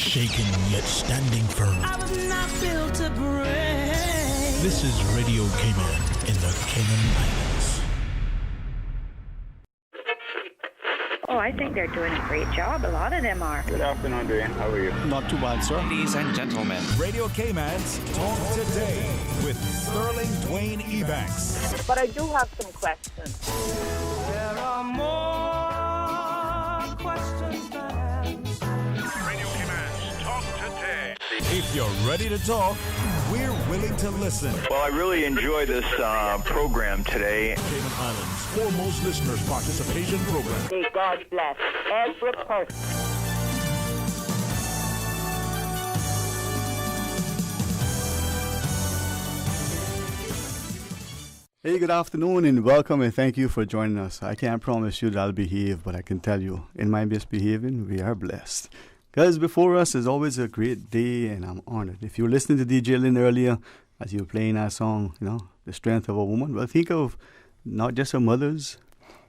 shaken yet standing firm. I was not built to break. This is Radio Cayman in the Cayman Islands. Oh, I think they're doing a great job. A lot of them are. Good afternoon, Dwayne. How are you? Not too bad, sir. Ladies and gentlemen, Radio Cayman's Talk Today with Sterling Dwayne Ebanks. But I do have some questions. There are more questions than answers. Radio Cayman's Talk Today. If you're ready to talk, we're willing to listen. Well, I really enjoy this program today. Cayman Islands' foremost listeners participation program. May God bless every person. Hey, good afternoon and welcome and thank you for joining us. I can't promise you that I'll behave, but I can tell you, in my misbehaving, we are blessed. Because before us is always a great day and I'm honored. If you were listening to DJ Lynn earlier, as you were playing that song, The Strength of a Woman, well, think of not just her mothers,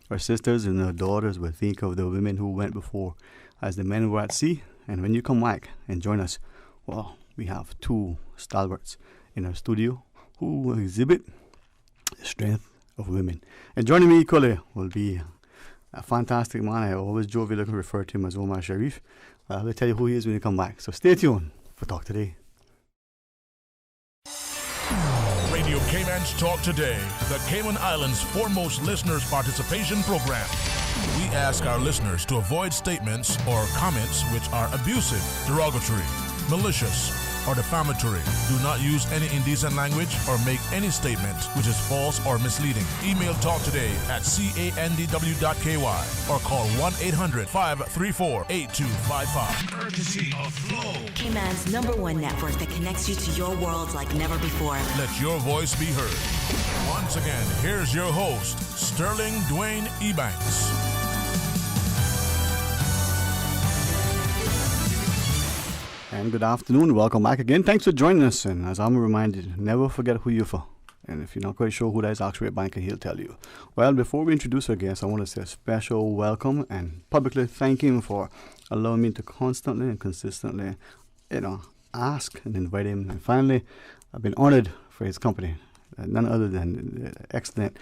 her sisters and her daughters, but think of the women who went before as the men were at sea. And when you come back and join us, well, we have two stalwarts in our studio who exhibit the strength of women. And joining me equally will be a fantastic man. I always jovially refer to him as Omar Sharif. I will tell you who he is when you come back. So stay tuned for Talk Today. Radio Cayman's Talk Today, the Cayman Islands' foremost listeners participation program. We ask our listeners to avoid statements or comments which are abusive, derogatory, malicious, or defamatory. Do not use any indecent language or make any statement which is false or misleading. Email talktoday@candw.ky or call 1-800-534-8255. Courtesy of Flow. Cayman's #1 network that connects you to your world like never before. Let your voice be heard. Once again, here's your host, Sterling Dwayne Ebanks. And good afternoon. Welcome back again. Thanks for joining us. And as I'm reminded, never forget who you're for. And if you're not quite sure who that is, ask Ray Banker, he'll tell you. Well, before we introduce our guest, I want to say a special welcome and publicly thank him for allowing me to constantly and consistently, ask and invite him. And finally, I've been honored for his company. None other than the excellent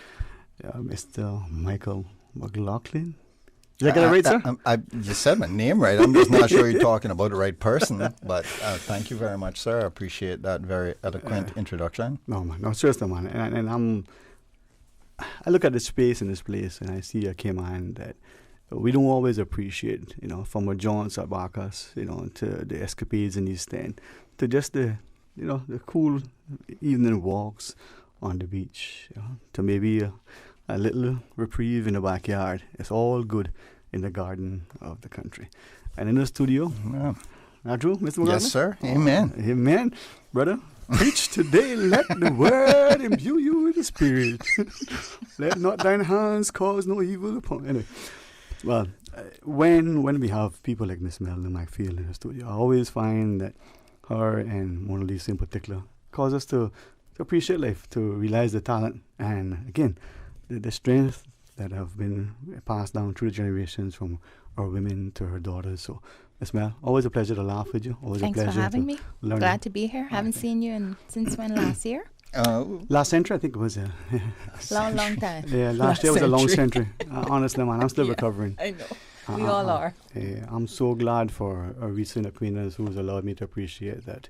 Mr. Michael McLaughlin. Did I get it right, sir? You said my name right. I'm just not sure you're talking about the right person. But thank you very much, sir. I appreciate that very eloquent introduction. No, man. No, seriously, man. And I look at the space in this place and I see a Cayman that we don't always appreciate, from our jaunts at Barkas, to the escapades in East End, to just the cool evening walks on the beach, to maybe a little reprieve in the backyard. It's all good in the garden of the country. And in the studio, not true, Mr. McLaughlin? Yes, sir. Amen. Amen. Brother, preach today, let the word imbue you with the spirit. Let not thine hands cause no evil upon. Anyway, well, when we have people like Miss Melanie McField in the studio, I always find that her and Mona Lisa in particular cause us to appreciate life, to realize the talent, and again, the strength that have been passed down through the generations from our women to her daughters. So, Miss Mel, always a pleasure to laugh with you. Always Thanks a pleasure for having me. Glad to be here. Haven't seen you since when? Last year? Last century, I think it was. Long time. Yeah, last year was a long century. Honestly, man, I'm still recovering. I know. We all are. I'm so glad for a recent acquaintance who's allowed me to appreciate that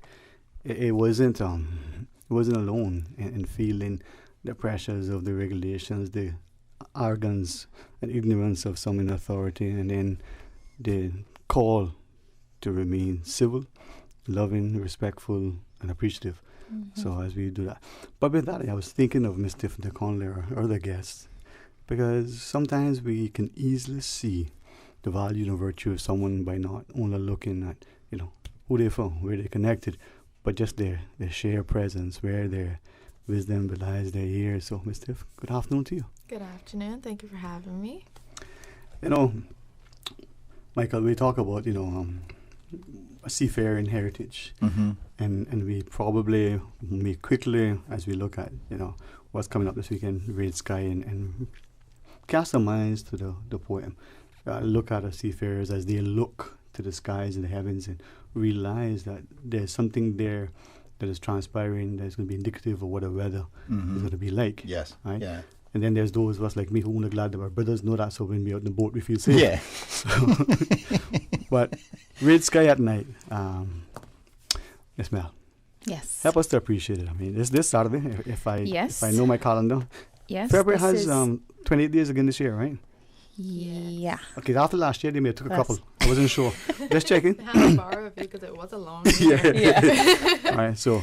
it wasn't alone in feeling the pressures of the regulations, the arrogance and ignorance of some in authority, and then the call to remain civil, loving, respectful, and appreciative. Mm-hmm. So as we do that. But with that, I was thinking of Miss Tiffany Conley or other guests, because sometimes we can easily see the value and virtue of someone by not only looking at, who they're from, where they're connected, but just their sheer presence, where their wisdom belies their years. So, Miss Tiff, good afternoon to you. Good afternoon. Thank you for having me. Michael, we talk about, a seafaring heritage. Mm-hmm. And we probably, quickly, as we look at, what's coming up this weekend, Red Sky, and cast our minds to the poem. Look at our seafarers as they look to the skies and the heavens and realize that there's something there that is transpiring that is going to be indicative of what the weather is going to be like. Yes. Right? Yeah. And then there's those of us like me who are glad that our brothers know that, so when we're out in the boat, we feel safe. Yeah. But red sky at night. Yes, Mel. Yes. Help us to appreciate it. I mean, it's this Saturday, if I know my calendar. Yes. February has 28 days again this year, right? Yeah. Okay, after last year, they may have took a couple. I wasn't sure. Just checking. I had to borrow a few because it was a long yeah. All right, so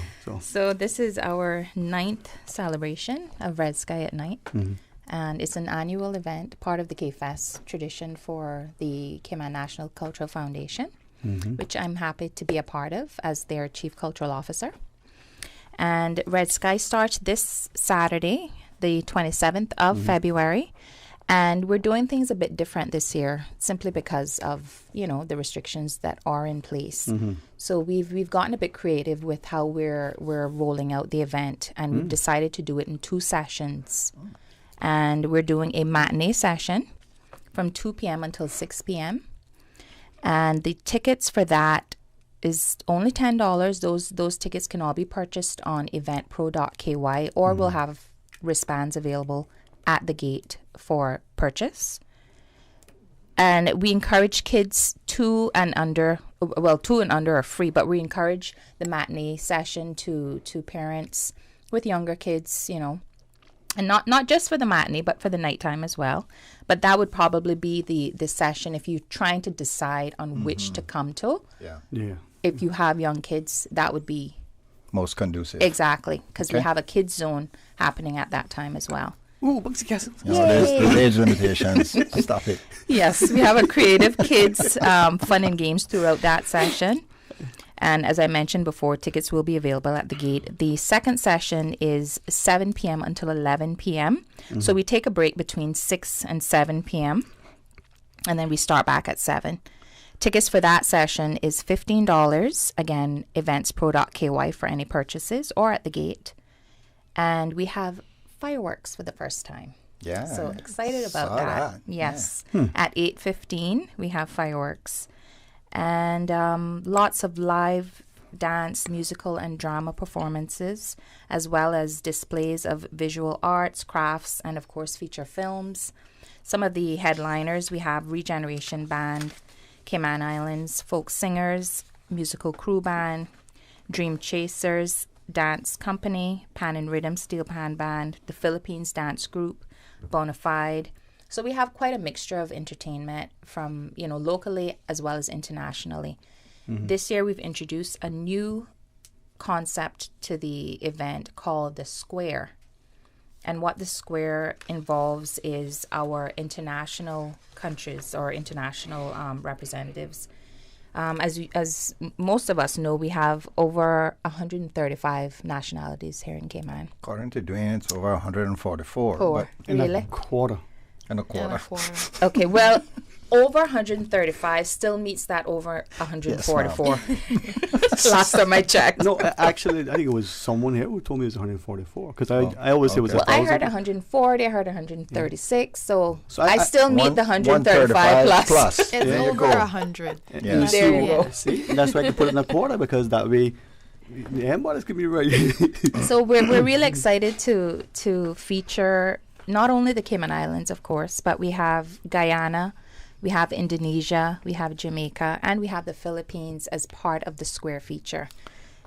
this is our 9th celebration of Red Sky at Night. Mm-hmm. And it's an annual event, part of the K-Fest tradition for the Cayman National Cultural Foundation, which I'm happy to be a part of as their Chief Cultural Officer. And Red Sky starts this Saturday, the 27th of February. And we're doing things a bit different this year, simply because of, the restrictions that are in place. So we've gotten a bit creative with how we're rolling out the event, and we've decided to do it in 2 sessions. And we're doing a matinee session from 2 p.m. until 6 p.m. And the tickets for that is only $10. Those tickets can all be purchased on eventpro.ky, or we'll have wristbands available at the gate for purchase. And we encourage kids 2 and under are free, but we encourage the matinee session to parents with younger kids, and not just for the matinee, but for the nighttime as well. But that would probably be the session if you're trying to decide on which to come to. Yeah. If you have young kids, that would be most conducive. Exactly, because we have a kids zone happening at that time as well. Ooh, Bugsy Castle. There's age limitations. Stop it. Yes, we have a creative kids fun and games throughout that session. And as I mentioned before, tickets will be available at the gate. The second session is 7 p.m. until 11 p.m. So we take a break between 6 and 7 p.m. and then we start back at 7. Tickets for that session is $15. Again, eventspro.ky for any purchases, or at the gate. And we have fireworks for the first time. Yeah. So excited about that. Yes. Yeah. At 8:15 we have fireworks. And lots of live dance, musical and drama performances, as well as displays of visual arts, crafts, and of course feature films. Some of the headliners, we have Regeneration Band, Cayman Islands Folk Singers, Musical Crew Band, Dream Chasers, Dance Company, Pan and Rhythm Steel Pan Band, the Philippines Dance Group, Bonafide. So we have quite a mixture of entertainment from, locally as well as internationally. This year we've introduced a new concept to the event called the Square. And what the Square involves is our international countries or international representatives. As most of us know, we have over 135 nationalities here in Cayman. According to Dwayne, it's over 144. Really? And a quarter. Okay, well, over 135 still meets that over 144. Yes, last time I checked. No, actually, I think it was someone here who told me it was 144. Because I always say it was 1,000. I heard 140, I heard 136. So I still meet the 135 plus. It's over 100. Yeah. There you go. See? And that's why I can put it in a quarter, because that way the M-bodies can be right. So we're really excited to feature not only the Cayman Islands, of course, but we have Guyana, we have Indonesia, we have Jamaica, and we have the Philippines as part of the Square feature.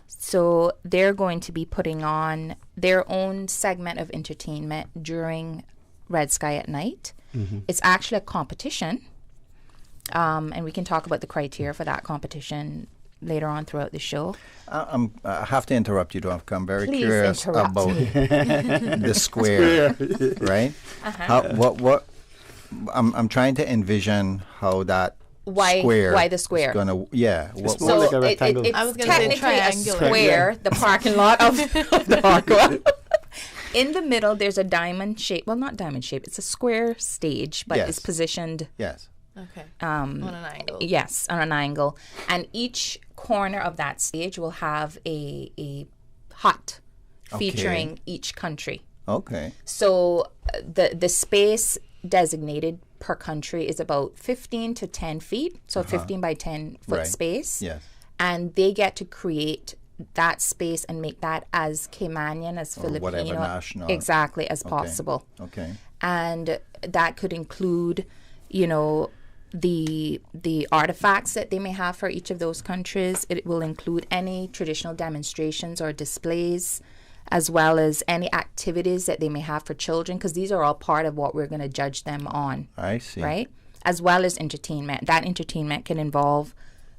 So they're going to be putting on their own segment of entertainment during Red Sky at Night. It's actually a competition, and we can talk about the criteria for that competition later on throughout the show. I have to interrupt you, Dovka. I'm very Please curious interrupt about me. the Square, right? What? I'm trying to envision how that square. Why the square? Is gonna, yeah. It's more like a rectangle. It's I was gonna say technically a triangular. square, the parking lot of the Aqua. In the middle, there's a diamond shape. Well, not diamond shape. It's a square stage, but it's positioned. Yes. Okay. On an angle. Yes, on an angle. And each corner of that stage will have a hut featuring each country. Okay. So the space designated per country is about 15 to 10 feet, so 15 by 10 foot space. Yes. And they get to create that space and make that as Caymanian, as Or Filipino, whatever national. exactly, as possible. Okay. And that could include, you know, the artifacts that they may have for each of those countries. It will include any traditional demonstrations or displays, as well as any activities that they may have for children, because these are all part of what we're going to judge them on. I see. Right? As well as entertainment. That entertainment can involve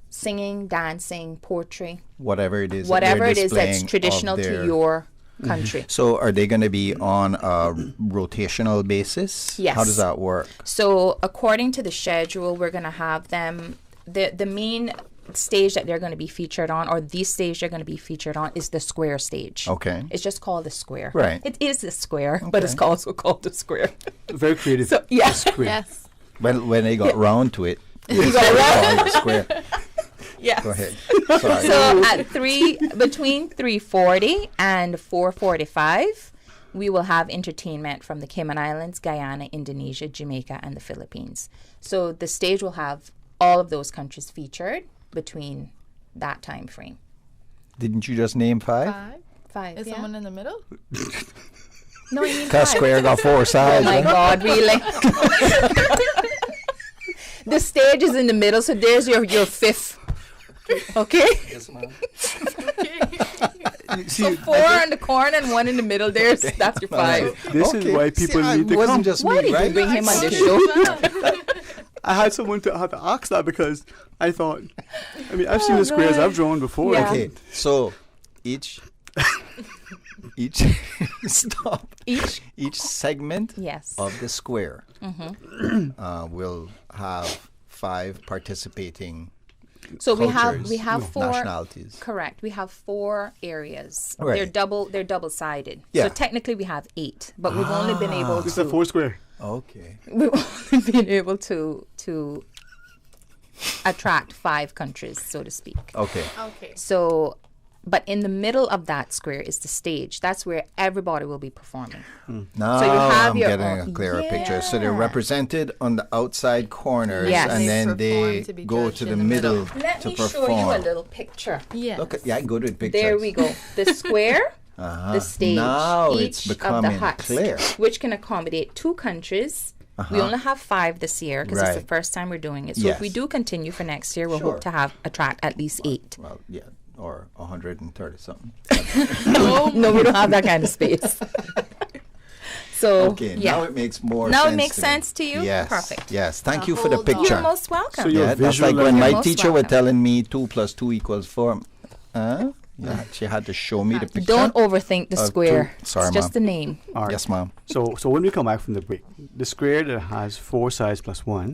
singing, dancing, poetry. Whatever it is. Whatever it is that's displaying traditional of to their- your country. So are they going to be on a rotational basis? Yes. How does that work? So according to the schedule, we're going to have them, the main stage that they're going to be featured on, or the stage they're going to be featured on, is the square stage. Okay. It's just called the square. Right. It is the square, but it's also called the square. Very creative. So, yeah. Square. Yes. When they got round to it. You got round. called the square. Yes. Go ahead. Sorry. So at between 3:40 and 4:45, we will have entertainment from the Cayman Islands, Guyana, Indonesia, Jamaica, and the Philippines. So the stage will have all of those countries featured between that time frame. Didn't you just name 5? 5. Is someone in the middle? No, you mean Because 5. square got 4 sides. Oh my huh? God, really? The stage is in the middle, so there's your 5th. Okay? Yes, ma'am. So 4 on the corner and 1 in the middle. That's your 5. This is why people need to come. Just Why me, did right? you bring him on this show? I had someone to have to ask that because I thought, I mean, I've seen the squares I've drawn before. Yeah. Okay, so each stop. Each segment Yes. of the square will have 5 participating. So we cultures, have 4 nationalities. Correct. We have 4 areas. Right. They're double sided. Yeah. So technically we have 8, but we've only been able It's a to 4 square. Okay. we've only been able to attract 5 countries, so to speak. Okay. Okay. So, but in the middle of that square is the stage. That's where everybody will be performing. Now So you have I'm your getting own- a clearer picture. So they're Yeah. represented on the outside corners, Yes. and They then they perform to be go judged to the in the middle middle. Let to me perform. show you a little picture. Yes. Look at, yeah, good with pictures. There we go. The square, the stage, Now each it's of the becoming huts, clear. which can accommodate 2 countries. We only have 5 this year because it's the Right. first time we're doing it. So if we Yes. do continue for next year, we'll Sure. hope to attract at least 8. Well, yeah, or 130 something. No, we don't have that kind of space. So Okay, yeah. now it makes more Now sense. it makes to me. sense to you? Yes. Perfect. Yes. Thank you for the hold on. picture. You're most welcome. So you're Yeah, that's like when visualizing- my You're most teacher was welcome. telling me 2 + 2 = 4. Yeah, she had to show me the picture. Don't overthink the Of square. two- sorry, it's just the Mom. name. All right. Yes, ma'am. So when we come back from the break, the square that has 4 sides plus 1,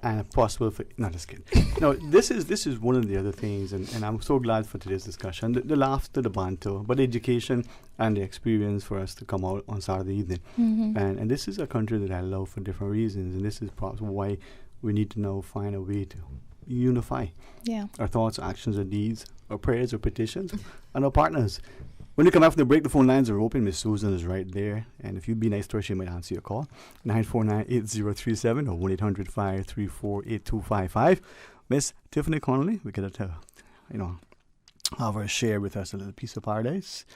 and a possible for not just kidding. No, this is one of the other things, and I'm so glad for today's discussion. The laughter, the banter, but the education and the experience for us to come out on Saturday evening. And this is a country that I love for different reasons, and this is perhaps why we need to now find a way to unify Yeah. our thoughts, actions, or deeds, our prayers, or petitions, and our partners. When you come after the break, the phone lines are open. Miss Susan is right there. And if you be nice to her, she might answer your call. 949-8037 or 1-800-534-8255. Miss Tiffany Connolly, we get to, have her share with us a little piece of paradise.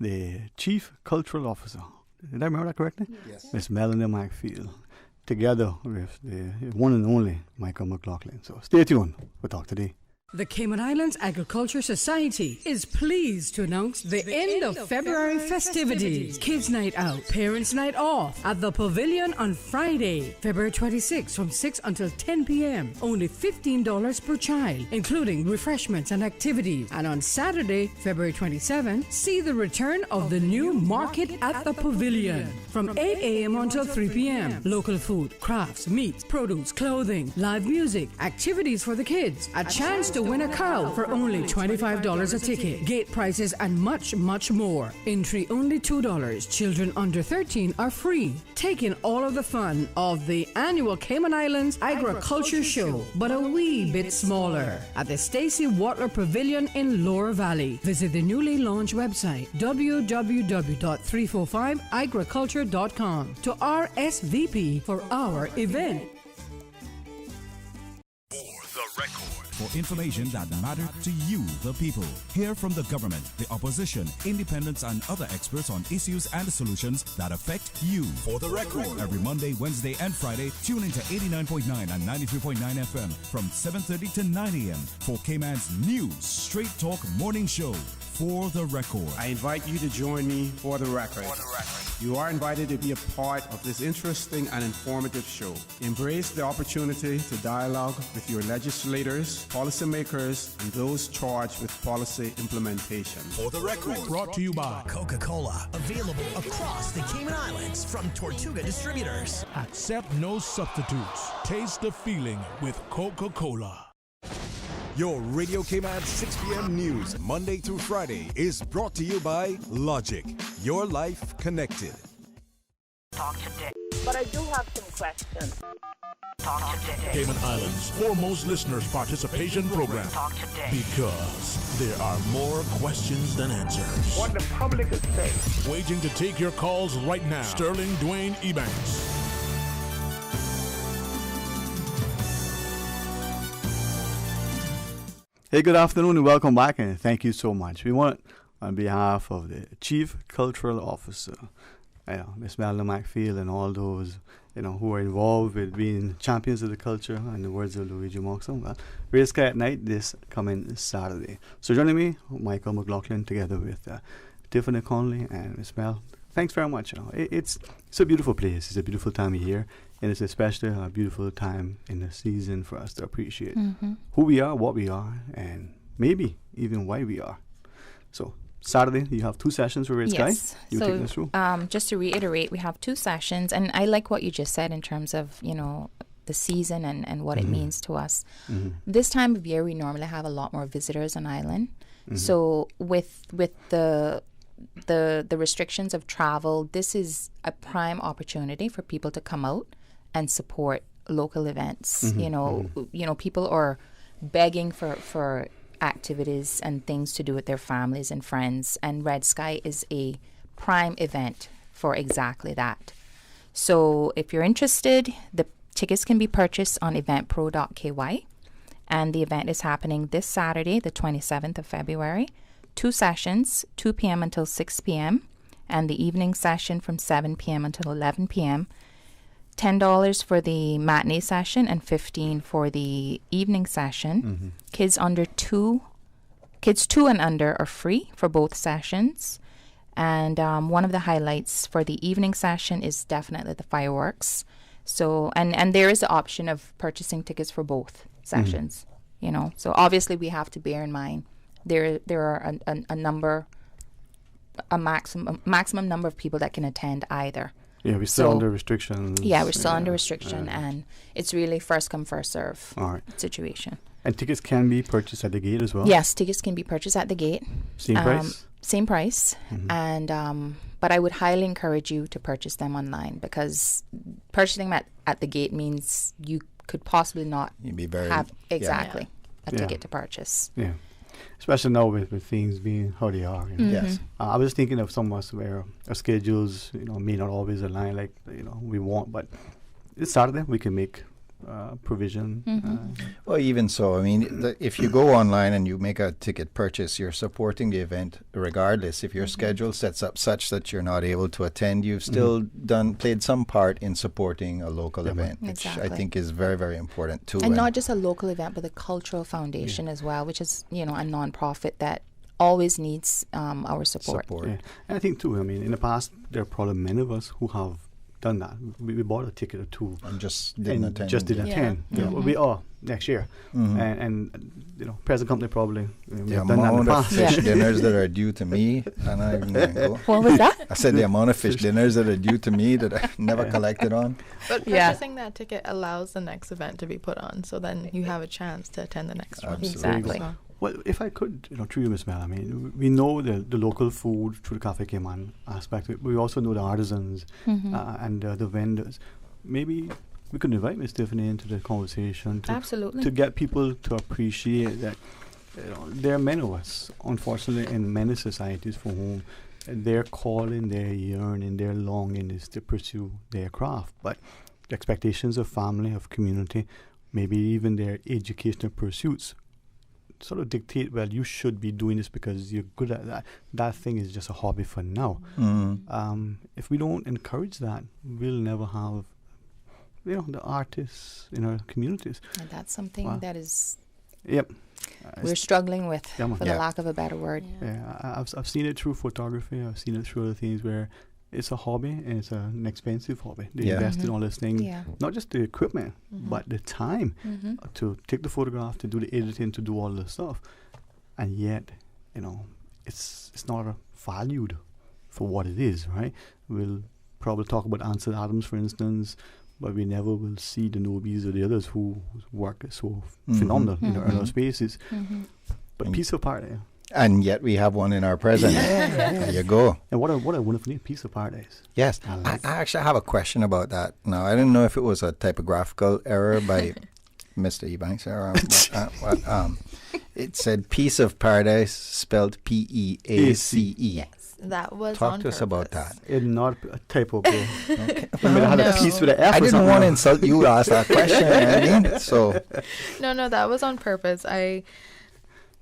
The Chief Cultural Officer. Did I remember that correctly? Yes. Miss Melanie McField. Together with the one and only Michael McLaughlin. So stay tuned. We'll talk today. The Cayman Islands Agriculture Society is pleased to announce the end of February festivities. Kids Night Out, Parents Night Off at the Pavilion on Friday, February 26th from 6 until 10 p.m. Only $15 per child, including refreshments and activities. And on Saturday, February 27th, see the return of the new Market at the Pavilion from 8 a.m. until 3 p.m. Local food, crafts, meats, produce, clothing, live music, activities for the kids, a chance to win a cow for only $25 a ticket. Gate prices and much, much more. Entry only $2. Children under 13 are free. Take in all of the fun of the annual Cayman Islands Agriculture Show, but a wee bit smaller, at the Stacy Watler Pavilion in Lower Valley. Visit the newly launched website www.345agriculture.com to RSVP for our event. For information that matters to you, the people. Hear from the government, the opposition, independents, and other experts on issues and solutions that affect you. For the record. Every Monday, Wednesday, and Friday, tune into 89.9 and 93.9 FM from 7:30 to 9 a.m. for Cayman's new Straight Talk morning show. For the record. I invite you to join me for the record. You are invited to be a part of this interesting and informative show. Embrace the opportunity to dialogue with your legislators, policymakers, and those charged with policy implementation. For the record. Brought to you by Coca-Cola. Available across the Cayman Islands from Tortuga Distributors. Accept no substitutes. Taste the feeling with Coca-Cola. Your Radio Cayman 6 p.m. news, Monday through Friday, is brought to you by Logic. Your life connected. Talk today. But I do have some questions. Talk today. Cayman Islands' foremost listeners' participation program. Talk today. Because there are more questions than answers. What the public is saying. Waging to take your calls right now. Sterling Dwayne Ebanks. Hey, good afternoon and welcome back, and thank you so much. We want, on behalf of the Chief Cultural Officer, Ms. Madeline McField, and all those, who are involved with being champions of the culture, in the words of Luigi Moxon, Race Sky at Night this coming Saturday. So joining me, Michael McLaughlin, together with Tiffany Conley and Ms. Mel. Thanks very much. It's a beautiful place. It's a beautiful time of year. And it's especially a beautiful time in the season for us to appreciate who we are, what we are, and maybe even why we are. So Saturday, you have 2 sessions for Red Sky. You take us through. Just to reiterate, we have 2 sessions. And I like what you just said in terms of, the season and what it means to us. This time of year, we normally have a lot more visitors on island. So with the restrictions of travel, this is a prime opportunity for people to come out and support local events. People are begging for activities and things to do with their families and friends, and Red Sky is a prime event for exactly that. So if you're interested, the tickets can be purchased on eventpro.ky, and the event is happening this Saturday, the 27th of February. 2 sessions, 2 p.m. until 6 p.m., and the evening session from 7 p.m. until 11 p.m. $10 for the matinee session and $15 for the evening session. Kids 2 and under are free for both sessions. And one of the highlights for the evening session is definitely the fireworks. So and there is the option of purchasing tickets for both sessions. So obviously we have to bear in mind there are a maximum number of people that can attend either. Yeah, we're still under restrictions. Yeah, we're still under restriction, and it's really first come, first serve situation. And tickets can be purchased at the gate as well? Yes, tickets can be purchased at the gate. Same price? Same price. And but I would highly encourage you to purchase them online, because purchasing them at the gate means you could possibly not have a ticket to purchase. Yeah. Especially now with things being how they are. Yes. I was thinking of some of us where our schedules, may not always align like, we want, but it's Saturday, we can make provision. Well, even so, if you go online and you make a ticket purchase, you're supporting the event regardless. If your schedule sets up such that you're not able to attend, you've still played some part in supporting a local event, which I think is very, very important too. And not just a local event, but the Cultural Foundation as well, which is, a non-profit that always needs our support. Yeah. And I think too, in the past, there are probably many of us who have done that. We bought a ticket or two. And just didn't attend. Just didn't attend. Yeah. We are next year. And present company probably. The amount of fish dinners that are due to me, and I didn't go. What was that? I said the amount of fish dinners that are due to me that I never collected on. But purchasing that ticket allows the next event to be put on, so then you have a chance to attend the next one. Exactly. So. Well, if I could, through you, Ms. Mel, I mean, we know the local food through the Cafe Cayman aspect. We also know the artisans and the vendors. Maybe we could invite Ms. Tiffany into the conversation to get people to appreciate that there are many of us, unfortunately, in many societies for whom their calling, their yearning, their longing is to pursue their craft. But the expectations of family, of community, maybe even their educational pursuits sort of dictate, well, you should be doing this because you're good at that. That thing is just a hobby for now. If we don't encourage that, we'll never have, the artists in our communities. And that's something that is... Yep. We're struggling with, for the lack of a better word. I've seen it through photography. I've seen it through other things where it's a hobby and it's an expensive hobby. They invest in all this thing, not just the equipment, but the time to take the photograph, to do the editing, to do all the stuff. And yet, it's not valued for what it is, right? We'll probably talk about Ansel Adams, for instance, but we never will see the Nobies or the others whose work is so phenomenal in our spaces. But piece of paradise. And yet we have one in our present. There you go. And what a wonderful name, Piece of Paradise. Yes. I actually have a question about that. Now, I didn't know if it was a typographical error by Mr. Ebanks. It said Piece of Paradise, spelled P-E-A-C-E. Yes, that was Talk on to us about that. It's not a typo, bro. I had a piece with an F. I didn't want to insult you to ask that question. So. No, that was on purpose. I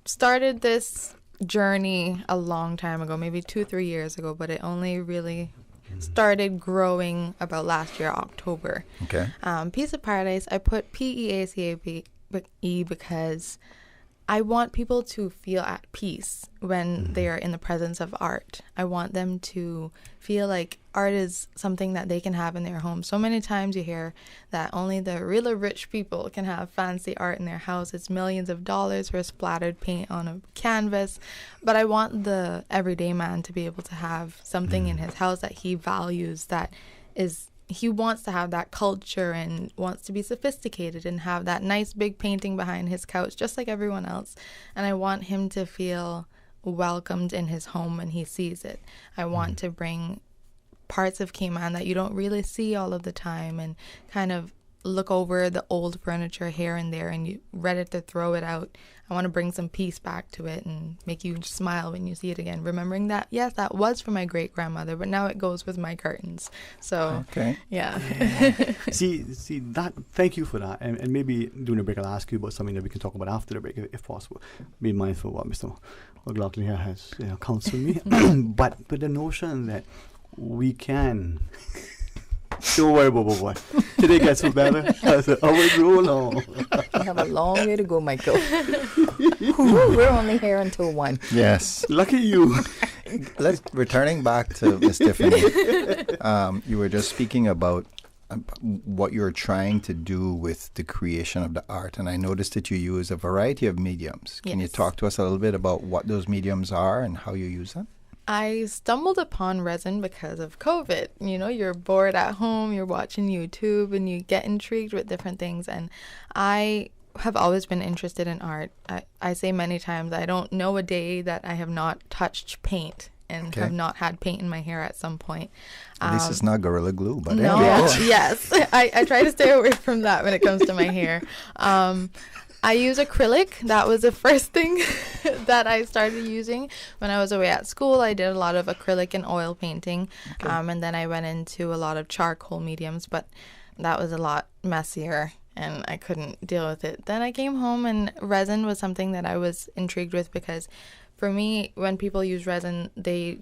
started this journey a long time ago, maybe 2-3 years ago, but it only really started growing about last year, October. Okay. Piece of Paradise, I put P-E-A-C-A-E because I want people to feel at peace when they are in the presence of art. I want them to feel like art is something that they can have in their home. So many times you hear that only the really rich people can have fancy art in their house. It's millions of dollars for splattered paint on a canvas. But I want the everyday man to be able to have something in his house that he values, that is... He wants to have that culture and wants to be sophisticated and have that nice big painting behind his couch, just like everyone else. And I want him to feel welcomed in his home when he sees it. I want to bring parts of Cayman that you don't really see all of the time and kind of look over the old furniture here and there and you ready to throw it out. I want to bring some peace back to it and make you smile when you see it again, remembering that, yes, that was for my great-grandmother, but now it goes with my curtains. So, yeah. see that. Thank you for that. And maybe during the break I'll ask you about something that we can talk about after the break, if possible. Be mindful of what Mr. McLaughlin here has counseled me. but the notion that we can... Don't worry, boy. Today gets so better. I said, we're going on. You have a long way to go, Michael. We're only here until 1. Yes. Lucky you. Returning back to Ms. Tiffany, you were just speaking about what you're trying to do with the creation of the art, and I noticed that you use a variety of mediums. Can you talk to us a little bit about what those mediums are and how you use them? I stumbled upon resin because of COVID. You're bored at home, you're watching YouTube, and you get intrigued with different things. And I have always been interested in art. I say many times, I don't know a day that I have not touched paint and have not had paint in my hair at some point. At least it's not Gorilla Glue, but no, yes. I try to stay away from that when it comes to my hair. I use acrylic. That was the first thing that I started using when I was away at school. I did a lot of acrylic and oil painting, and then I went into a lot of charcoal mediums, but that was a lot messier and I couldn't deal with it. Then I came home and resin was something that I was intrigued with because for me, when people use resin, they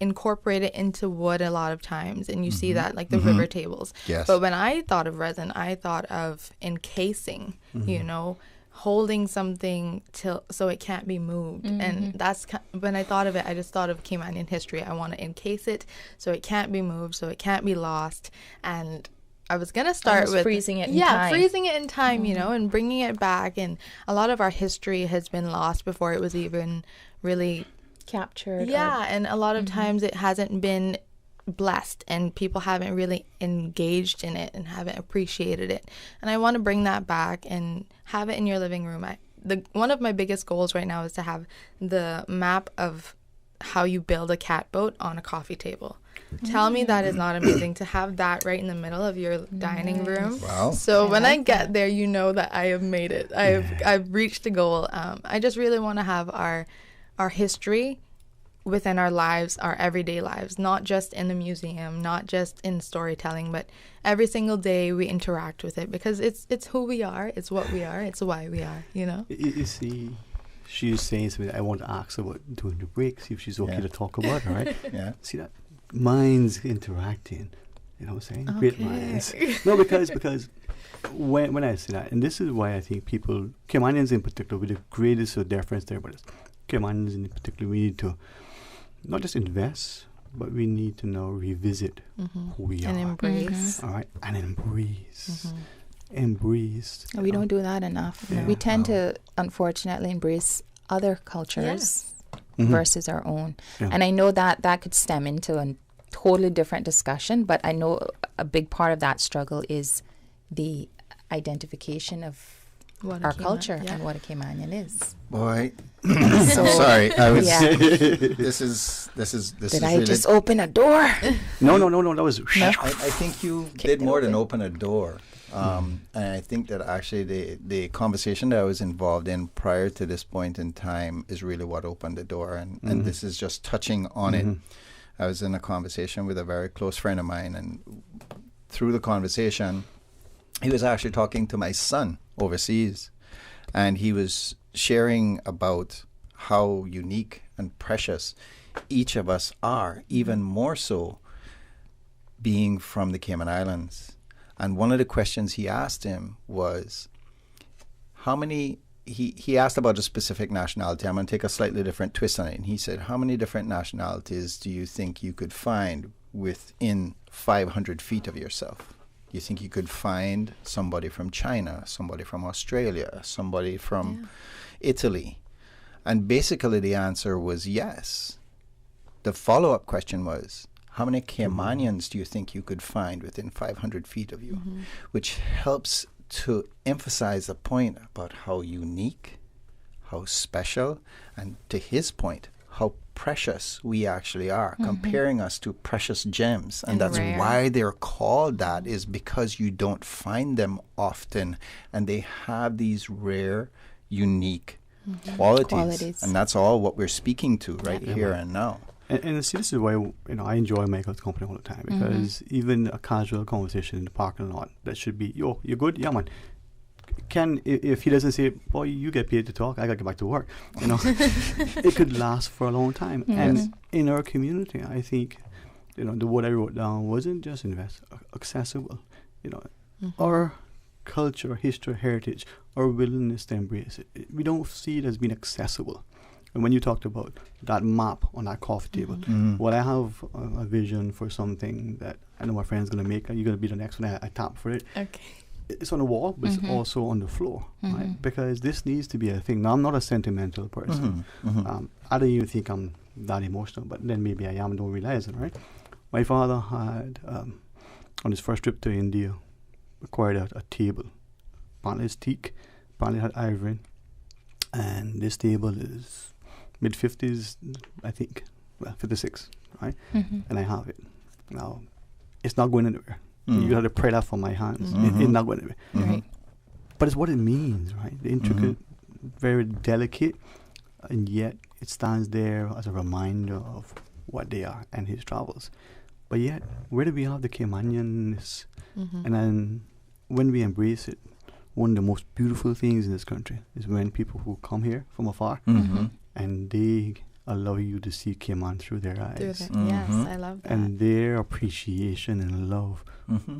incorporate it into wood a lot of times, and you see that like the river tables. Yes. But when I thought of resin, I thought of encasing, holding something so it can't be moved. And that's when I thought of it, I just thought of Caymanian history. I want to encase it so it can't be moved, so it can't be lost. And I was going to start Almost with freezing it in time. freezing it in time, you know, and bringing it back. And a lot of our history has been lost before it was even really captured. Yeah, and a lot of times it hasn't been blessed, and people haven't really engaged in it and haven't appreciated it. And I want to bring that back and have it in your living room. One of my biggest goals right now is to have the map of how you build a cat boat on a coffee table. Tell me that is not amazing to have that right in the middle of your dining room. Wow. So when I get there, you know that I have made it. I've reached the goal. I just really want to have our history within our lives, our everyday lives, not just in the museum, not just in storytelling, but every single day we interact with it, because it's who we are, it's what we are, it's why we are, you know? You see, she's saying something I want to ask her about during the break, see if she's okay to talk about it, right? Yeah. See that? Minds interacting, you know what I'm saying? Okay. Great minds. No, because when I say that, and this is why I think people, Caymanians in particular, with the greatest of deference there, but Caymanians in particular, we need to not just invest, but we need to now revisit who we are. And embrace. All right? And embrace. Embrace. We don't do that enough. Yeah. We tend to, unfortunately, embrace other cultures versus our own. Yeah. And I know that could stem into a totally different discussion, but I know a big part of that struggle is the identification of our culture and what a Caymanian is. Boy, sorry, I was. Yeah. This is. Did I just open a door? No. That was. I think you did more than open a door. And I think that actually the conversation that I was involved in prior to this point in time is really what opened the door, and this is just touching on it. I was in a conversation with a very close friend of mine, and through the conversation, he was actually talking to my son overseas, and he was sharing about how unique and precious each of us are, even more so being from the Cayman Islands. And one of the questions he asked him was, how many, he asked about a specific nationality. I'm going to take a slightly different twist on it. And he said, how many different nationalities do you think you could find within 500 feet of yourself? You think you could find somebody from China, somebody from Australia, somebody from Italy? And basically the answer was yes. The follow-up question was, how many Caymanians do you think you could find within 500 feet of you? Which helps to emphasize the point about how unique, how special, and to his point, how precious we actually are, comparing us to precious gems. And that's rare. Why they're called that, is because you don't find them often, and they have these rare, unique qualities. And that's all what we're speaking to right here and now. And see, this is why I enjoy Michael's company all the time, because even a casual conversation in the parking lot that should be, yo, you good? Yeah, man. If he doesn't say, boy, you get paid to talk, I got to get back to work, it could last for a long time. And in our community, I think, the word I wrote down wasn't just accessible. Our culture, history, heritage, our willingness to embrace it. We don't see it as being accessible. And when you talked about that map on that coffee table, well, I have a vision for something that I know my friend's going to make. You're going to be the next one. I tap for it. Okay. It's on the wall, but it's also on the floor, right? Because this needs to be a thing. Now, I'm not a sentimental person. I don't even think I'm that emotional, but then maybe I am, don't realize it, right? My father had, on his first trip to India, acquired a table. Apparently it's teak, apparently it had ivory, and this table is mid-50s, I think, 56, right? And I have it. Now, it's not going anywhere. You have to pray that from my hands. It's not going anywhere. Right. But it's what it means, right? The intricate, very delicate, and yet it stands there as a reminder of what they are and his travels. But yet, where do we have the Caymanianness? And then when we embrace it, one of the most beautiful things in this country is when people who come here from afar and they allow you to see Cayman through their eyes. Yes, I love that. And their appreciation and love,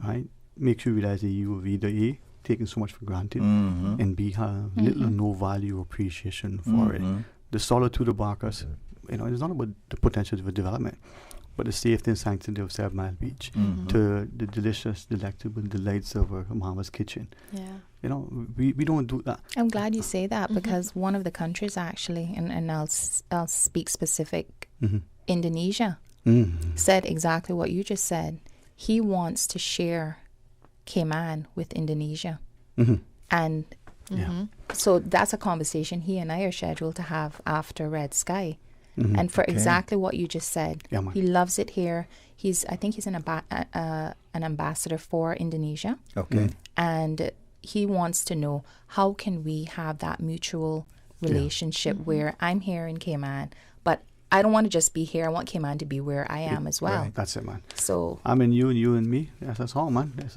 right, makes you realize that you have either A, taken so much for granted, Mhm. and B, have little or no value or appreciation for it. The solitude of Barkers, it's not about the potential for development, but the safety and sanctity of 7 Mile Beach, to the delicious, delectable delights of our Mama's kitchen. Yeah. We don't do that. I'm glad you say that because one of the countries actually, and I'll speak specific, Indonesia, said exactly what you just said. He wants to share Cayman with Indonesia. And so that's a conversation he and I are scheduled to have after Red Sky. And for exactly what you just said, he loves it here. I think he's an ambassador for Indonesia. Okay. And he wants to know, how can we have that mutual relationship where I'm here in Cayman, but I don't want to just be here. I want Cayman to be where I am as well. Right, that's it, man. So I mean, you and me. That's all, man. That's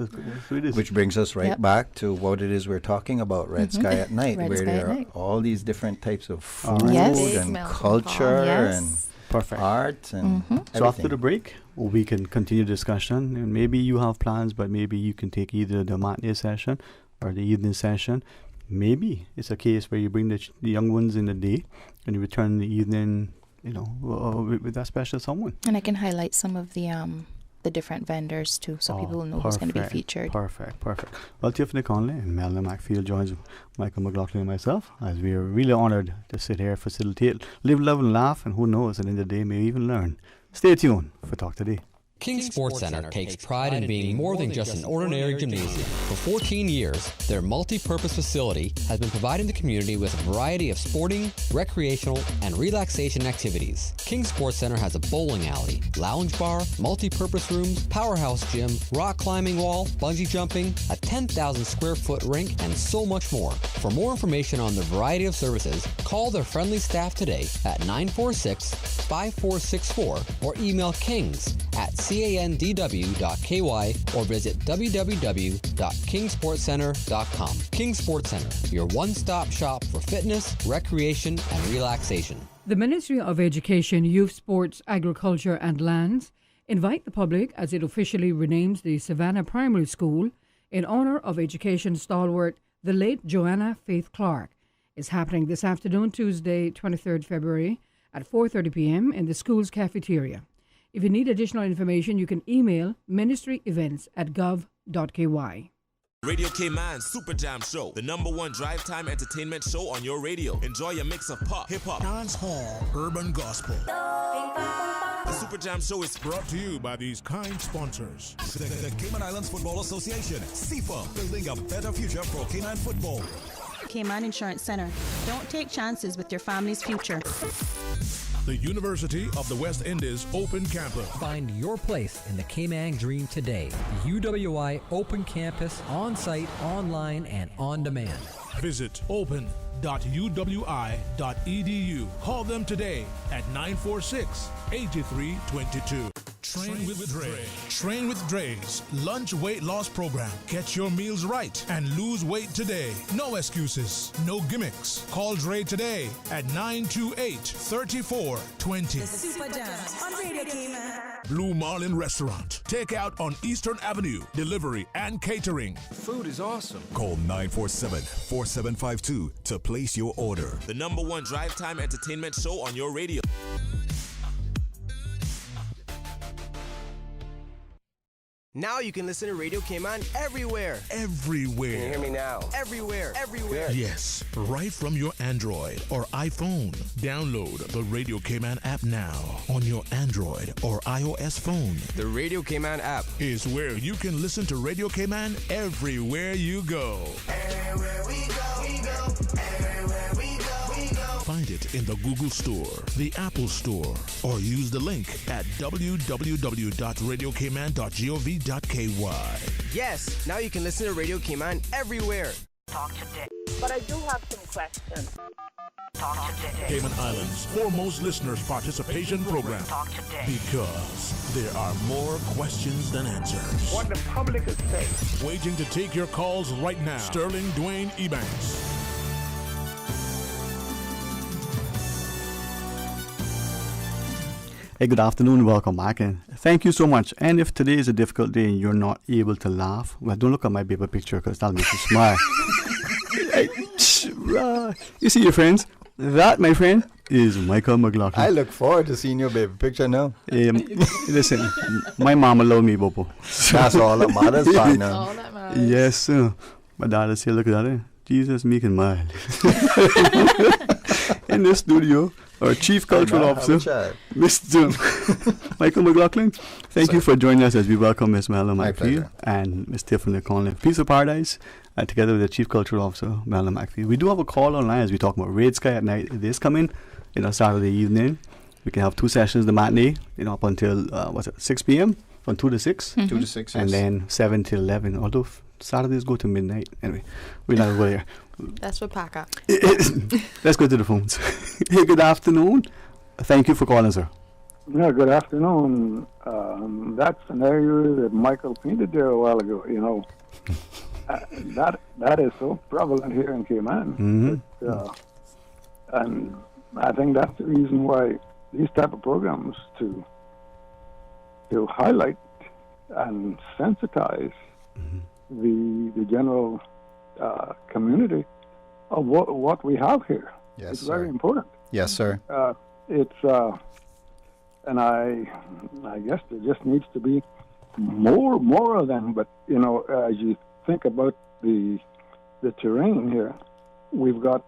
who it is. Which brings us right back to what it is we're talking about, Red Sky at Night, Red where Sky there at are Night. all these different types of food Yes. and Melting culture pot. and Perfect. art and So after everything. the break, we can continue discussion. And maybe you have plans, but maybe you can take either the matinee session or the evening session. Maybe it's a case where you bring the young ones in the day and you return in the evening, with that special someone. and I can highlight some of the different vendors too, so people will know who's going to be featured. Perfect. Well, Tiffany Conley and Melanie McField joins Michael McLaughlin and myself, as we are really honored to sit here, facilitate, live, love, and laugh, and who knows, at the end of the day, maybe even learn. Stay tuned for Talk Today. King Sports Center takes pride in being more than just an ordinary gymnasium. For 14 years, their multi-purpose facility has been providing the community with a variety of sporting, recreational, and relaxation activities. King Sports Center has a bowling alley, lounge bar, multi-purpose rooms, powerhouse gym, rock climbing wall, bungee jumping, a 10,000 square foot rink, and so much more. For more information on the variety of services, call their friendly staff today at 946-5464 or email kings@candw.ky or visit www.kingsportscenter.com. King Sports Center, your one-stop shop for fitness, recreation, and relaxation. The Ministry of Education, Youth, Sports, Agriculture and Lands invite the public as it officially renames the Savannah Primary School in honor of education stalwart, the late Joanna Faith Clark. It's happening this afternoon, Tuesday, 23rd February at 4:30 p.m. in the school's cafeteria. If you need additional information, you can email ministryevents@gov.ky. Radio Cayman Super Jam Show, the #1 drive time entertainment show on your radio. Enjoy your mix of pop, hip-hop, dancehall, urban gospel. The Super Jam Show is Brought to you by these kind sponsors. The Cayman Islands Football Association, CIFA, building a better future for Cayman football. Cayman Insurance Center. Don't take chances with your family's future. The University of the West Indies Open Campus. Find your place in the Cayman Dream today. The UWI Open Campus, on-site, online, and on demand. Visit open.uwi.edu. Call them today at 946-8322. Train with Dre. Train with Dre's lunch weight loss program. Get your meals right and lose weight today. No excuses, no gimmicks. Call Dre today at 928-3420. The Super Jam on Radio Cayman. Blue Marlin Restaurant. Takeout on Eastern Avenue. Delivery and catering. Food is awesome. Call 947-4752 to place your order. the #1 drive time entertainment show on your radio. Now you can listen to Radio Cayman everywhere. Everywhere. Can you hear me now? Everywhere. Yes, right from your Android or iPhone. Download the Radio Cayman app now on your Android or iOS phone. The Radio Cayman app is where you can listen to Radio Cayman everywhere you go. Everywhere we go, we go. Everywhere we go, we go. Find it in the Google Store, the Apple Store, or use the link at www.radiocayman.gov.ky. Yes, now you can listen to Radio Cayman everywhere. Talk today. But I do have some questions. Talk today. Cayman Islands' foremost listeners participation program. Talk today. Because there are more questions than answers. What the public is saying. Waiting to take your calls right now. Sterling Dwayne Ebanks. Hey, good afternoon. Welcome back, and thank you so much. And if today is a difficult day and you're not able to laugh, well, don't look at my paper picture because that'll make you smile. You see your friends? That, my friend, is Michael McLaughlin. I look forward to seeing your baby picture now. Listen, my mama love me, Bobo. That's all that matters, partner. All that matters. Yes, sir. My daughter say, look at that. Jesus, meek and mild. In the studio, our Chief Cultural Officer, Mr. Michael McLaughlin. Thank you for joining us as we welcome Ms. Melanie McPhee and Ms. Tiffany Conley. Piece of Paradise, together with the Chief Cultural Officer, Melanie McPhee. We do have a call online as we talk about Red Sky at Night. It is coming, Saturday evening. We can have 2 sessions, the matinee, up until, 6 p.m., from 2 to 6. 2 to 6, yes. And then 7 till 11, although Saturdays go to midnight. Anyway, we're not over there. That's what pack up. Let's go to the phones. Hey, good afternoon. Thank you for calling, sir. Yeah, good afternoon. That scenario that Michael painted there a while ago, that is so prevalent here in Cayman. And I think that's the reason why these type of programs to highlight and sensitize the general community of what we have here. Yes, it's sir. very important. Yes, sir. And I guess there just needs to be more of them. But as you think about the terrain here, we've got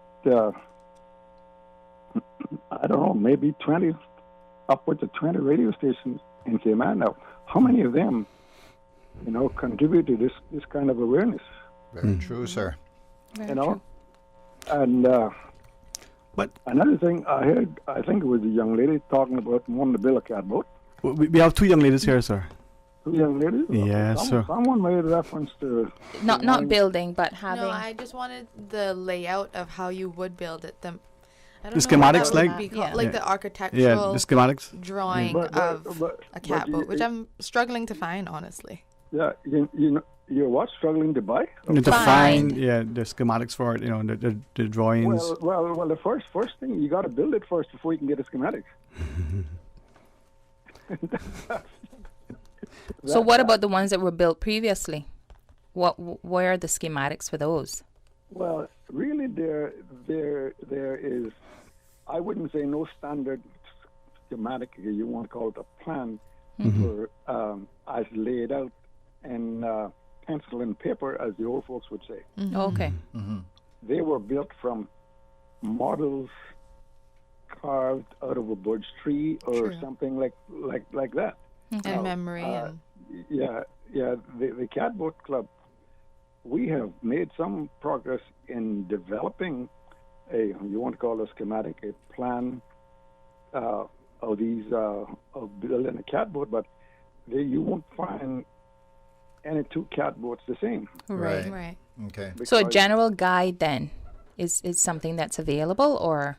I don't know, maybe 20, upwards of 20 radio stations in Cayman now. How many of them, contribute to this kind of awareness? Very true, sir. Very true. And but another thing I heard, I think it was a young lady talking about wanting to build a catboat. We have 2 young ladies here, sir. 2 young ladies? Yes, sir. Someone made reference to... Not building, but having... No, I just wanted the layout of how you would build it. I don't The know what schematics, that would like? be called, Yeah. like Yeah. the architectural the schematics. drawing But of a catboat, which I'm struggling to find, honestly. Yeah, you're what? Struggling to buy? To find the schematics for it, the drawings. Well, the first thing, you got to build it first before you can get a schematic. So what about the ones that were built previously? Where are the schematics for those? Well, really, there is, I wouldn't say no standard schematic, you want to call it a plan, for as laid out in pencil and paper, as the old folks would say. Okay. They were built from models carved out of a birch tree or something like that. And memory. The Catboat Club, we have made some progress in developing you want to call it a schematic, a plan of building a catboat, but you won't find any 2 catboats the same. Right. Okay. So a general guide then is something that's available, or?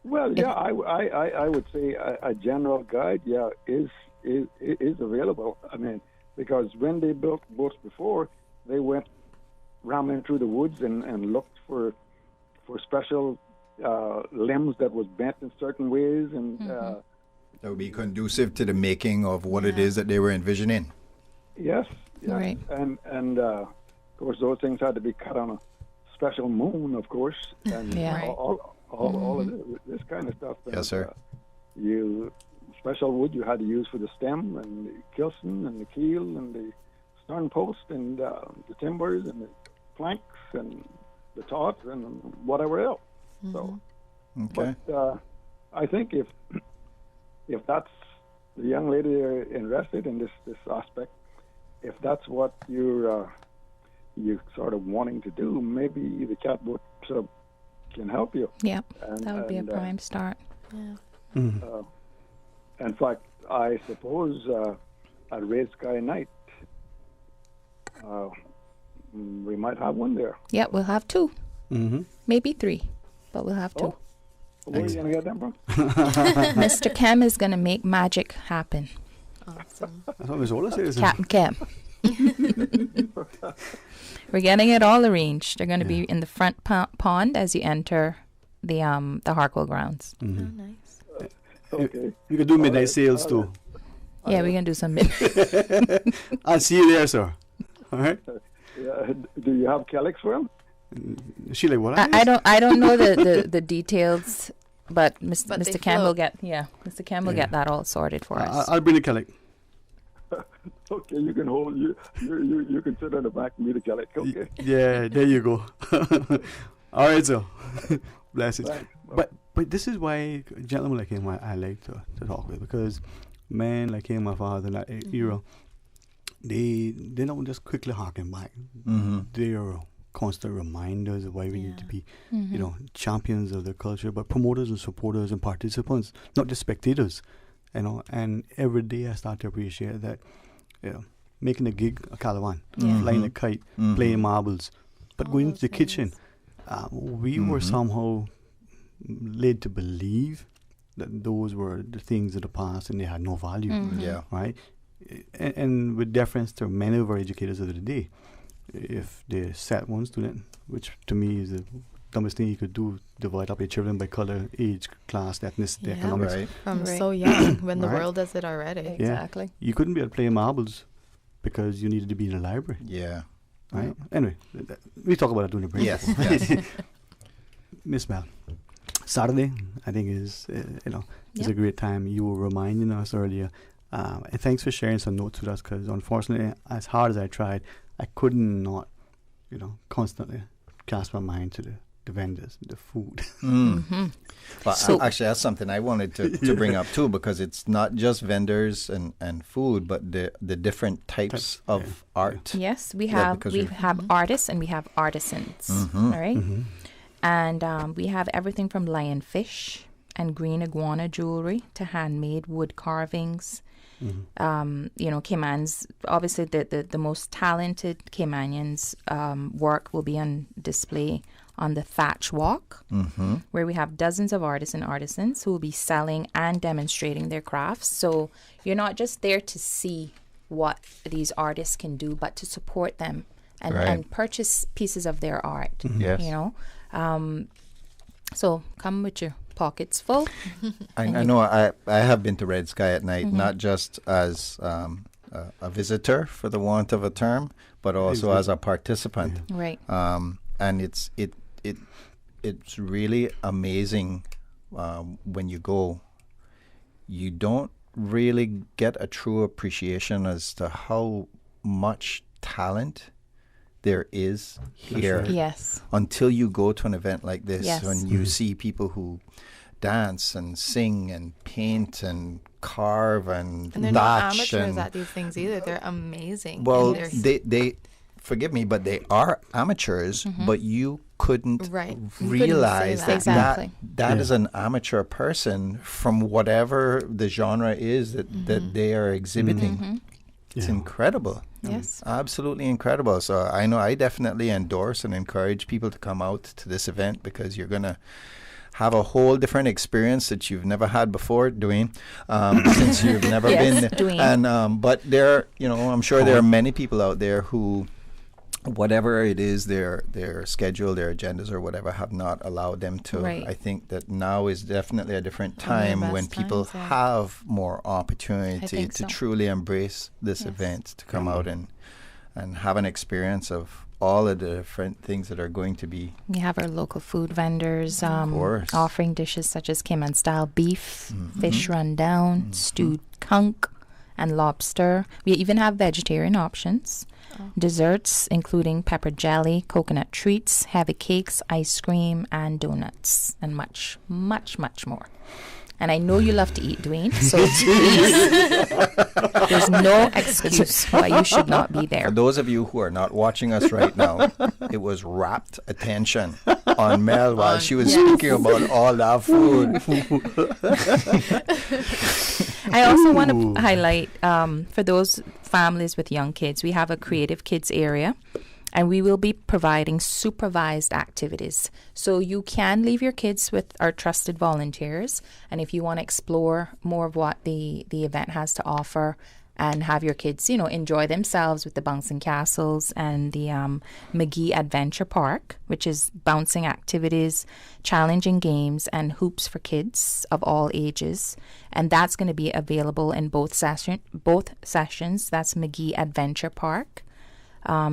Well, yeah, I would say a general guide, is available. I mean, because when they built boats before, they went ramming through the woods and looked for special limbs that was bent in certain ways, and that would be conducive to the making of what it is that they were envisioning. Yes. Right. And of course, those things had to be cut on a special moon, of course, and all of this kind of stuff. Yes, sir. Special wood you had to use for the stem and the keelson and the keel and the stern post and the timbers and the planks and the taut and whatever else. So, but I think if that's the young lady interested in this aspect, if that's what you're sort of wanting to do, maybe the Catboat Club can help you. Yeah, that would be a prime start. Yeah. In fact, I suppose at Red Sky Night, we might have one there. Yeah, we'll have 2. Maybe 3, but we'll have 2. Where are you going to get them from? Mr. Kem is going to make magic happen. Awesome. That's what Ms. Ola says. Captain Kem. We're getting it all arranged. They're going to be in the front pond as you enter the Harkwell grounds. Oh, nice. Okay. We could do midnight sales too. Yeah, we can do some midnight. I'll see you there, sir. All right. Do you have calyx for him? She like what? I don't know the details, but But they Mr. Cam will float. Mr. Cam will get that all sorted for us. I'll bring the calyx. Okay, you can hold you can sit on the back and be the calyx. Okay. Yeah, there you go. All right, sir. Bless it. Thanks. But this is why gentlemen like him I like to talk with, because men like him, my father, in that era, they don't just quickly harken back. Mm-hmm. They are constant reminders of why we need to be, Mhm. champions of the culture, but promoters and supporters and participants, not just spectators. And every day I start to appreciate that, making a gig, a caravan, Yeah. flying a kite, Mhm. playing marbles, but All going to those the kitchen, we were Mhm. somehow led to believe that those were the things of the past and they had no value, Mhm. Yeah. right? And with deference to many of our educators of the day, if they set one student, which to me is the dumbest thing you could do, divide up your children by color, age, class, ethnicity, Yeah. economics. Right. From Right. so young, when the Right. world does it already. Exactly. You couldn't be able to play marbles because you needed to be in a library, Yeah. right? Anyway, we talk about it during the break. Yes, yes. Miss Mel, Saturday, I think is is a great time. You were reminding us earlier, and thanks for sharing some notes with us. Because unfortunately, as hard as I tried, I could not, constantly cast my mind to the vendors, the food. Mm. Well, So- actually, that's something I wanted to bring up too, because it's not just vendors and food, but the different types of art. Yes, we Yeah, have because we we've- have artists and we have artisans. Mhm. All right? Mm-hmm. And we have everything from lionfish and green iguana jewelry to handmade wood carvings. Caymans, obviously the most talented Caymanians' work will be on display on the Thatch Walk, Mm-hmm. where we have dozens of artists and artisans who will be selling and demonstrating their crafts. So you're not just there to see what these artists can do, but to support them and, Right. and purchase pieces of their art. Yes. So come with your pockets full. I know I have been to Red Sky at Night, not just as a visitor, for the want of a term, but also as a participant. Right. And it's really amazing when you go. You don't really get a true appreciation as to how much talent there is here. right. Yes. Until you go to an event like this, Yes. when you see people who dance and sing and paint and carve and And they're not thatch amateurs and at these things either. They're amazing. well, And they're they forgive me, but they are amateurs. But you couldn't Right. You couldn't say realize that. that Exactly. that is an amateur person from whatever the genre is that they are exhibiting. It's incredible. Yes. Absolutely incredible. So I know I definitely endorse and encourage people to come out to this event, because you're going to have a whole different experience that you've never had before, Dwayne, since you've never Yes, been. Dwayne. And but I'm sure there are many people out there who, whatever it is, their schedule, their agendas or whatever, have not allowed them to. Right. I think that now is definitely a different One of the time when best people times, yeah. have more opportunity think to so. truly embrace this Yes. event, to come out and have an experience of all of the different things that are going to be. We have our local food vendors course. offering dishes such as Cayman style beef, fish rundown, stewed conch, and lobster. We even have vegetarian options. Desserts including pepper jelly, coconut treats, heavy cakes, ice cream, and donuts, and much, much, much more. And I know you love to eat, Dwayne, so please, there's no excuse why you should not be For there. those of you who are not watching us right now, it was rapt attention on Mel while she was speaking about all that food. I also want to highlight for those families with young kids, we have a creative kids area, and we will be providing supervised activities. So you can leave your kids with our trusted volunteers, and if you want to explore more of what the event has to offer and have your kids, enjoy themselves with the bouncing castles and the McGee Adventure Park, which is bouncing activities, challenging games, and hoops for kids of all ages. And that's going to be available in both sessions. That's McGee Adventure Park.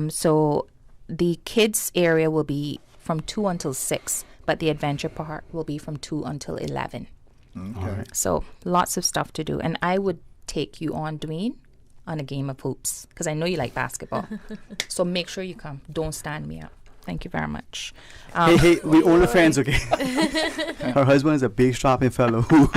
So the kids area will be from 2 until 6, but the adventure park will be from 2 until 11. Okay. So lots of stuff to do. And I would take you on, Dwayne, on a game of hoops, because I know you like basketball. So make sure you come. Don't stand me up. Thank you very much. Hey, we only friends, okay? Her husband is a big strapping fellow who...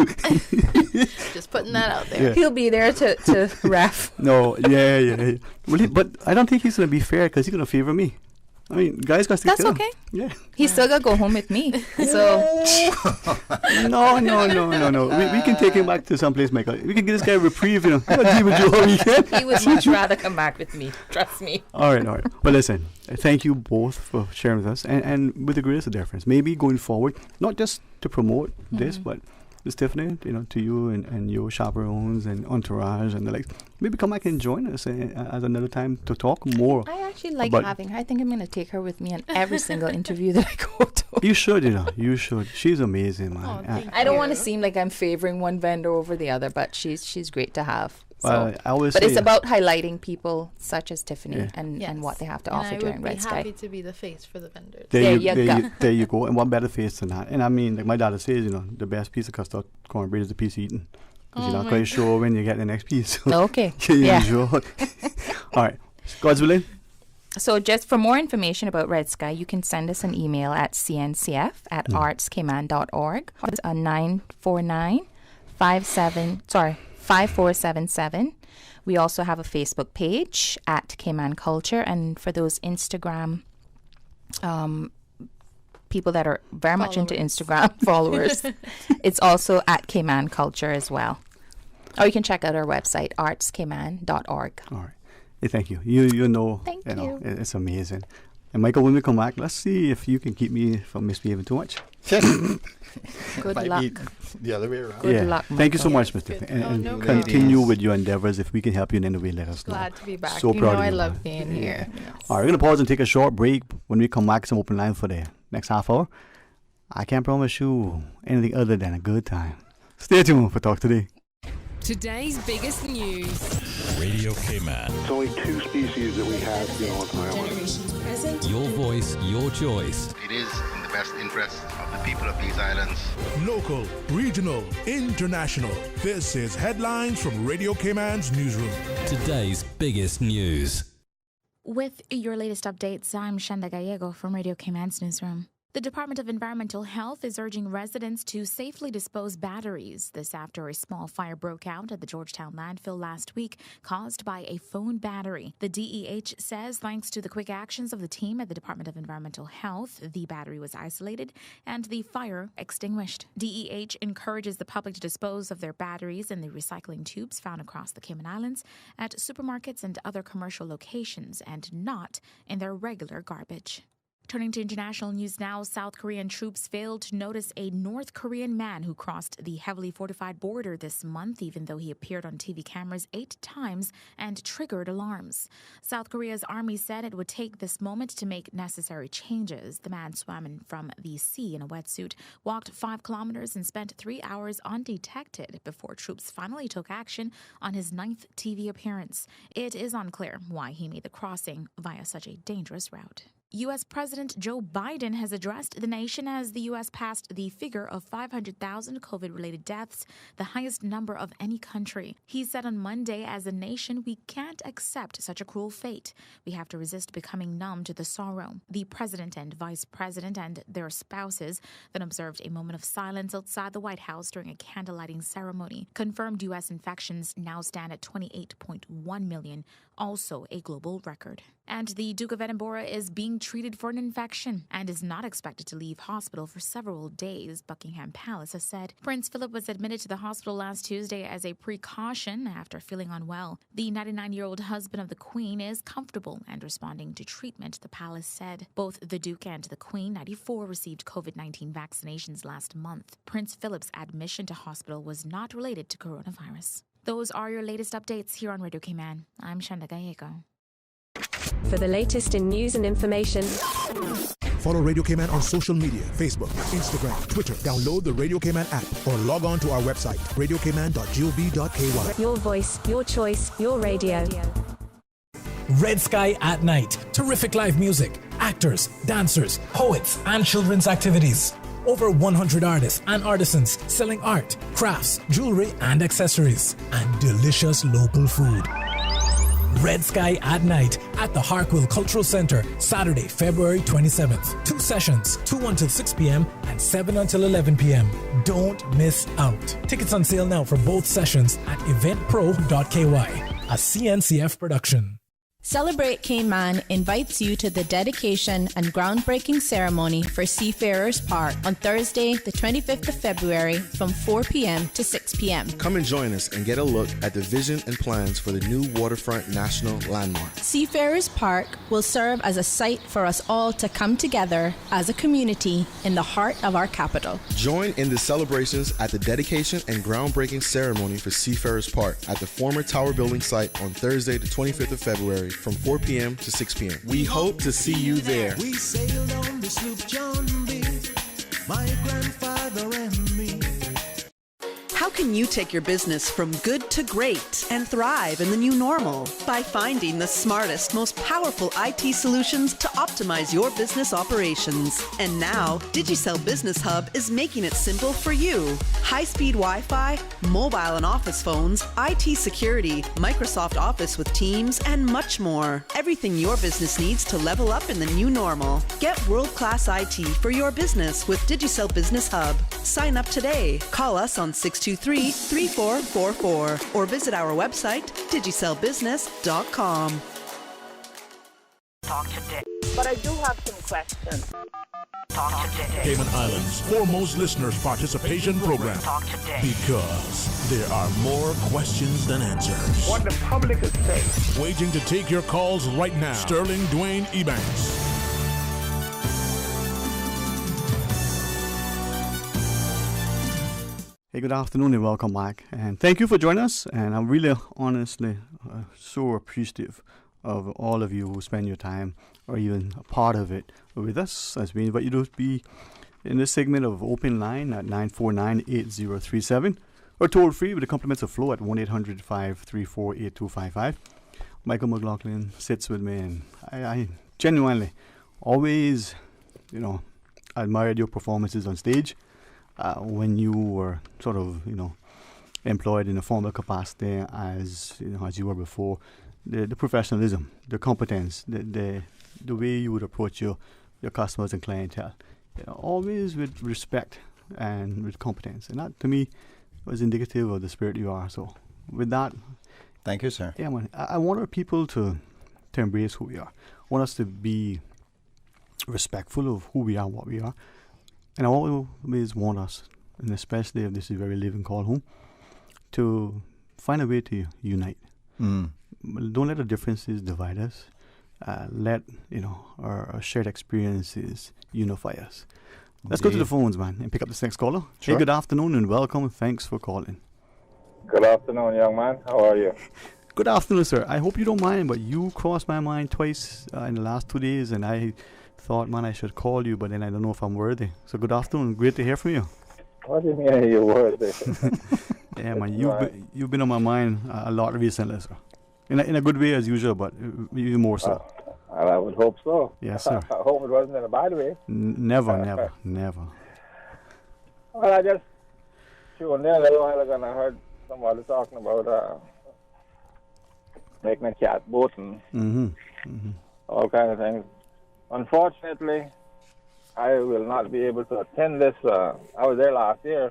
Just putting that out there. Yeah. He'll be there to ref. No, yeah. Well, but I don't think he's going to be fair because he's going to favor me. I mean, guys got to That's kill. okay. Yeah. He's still going to go home with me. So... No. We can take him back to someplace, Michael. We can give this guy a reprieve, I'll deal with you all weekend. He would much rather come back with me. Trust me. All right. But listen, thank you both for sharing with us. And with the greatest of deference, maybe going forward, not just to promote this, but Ms. Tiffany, to you and your chaperones and entourage and the like, maybe come back and join us at another time to talk more. I actually like having her. I think I'm going to take her with me on every single interview that I go to. You should, you should. She's amazing, man. I don't want to seem like I'm favoring one vendor over the other, but she's great to have. I always but say it's about highlighting people such as Tiffany and what they have to offer during Red Sky. I would be happy to be the face for the vendors. There you go. And what better face than that? And I mean, like my daughter says, the best piece of custard cornbread is the piece eaten. Because you're not quite sure when you get the next piece. So okay. Yeah. Sure. All right. God's willing. So just for more information about Red Sky, you can send us an email at cncf@artscayman.org. It's 949-5477. We also have a Facebook page at Cayman Culture, and for those Instagram people that are very much into Instagram followers, it's also at Cayman Culture as well. Or you can check out our website, artscayman.org. All right. Hey, thank you. You know, Thank you. It's amazing. And Michael, when we come back, let's see if you can keep me from misbehaving too much. Good luck. The other way around. Good luck, Thank you so Michael. much, Mr. And no continue with your endeavors. If we can help you in any way, let us know. Glad to be back. So proud of I you, love man. being here. All right, we're going to pause and take a short break. When we come back, some open line for the next half hour. I can't promise you anything other than a good time. Stay tuned for Talk Today. Today's biggest news. Radio Cayman. It's only 2 species that we have, on the island. Your voice, your choice. It is in the best interest of the people of these islands. Local, regional, international. This is Headlines from Radio Cayman's newsroom. Today's biggest news. With your latest updates, I'm Shanda Gallego from Radio Cayman's newsroom. The Department of Environmental Health is urging residents to safely dispose batteries. This after a small fire broke out at the Georgetown landfill last week, caused by a phone battery. The DEH says thanks to the quick actions of the team at the Department of Environmental Health, the battery was isolated and the fire extinguished. DEH encourages the public to dispose of their batteries in the recycling tubes found across the Cayman Islands at supermarkets and other commercial locations and not in their regular garbage. Turning to international news now, South Korean troops failed to notice a North Korean man who crossed the heavily fortified border this month, even though he appeared on TV cameras 8 times and triggered alarms. South Korea's army said it would take this moment to make necessary changes. The man swam in from the sea in a wetsuit, walked 5 kilometers, and spent 3 hours undetected before troops finally took action on his 9th TV appearance. It is unclear why he made the crossing via such a dangerous route. U.S. President Joe Biden has addressed the nation as the U.S. passed the figure of 500,000 COVID-related deaths, the highest number of any country. He said on Monday, as a nation, we can't accept such a cruel fate. We have to resist becoming numb to the sorrow. The president and vice president and their spouses then observed a moment of silence outside the White House during a candle-lighting ceremony. Confirmed U.S. infections now stand at 28.1 million, also a global record. And the Duke of Edinburgh is being treated for an infection and is not expected to leave hospital for several days, Buckingham Palace has said. Prince Philip was admitted to the hospital last Tuesday as a precaution after feeling unwell. The 99-year-old husband of the Queen is comfortable and responding to treatment, the palace said. Both the Duke and the Queen, 94, received COVID-19 vaccinations last month. Prince Philip's admission to hospital was not related to coronavirus. Those are your latest updates here on Radio Cayman. I'm Shanda Gallego. For the latest in news and information, follow Radio Cayman on social media, Facebook, Instagram, Twitter. Download the Radio Cayman app or log on to our website, radiocayman.gov.ky. your voice, your choice, your radio. Red Sky at Night. Terrific live music, actors, dancers, poets, and children's activities. Over 100 artists and artisans selling art, crafts, jewelry, and accessories, and delicious local food. Red Sky at Night at the Harkwell Cultural Center, Saturday, February 27th. 2 sessions, 2 until 6 p.m. and 7 until 11 p.m. Don't miss out. Tickets on sale now for both sessions at eventpro.ky, a CNCF production. Celebrate Cayman invites you to the dedication and groundbreaking ceremony for Seafarers Park on Thursday, the 25th of February from 4 p.m. to 6 p.m. Come and join us and get a look at the vision and plans for the new waterfront national landmark. Seafarers Park will serve as a site for us all to come together as a community in the heart of our capital. Join in the celebrations at the dedication and groundbreaking ceremony for Seafarers Park at the former Tower Building site on Thursday, the 25th of February from 4 p.m. to 6 p.m. We hope to see you there. We sailed on the sloop John B, my grandfather and me. How can you take your business from good to great and thrive in the new normal? By finding the smartest, most powerful IT solutions to optimize your business operations. And now, Digicel Business Hub is making it simple for you. High-speed Wi-Fi, mobile and office phones, IT security, Microsoft Office with Teams, and much more. Everything your business needs to level up in the new normal. Get world-class IT for your business with Digicel Business Hub. Sign up today. Call us on 623-3444 or visit our website, digicelbusiness.com. Talk today. But I do have some questions. Talk today. Cayman Islands' foremost listeners participation program. Talk today. Because there are more questions than answers. What the public is saying. Waiting to take your calls right now. Sterling Dwayne Ebanks. Hey, good afternoon and welcome back. And thank you for joining us. And I'm really, honestly, so appreciative of all of you who spend your time or even a part of it with us, as we invite you to be in this segment of Open Line at 949-8037 or toll free with the compliments of Flo at 1-800-534-8255. Michael McLaughlin sits with me, and I genuinely always, admired your performances on stage. When you were sort of, employed in a formal capacity as you were before, the professionalism, the competence, the way you would approach your customers and clientele, always with respect and with competence, and that to me was indicative of the spirit you are. So, with that, thank you, sir. Yeah, man. I want our people to embrace who we are. I want us to be respectful of who we are, what we are. And I always want us, and especially if this is where we live and call home, to find a way to unite. Don't let the differences divide us. Let our shared experiences unify us. Let's go to the phones, man, and pick up this next caller. Sure. Hey, good afternoon and welcome. Thanks for calling. Good afternoon, young man. How are you? Good afternoon, sir. I hope you don't mind, but you crossed my mind twice in the last 2 days, and I thought, man, I should call you, but then I don't know if I'm worthy. So good afternoon. Great to hear from you. What do you mean you're worthy? Yeah, man, you've been on my mind a lot recently, sir. In a good way as usual, but even more so. I would hope so. Yes, sir. I hope it wasn't in a bad way. Never. Well, I just tuned in a little while ago and I heard somebody talking about making a cat boat and all kinds of things. Unfortunately, I will not be able to attend this. I was there last year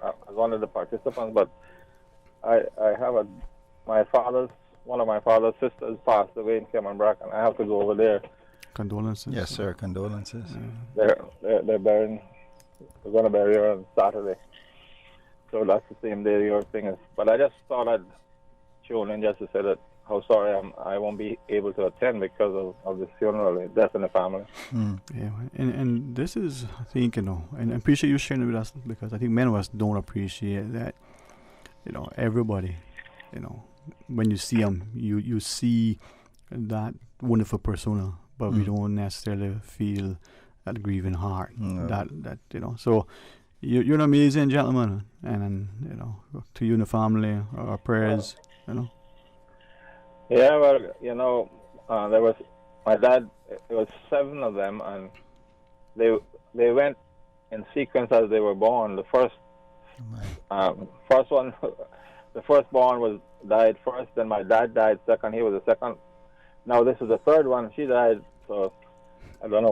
as one of the participants, but I have one of my father's sisters passed away in Cameron and I have to go over there. Condolences. Yes, sir. Condolences. Yeah. Yeah. They're going to bury her on Saturday. So that's the same day your thing is. But I just thought I'd tune in just to say that how sorry I won't be able to attend because of the funeral, the death in the family. Yeah, and this is, I think, and I appreciate you sharing it with us, because I think many of us don't appreciate that, everybody when you see them, you see that wonderful persona, but we don't necessarily feel that grieving heart. That So you're an amazing gentleman, and to you and the family, our prayers. Yeah, well, there was my dad. It was 7 of them, and they went in sequence as they were born. The first one, the firstborn died first. Then my dad died second. He was the second. Now this is the third one. She died. So I don't know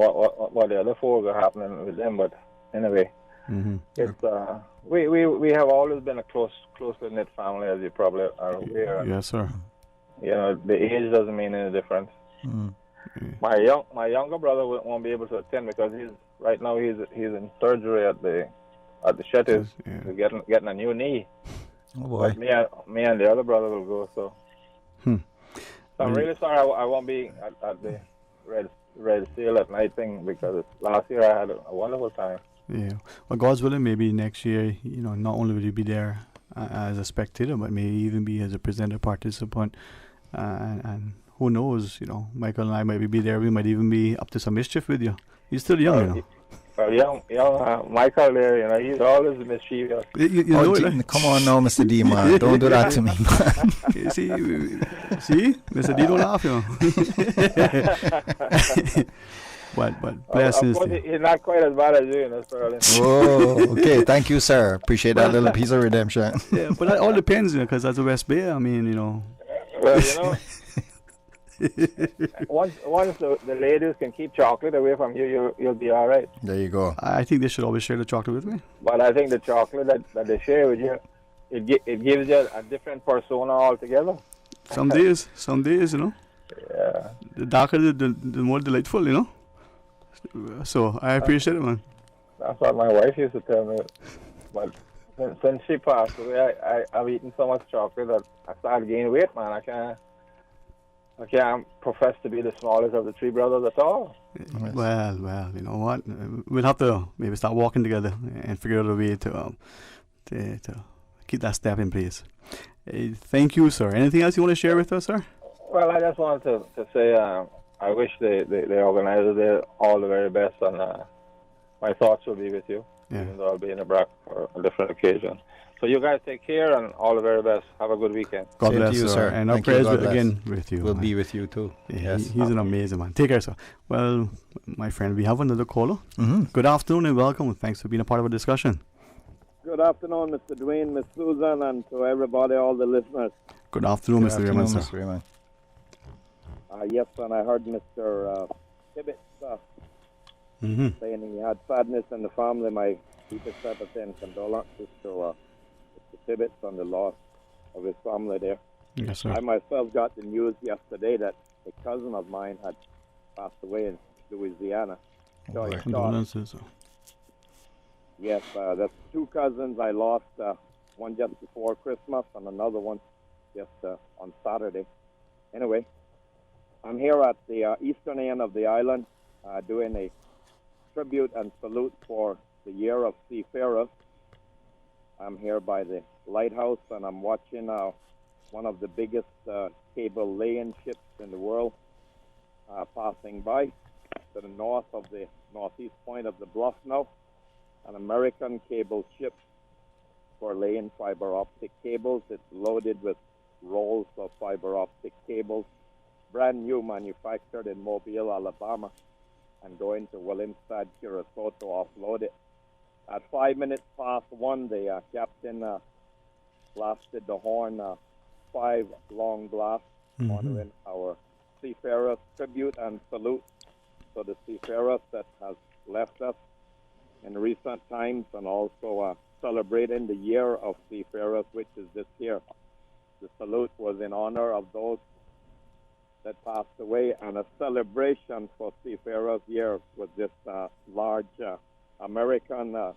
what the other 4 are happening with them. But anyway, it's we have always been a closely knit family, as you probably are aware. Yes, sir. The age doesn't mean any difference. My younger brother won't be able to attend because he's in surgery at the Shetties. He's getting a new knee. Oh boy. But me and the other brother will go. So I'm really sorry I won't be at the Red Seal at night thing, because last year I had a wonderful time. Yeah. Well, God's willing, maybe next year, not only will you be there as a spectator, but maybe even be as a presenter participant, and who knows, Michael and I might be there. We might even be up to some mischief with you. You're still young, Well, young Michael there, he's always mischievous. Come on now, Mr. D, man. Don't do that to me, man. See, Mr. D don't laugh, But blessings. He's not quite as bad as you, Sterling. Oh, okay. Thank you, sir. Appreciate that little piece of redemption. Yeah, but that all depends, because that's the West Bay. I mean, Well, once the ladies can keep chocolate away from you, you'll be all right. There you go. I think they should always share the chocolate with me. But I think the chocolate that they share with you, it gives you a different persona altogether. Some days, Yeah. The darker, the more delightful, So I appreciate it, man. That's what my wife used to tell me. But since she passed away, I've eaten so much chocolate that I started gaining weight, man. I can't profess to be the smallest of the 3 brothers at all. Well, you know what? We'll have to maybe start walking together and figure out a way to keep that step in place. Thank you, sir. Anything else you want to share with us, sir? Well, I just wanted to say I wish the organizers all the very best, and my thoughts will be with you, even though I'll be in the BRAC for a different occasion. So you guys take care, and all the very best. Have a good weekend. God bless you, sir. And our prayers again with you. We'll be with you too. Yeah, he's an amazing man. Take care, sir. Well, my friend, we have another caller. Good afternoon and welcome. Thanks for being a part of our discussion. Good afternoon, Mr. Dwayne, Miss Susan, and to everybody, all the listeners. Good afternoon, Mr. Raymond, sir. Mr. Raymond. Yes, and I heard Mr. Tibbetts saying he had sadness in the family. My deepest sympathy and condolences to Mr. Tibbetts on the loss of his family there. Yes, sir. I myself got the news yesterday that a cousin of mine had passed away in Louisiana. Condolences. Yes, that's 2 cousins I lost, one just before Christmas and another one just on Saturday. Anyway, I'm here at the eastern end of the island doing a tribute and salute for the year of seafarers. I'm here by the lighthouse, and I'm watching one of the biggest cable laying ships in the world passing by to the north of the northeast point of the bluff now. An American cable ship for laying fiber optic cables. It's loaded with rolls of fiber optic cables, brand new, manufactured in Mobile, Alabama, and going to Willemstad, Curacao to offload it. At 1:05 the captain blasted the horn 5 long blasts, honoring our seafarers. Tribute and salute to the seafarers that has left us in recent times, and also celebrating the year of seafarers, which is this year. The salute was in honor of those that passed away, and a celebration for Seafarers Year with this large American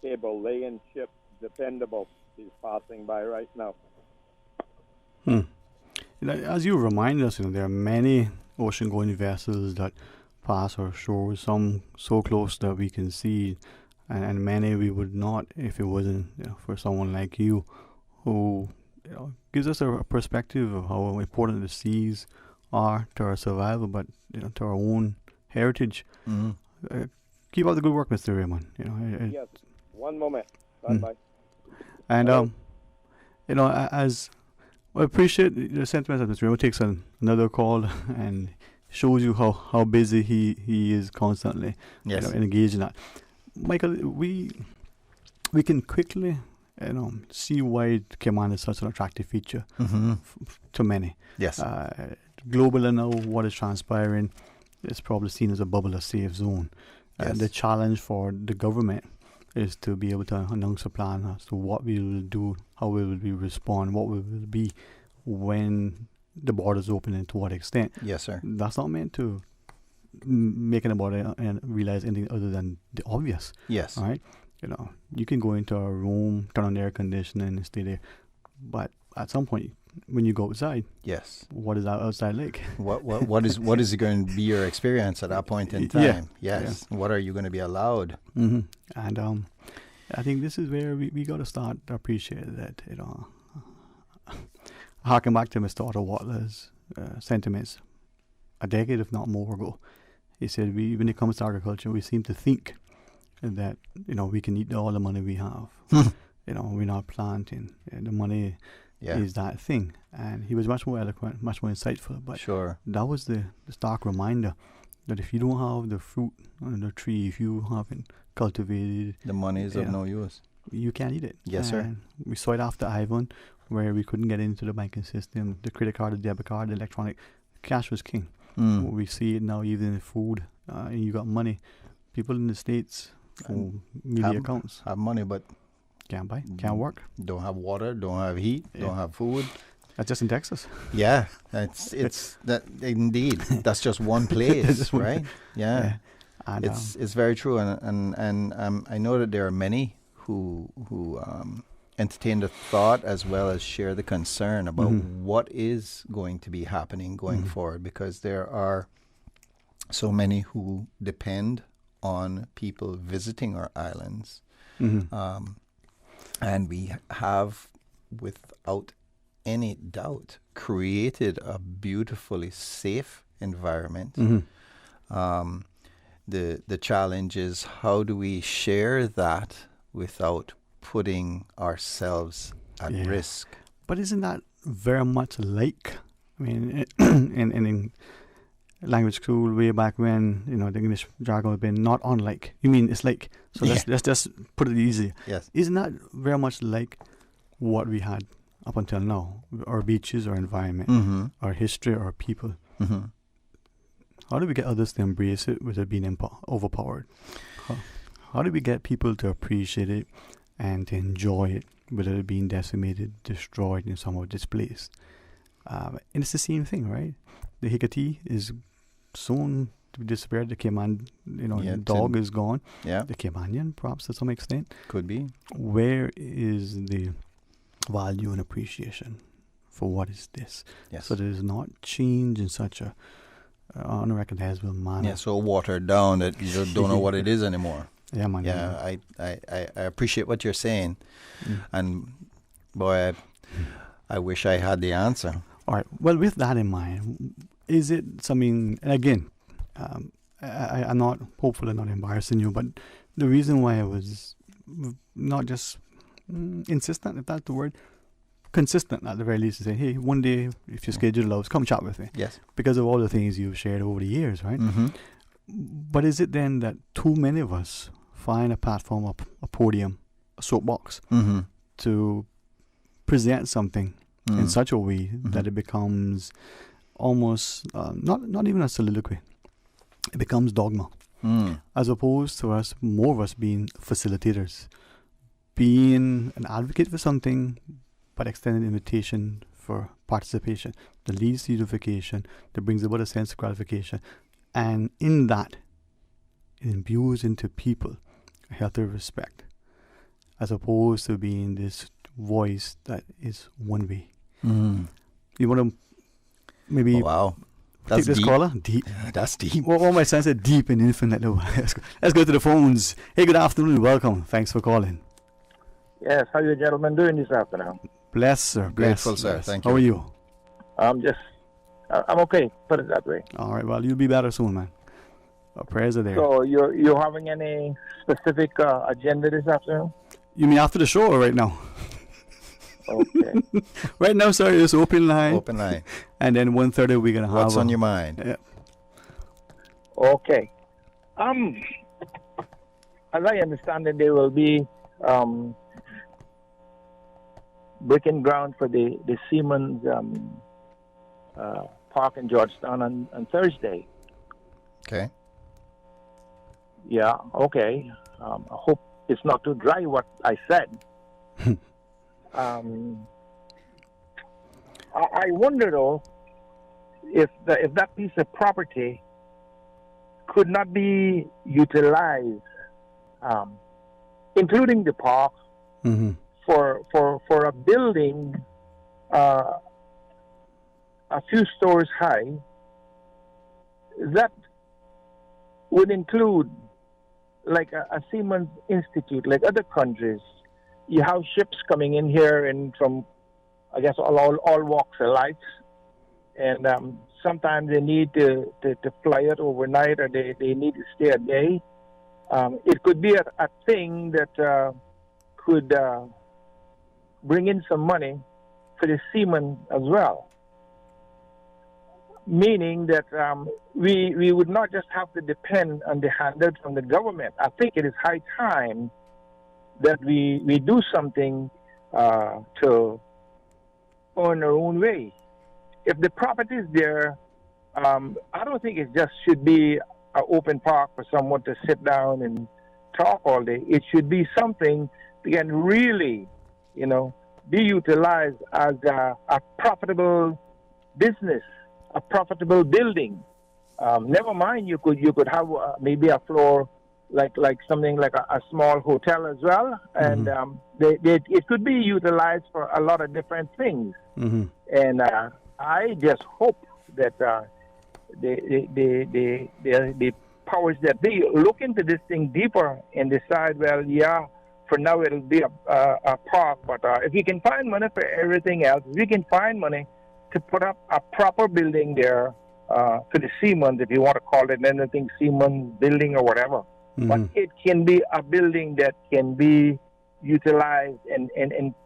cable laying ship, Dependable. He's passing by right now. As you remind us, there are many ocean-going vessels that pass our shores, some so close that we can see, and many we would not if it wasn't for someone like you, who gives us a perspective of how important the seas are to our survival, but to our own heritage. Keep up the good work, Mr. Raymond. Yes. One moment. Stand by. And as I appreciate the sentiments that Mr. Raymond takes another call and shows you how busy he is constantly. Yes. Engaged in that. Michael, we can quickly see why Cayman is such an attractive feature to many. Yes. Globally now, what is transpiring is probably seen as a bubble, a safe zone. Yes. The challenge for the government is to be able to announce a plan as to what we will do, how we will respond, what we will be when the borders open and to what extent. Yes, sir. That's not meant to make anybody and realize anything other than the obvious. Yes. All right? You can go into a room, turn on the air conditioning and stay there. But at some point, when you go outside, yes, what is that outside like? What is going to be your experience at that point in time? Yeah. Yes. Yeah. What are you going to be allowed? And I think this is where we got to start to appreciate that. Harking back to Mr. Otto Watler's sentiments a decade, if not more ago, he said, when it comes to agriculture, we seem to think that we can eat all the money we have. We're not planting. The money is that thing. And he was much more eloquent, much more insightful. But sure, that was the stark reminder that if you don't have the fruit on the tree, if you haven't cultivated, the money is of no use. You can't eat it. Yes, sir. We saw it after Ivan, where we couldn't get into the banking system. The credit card, the debit card, the electronic cash was king. We see it now even in food. You got money. People in the States who media accounts have money, but can't buy, can't work. Don't have water, don't have heat, don't have food. That's just in Texas. Yeah, it's that indeed. That's just one place, right? Yeah. And it's very true, and I know that there are many who entertain the thought as well as share the concern about what is going to be happening going forward, because there are so many who depend on people visiting our islands, and we have, without any doubt, created a beautifully safe environment. The challenge is, how do we share that without putting ourselves at risk? But isn't that very much like, I mean, in language school way back when, the English jargon would have been not unlike. You mean it's like, so let's just put it easy. Yes. Isn't that very much like what we had up until now? Our beaches, our environment, our history, our people. How do we get others to embrace it without being overpowered? How do we get people to appreciate it and to enjoy it without it being decimated, destroyed, and somehow displaced? And it's the same thing, right? The Hicatee is soon to be disappeared. The Cayman, the dog is gone. Yeah. The Caymanian, perhaps to some extent. Could be. Where is the value and appreciation for what is this? Yes. So that it's not changed in such a unrecognizable manner. Yeah, so watered down that you don't know what it is anymore. Yeah, man. Yeah, I appreciate what you're saying. And boy, I wish I had the answer. All right. Well, with that in mind, is it something, and again, I'm not hopefully not embarrassing you, but the reason why I was not just insistent, if that's the word, consistent at the very least, to say, hey, one day, if your schedule allows, come chat with me. Yes. Because of all the things you've shared over the years, right? But is it then that too many of us find a platform, a podium, a soapbox, to present something in such a way that it becomes almost not even a soliloquy, it becomes dogma, as opposed to more of us being facilitators, being an advocate for something, but extended invitation for participation that leads to unification, that brings about a sense of gratification, and in that it imbues into people a healthy respect, as opposed to being this voice that is one way. You want to maybe take this deep. caller? Deep. That's deep. What my son said, deep and infinite. Let's go to the phones. Hey, good afternoon. Welcome. Thanks for calling. Yes, how you gentlemen doing this afternoon? Blessed, sir. Grateful, Blessed, sir. blessed. Thank How you. are you? I'm okay. Put it that way. All right. Well, you'll be better soon, man. Our prayers are there. So you're having any specific agenda this afternoon? You mean after the show or right now? Okay. Right now, sir, it's open line. Open line. And then 1:30 we're gonna have. What's on your mind? Yeah. Okay. As I understand it, there will be breaking ground for the Siemens Park in Georgetown on Thursday. Okay. Yeah, okay. I hope it's not too dry what I said. I wonder though if that piece of property could not be utilized, including the park, for a building a few stories high that would include like a Siemens Institute, like other countries. You have ships coming in here and from, I guess, all walks of life, and sometimes they need to fly it overnight, or they need to stay a day. It could be a thing that could bring in some money for the Siemens as well. Meaning that we would not just have to depend on the handout from the government. I think it is high time that we do something to earn our own way. If the property is there, I don't think it just should be an open park for someone to sit down and talk all day. It should be something that can really, be utilized as a profitable business, a profitable building. Never mind, you could have maybe a floor like something like a small hotel as well, and it could be utilized for a lot of different things. And I just hope that the powers that be look into this thing deeper and decide, well, yeah, for now it'll be a park, but if we can find money for everything else, we can find money to put up a proper building there for the Siemens, if you want to call it anything, Siemens building or whatever. But it can be a building that can be utilized and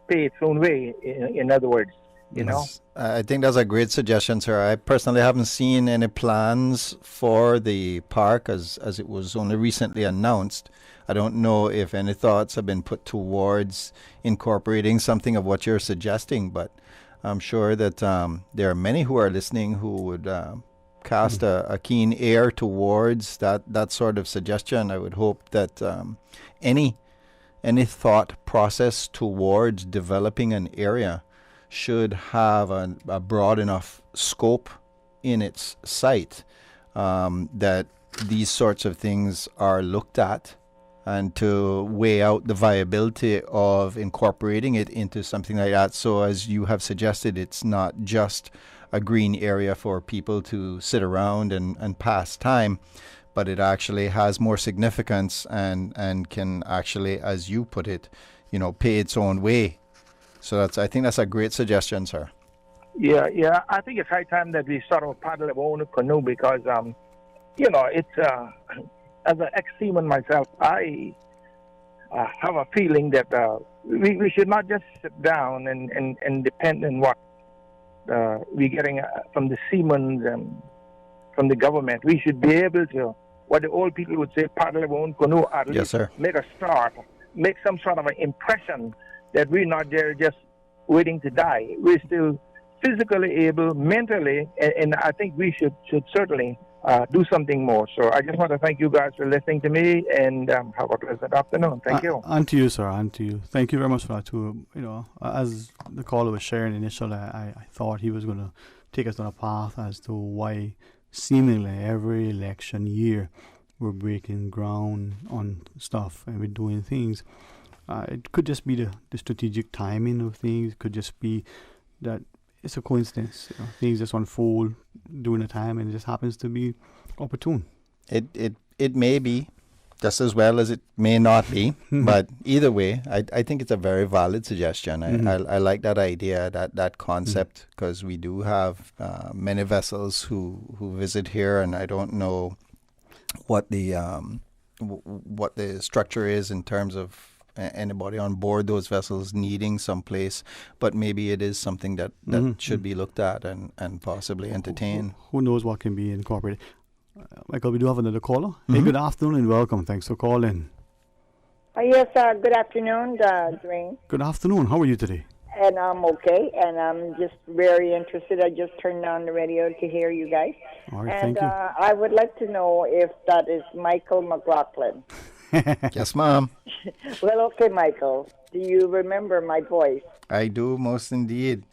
pay its own way, in other words, I think that's a great suggestion, sir. I personally haven't seen any plans for the park as it was only recently announced. I don't know if any thoughts have been put towards incorporating something of what you're suggesting, but I'm sure that there are many who are listening who would cast a keen ear towards that sort of suggestion. I would hope that any thought process towards developing an area should have a broad enough scope in its sight that these sorts of things are looked at, and to weigh out the viability of incorporating it into something like that. So as you have suggested, it's not just a green area for people to sit around and pass time, but it actually has more significance and can actually, as you put it, pay its own way. So I think that's a great suggestion, sir. Yeah. I think it's high time that we sort of paddle our own canoe because, it's as an ex-seaman myself, I have a feeling that we should not just sit down and depend on what we're getting from the Siemens and from the government. We should be able to, what the old people would say, paddle our own canoe, at least make a start, make some sort of an impression that we're not there just waiting to die. We're still physically able, mentally, and I think we should certainly do something more. So I just want to thank you guys for listening to me, and have a pleasant afternoon. Thank you. And to you, sir, and to you. Thank you very much for that, too. As the caller was sharing initially, I thought he was going to take us on a path as to why seemingly every election year we're breaking ground on stuff and we're doing things. It could just be the strategic timing of things. It could just be that it's a coincidence. Things just unfold during a time, and it just happens to be opportune. It may be, just as well as it may not be. But either way, I think it's a very valid suggestion. I like that idea, that concept, because we do have many vessels who visit here, and I don't know what the structure is in terms of anybody on board those vessels needing some place, but maybe it is something that should be looked at and possibly entertained. Who knows what can be incorporated. Michael, we do have another caller. Hey, good afternoon and welcome. Thanks for calling. Yes, good afternoon, Dwayne. Good afternoon. How are you today? And I'm okay, and I'm just very interested. I just turned on the radio to hear you guys. All right, and thank you. I would like to know if that is Michael McLaughlin. Yes, Mom. Well, okay, Michael. Do you remember my voice? I do, most indeed.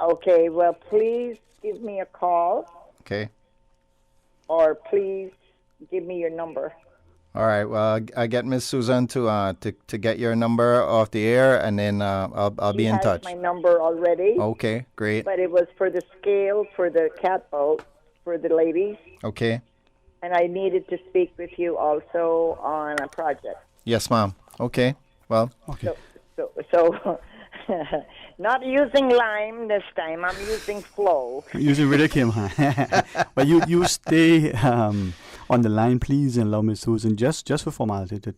Okay, well, please give me a call. Okay. Or please give me your number. All right. Well, I get Miss Susan to get your number off the air, and then I'll be in touch. She has my number already. Okay, great. But it was for the scale for the catboat for the ladies. Okay. And I needed to speak with you also on a project. Yes, Mom. Okay. Well. Okay. So not using lime this time. I'm using flow. Using Ridicule, huh? But you stay on the line, please, and allow Miss Susan just for formality to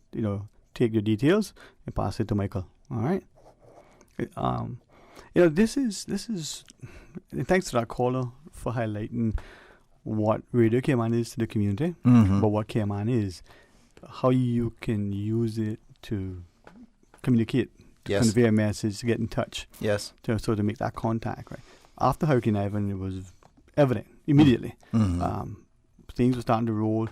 take your details and pass it to Michael. All right. This is thanks to that caller for highlighting what Radio Cayman is to the community, but what Cayman is, how you can use it to communicate, to convey a message, to get in touch. Yes. So to make that contact, right? After Hurricane Ivan, it was evident immediately. Things were starting to roll,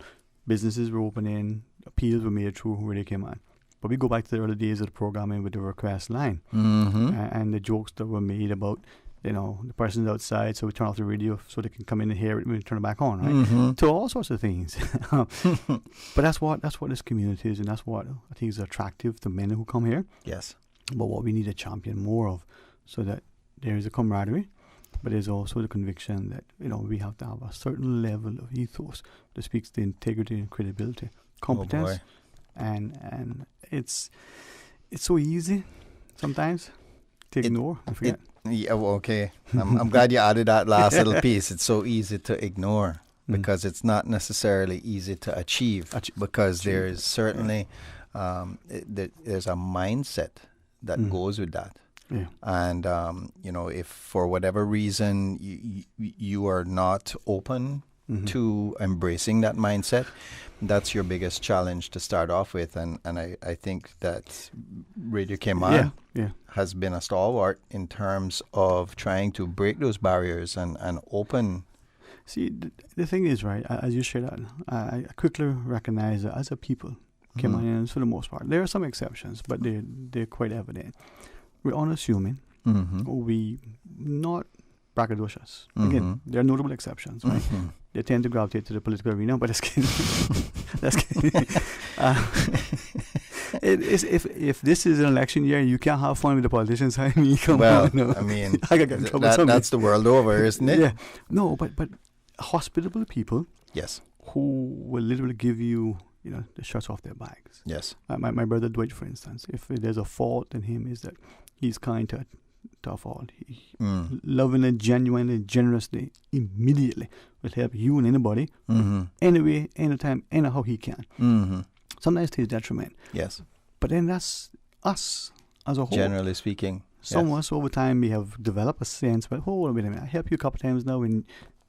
businesses were opening, appeals were made through Radio Cayman. But we go back to the early days of the programming with the request line and the jokes that were made about, the person's outside, so we turn off the radio so they can come in and hear it when we turn it back on, right? To all sorts of things. But that's what this community is, and that's what I think is attractive to men who come here. Yes. But what we need to champion more of, so that there is a camaraderie, but there's also the conviction that we have to have a certain level of ethos that speaks to integrity and credibility, competence, and it's so easy sometimes to ignore and forget. Yeah, well, okay. I'm glad you added that last little piece. It's so easy to ignore because it's not necessarily easy to achieve because there is certainly there's a mindset that goes with that. Yeah. And, if for whatever reason you are not open to embracing that mindset, that's your biggest challenge to start off with. And I think that Radio Cayman has been a stalwart in terms of trying to break those barriers and open. See, the thing is, right, as you share that, I quickly recognize that as a people, Caymanians for the most part, there are some exceptions, but they're quite evident. We're unassuming. We not braggadocious. Again, there are notable exceptions, right? They tend to gravitate to the political arena, but that's kidding. That's kidding. If this is an election year, you can't have fun with the politicians. I mean, come on. No. I mean, I get in trouble that's the world over, isn't it? Yeah. No, but hospitable people. Yes. Who will literally give you, the shirts off their backs. Yes. My brother Dwight, for instance, if there's a fault in him, is that he's kind to a fault. Lovingly, genuinely, generously, immediately will help you and anybody, anyway, anytime, anyhow he can. Sometimes to his detriment. Yes. But then that's us as a whole. Generally speaking. Some of us over time we have developed a sense, but hold on a minute, I helped you a couple of times now and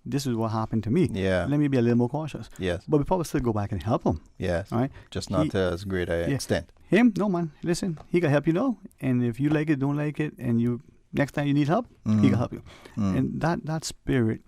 this is what happened to me. Yeah. Let me be a little more cautious. Yes. But we probably still go back and help him. Yes. All right. Just not to as great an extent. Him? No, man. Listen, he can help you now. And if you like it, don't like it, and you next time you need help, he can help you. And that spirit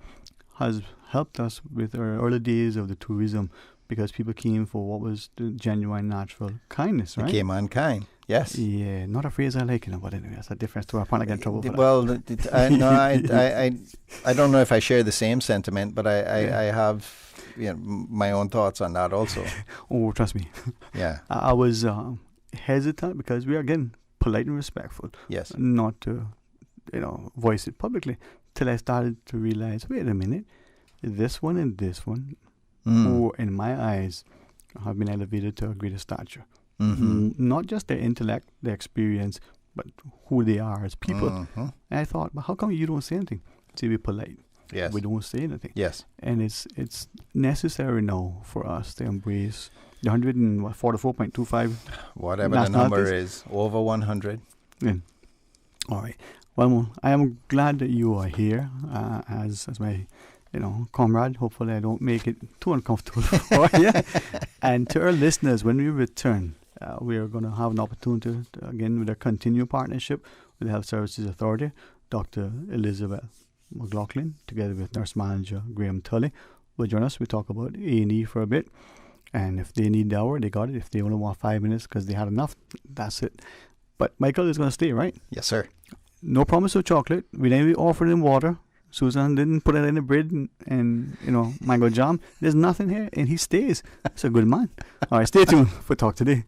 has helped us with our early days of the tourism because people came for what was the genuine, natural kindness, right? It came unkind. Yes. Yeah, not a phrase I like, but anyway, that's a difference to our point. I get in trouble for that. I don't know if I share the same sentiment, but I have my own thoughts on that also. Oh, trust me. Yeah. I was hesitant because we are, again, polite and respectful. Yes. Not to, voice it publicly till I started to realize, wait a minute, this one and this one, who in my eyes have been elevated to a greater stature. Mm-hmm. Not just their intellect, their experience, but who they are as people. Mm-hmm. And I thought, well, how come you don't say anything? To be polite. Yes. We don't say anything. Yes. And it's necessary now for us to embrace the 144.25 whatever the number is, over 100. Yeah. All right. Well, I am glad that you are here as my, comrade. Hopefully, I don't make it too uncomfortable for you. And to our listeners, when we return, we are going to have an opportunity to, again, with a continued partnership with the Health Services Authority, Dr. Elizabeth McLaughlin, together with Nurse Manager Graham Tully, will join us. We talk about A&E for a bit. And if they need the hour, they got it. If they only want 5 minutes because they had enough, that's it. But Michael is going to stay, right? Yes, sir. No promise of chocolate. We didn't offer him water. Susan didn't put it in the bread and mango jam. There's nothing here, and he stays. He's a good man. All right, stay tuned for Talk Today.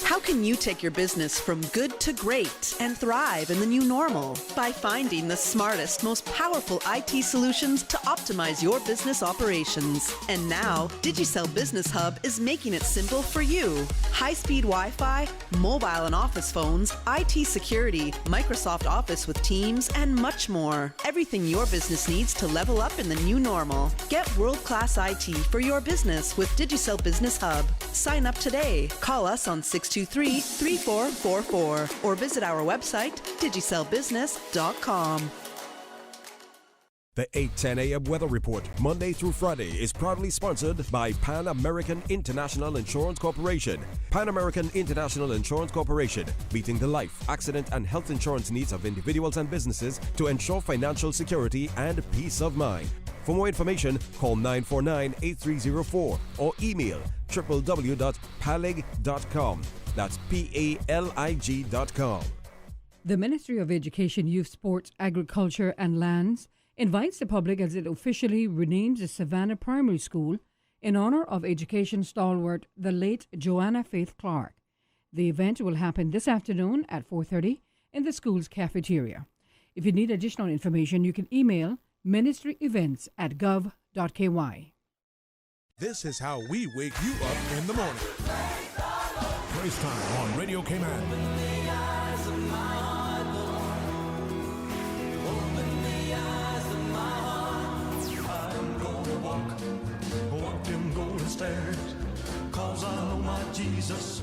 How can you take your business from good to great and thrive in the new normal? By finding the smartest, most powerful IT solutions to optimize your business operations. And now, Digicel Business Hub is making it simple for you. High-speed Wi-Fi, mobile and office phones, IT security, Microsoft Office with Teams, and much more. Everything your business needs to level up in the new normal. Get world-class IT for your business with Digicel Business Hub. Sign up today. Call us on 623-3444 or visit our website, digicelbusiness.com. The 8:10 a.m. weather report, Monday through Friday, is proudly sponsored by Pan American International Insurance Corporation. Pan American International Insurance Corporation, meeting the life, accident, and health insurance needs of individuals and businesses to ensure financial security and peace of mind. For more information, call 949-8304 or email www.palig.com. That's PALIG.com. The Ministry of Education, Youth, Sports, Agriculture and Lands invites the public as it officially renames the Savannah Primary School in honor of education stalwart, the late Joanna Faith Clark. The event will happen this afternoon at 4:30 in the school's cafeteria. If you need additional information, you can email ministryevents@gov.ky. This is how we wake you up in the morning. Praise time on Radio Cayman. Walk them golden stairs, 'cause I know my Jesus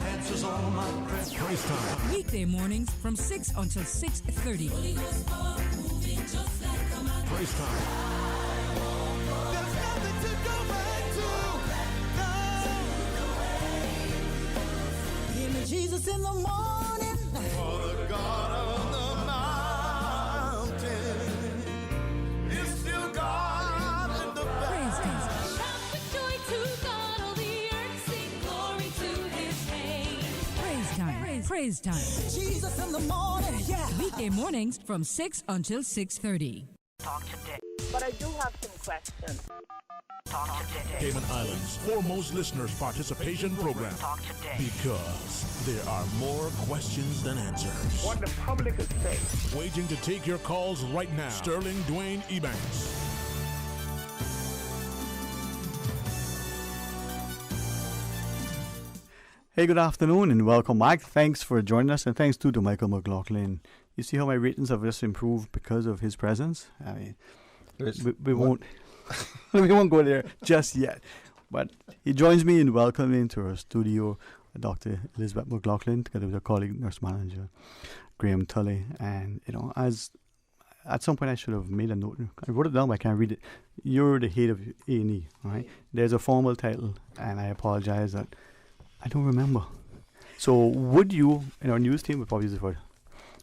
answers all my prayers. Praise time. Weekday mornings from 6 until 6:30. Praise time. There's nothing to go back to. Give me Jesus in the morning. For the God of the mountain is still God in the valley. Praise time. Jesus in the morning, yeah. Weekday mornings from 6 until 6:30. Talk today. But I do have some questions. Talk today. Cayman Islands' foremost listeners' participation program. Talk today. Because there are more questions than answers. What the public is saying. Waiting to take your calls right now. Sterling Dwayne Ebanks. Hey, good afternoon and welcome back. Thanks for joining us, and thanks too to Michael McLaughlin. You see how my ratings have just improved because of his presence? I mean, we won't we won't go there just yet. But he joins me in welcoming to our studio Dr. Elizabeth McLaughlin, together with her colleague, Nurse Manager Graham Tully. And, as at some point I should have made a note. I wrote it down, but I can't read it. You're the head of A&E, right? There's a formal title, and I apologize that I don't remember. So would you, in our news team, we probably use it for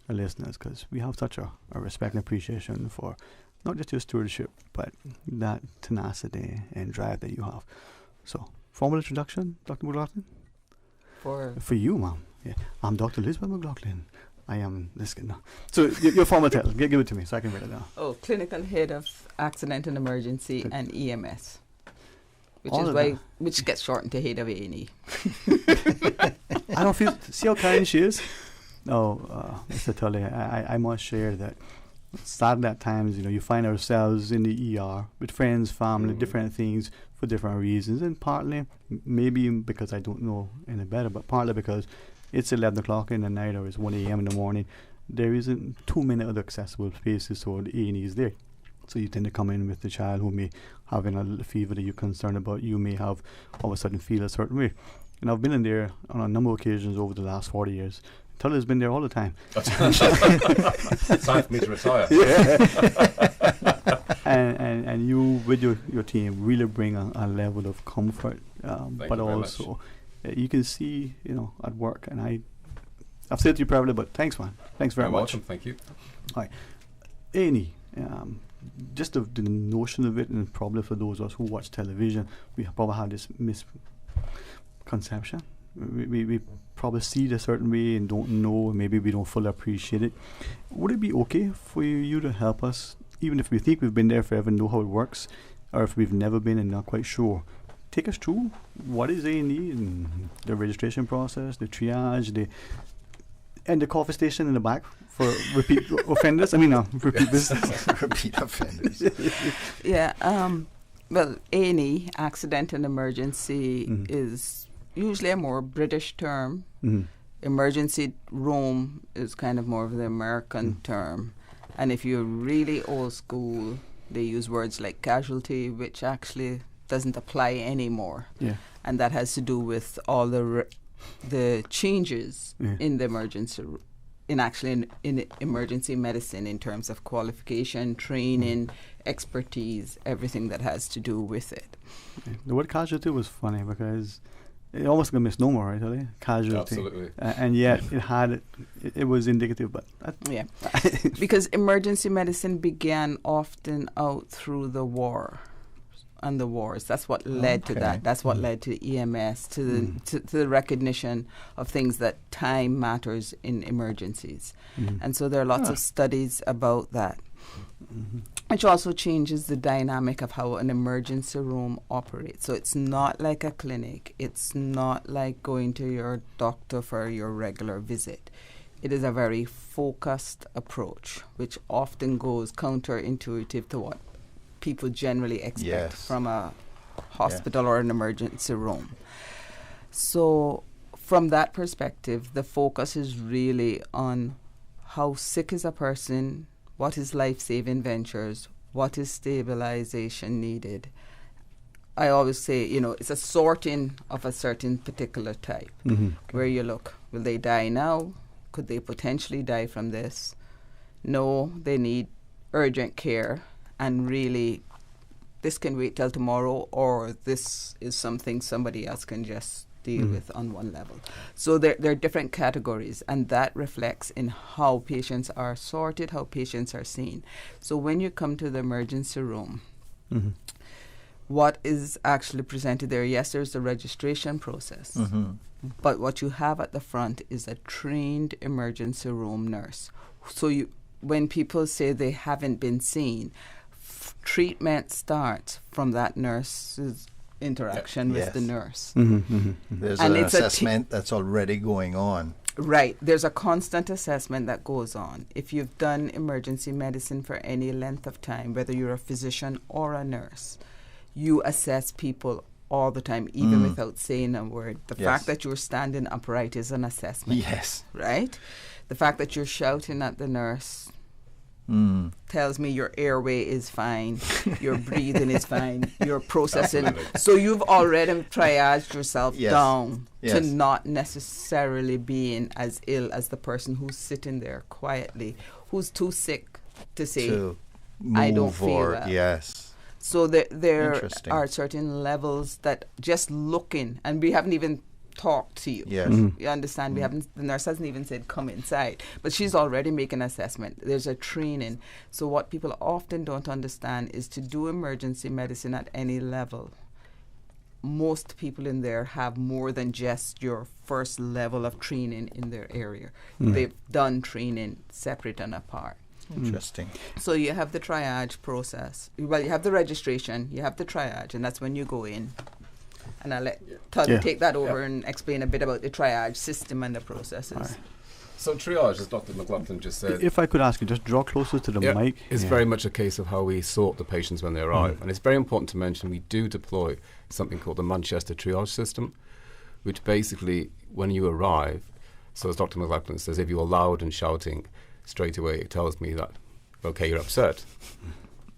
our listeners, because we have such a respect and appreciation for not just your stewardship, but that tenacity and drive that you have. So, formal introduction, Dr. McLaughlin? For you, ma'am. Yeah. I'm Dr. Elizabeth McLaughlin. I am this kid now. So, your formal title, give it to me so I can write it down. Oh, Clinical Head of Accident and Emergency and EMS. Which gets shortened to Head of A&E. I don't feel. See how kind she is. No, Mr. Tully, I must share that. Sadly, at times, you find ourselves in the ER with friends, family, different things, for different reasons, and partly maybe because I don't know any better, but partly because it's 11 o'clock in the night or it's 1 a.m. in the morning. There isn't too many other accessible spaces, so the A&E is there. So you tend to come in with the child who may have a little fever that you're concerned about. You may have all of a sudden feel a certain way. And I've been in there on a number of occasions over the last 40 years. Tully's been there all the time. It's time for me to retire. Yeah. and you, with your team, really bring a level of comfort. But also, you can see, at work. And I've said to you privately, but thanks, man. Thanks very much. Welcome. Thank you. All right. A&E. Just the notion of it, and probably for those of us who watch television, we probably have this misconception. We probably see it a certain way and don't know, and maybe we don't fully appreciate it. Would it be okay for you to help us, even if we think we've been there forever and know how it works, or if we've never been and not quite sure? Take us through what is A&E and the registration process, the triage, and the coffee station in the back for repeat offenders. Repeat business. Repeat offenders. Yeah. Well, A&E, accident and emergency, is usually a more British term. Emergency room is kind of more of the American term. And if you're really old school, they use words like casualty, which actually doesn't apply anymore. Yeah. And that has to do with all the changes in the emergency in emergency medicine in terms of qualification, training, expertise, everything that has to do with it. The word casualty was funny because it almost got a misnomer, right, Ali? Casualty. Absolutely. And yet it was indicative, but yeah. Because emergency medicine began often out through the war. And the wars. That's what led to that. That's what led to EMS, to the recognition of things that time matters in emergencies. And so there are lots of studies about that, which also changes the dynamic of how an emergency room operates. So it's not like a clinic. It's not like going to your doctor for your regular visit. It is a very focused approach, which often goes counterintuitive to what people generally expect from a hospital or an emergency room. So from that perspective, the focus is really on how sick is a person, what is life-saving ventures, what is stabilization needed. I always say, it's a sorting of a certain particular type, where you look, will they die now? Could they potentially die from this? No, they need urgent care. And really, this can wait till tomorrow, or this is something somebody else can just deal with on one level. So there are different categories, and that reflects in how patients are sorted, how patients are seen. So when you come to the emergency room, what is actually presented there? Yes, there's the registration process, but what you have at the front is a trained emergency room nurse. So when people say they haven't been seen, treatment starts from that nurse's interaction with the nurse. There's an assessment that's already going on. Right. There's a constant assessment that goes on. If you've done emergency medicine for any length of time, whether you're a physician or a nurse, you assess people all the time, even without saying a word. The fact that you're standing upright is an assessment. Yes. Right? The fact that you're shouting at the nurse tells me your airway is fine, your breathing is fine, you're processing. So you've already triaged yourself down to not necessarily being as ill as the person who's sitting there quietly, who's too sick to say, I don't feel well. Yes. So there are certain levels that just looking, and we haven't even talked to you. Yes. You understand? We haven't. The nurse hasn't even said come inside, but she's already making an assessment. There's a training. So what people often don't understand is to do emergency medicine at any level. Most people in there have more than just your first level of training in their area. They've done training separate and apart. Interesting. So you have the triage process. Well, you have the registration, you have the triage, and that's when you go in. And I'll let Todd take that over and explain a bit about the triage system and the processes. So triage, as Dr. McLaughlin just said. If I could ask you, just draw closer to the mic. It's very much a case of how we sort the patients when they arrive. And it's very important to mention we do deploy something called the Manchester triage system, which basically, when you arrive, so as Dr. McLaughlin says, if you're loud and shouting, straight away it tells me that, okay, you're upset.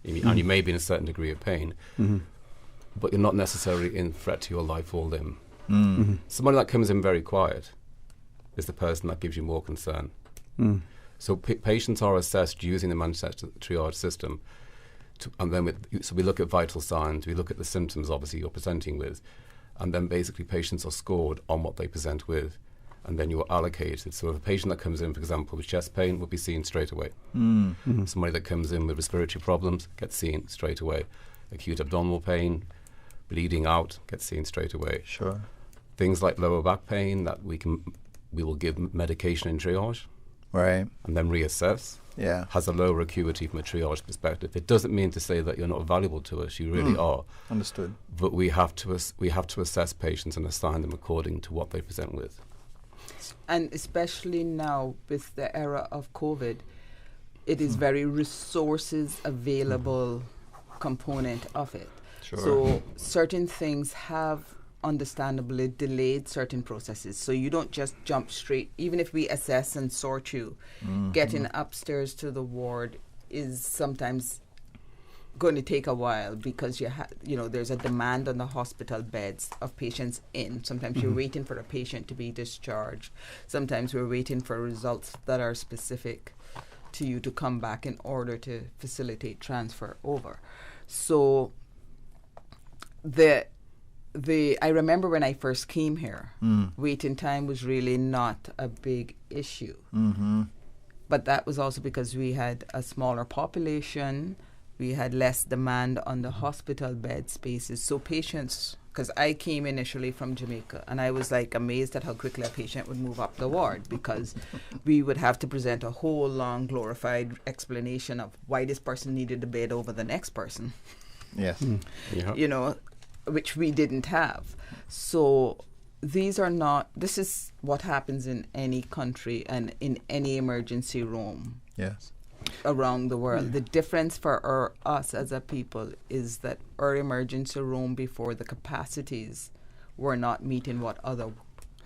And you may be in a certain degree of pain, but you're not necessarily in threat to your life or limb. Somebody that comes in very quiet is the person that gives you more concern. So patients are assessed using the Manchester triage system, and then so we look at vital signs, we look at the symptoms obviously you're presenting with, and then basically patients are scored on what they present with, and then you're allocated. So if a patient that comes in, for example, with chest pain, will be seen straight away. Somebody that comes in with respiratory problems gets seen straight away. Acute abdominal pain, bleeding out, gets seen straight away. Sure. Things like lower back pain that we will give medication in triage, right, and then reassess. Yeah, has a lower acuity from a triage perspective. It doesn't mean to say that you're not valuable to us. You really are. Understood. But we have to assess patients and assign them according to what they present with. And especially now with the era of COVID, it is very resources available component of it. Sure. So certain things have understandably delayed certain processes. So you don't just jump straight, even if we assess and sort you, getting upstairs to the ward is sometimes going to take a while because there's a demand on the hospital beds of patients in. Sometimes you're waiting for a patient to be discharged. Sometimes we're waiting for results that are specific to you to come back in order to facilitate transfer over. So I remember when I first came here, waiting time was really not a big issue. But that was also because we had a smaller population, we had less demand on the hospital bed spaces. So patients, because I came initially from Jamaica, and I was like amazed at how quickly a patient would move up the ward, because we would have to present a whole long glorified explanation of why this person needed the bed over the next person. Yes. Which we didn't have. So this is what happens in any country and in any emergency room. Yes. Around the world. The difference for us as a people is that our emergency room before, the capacities were not meeting what other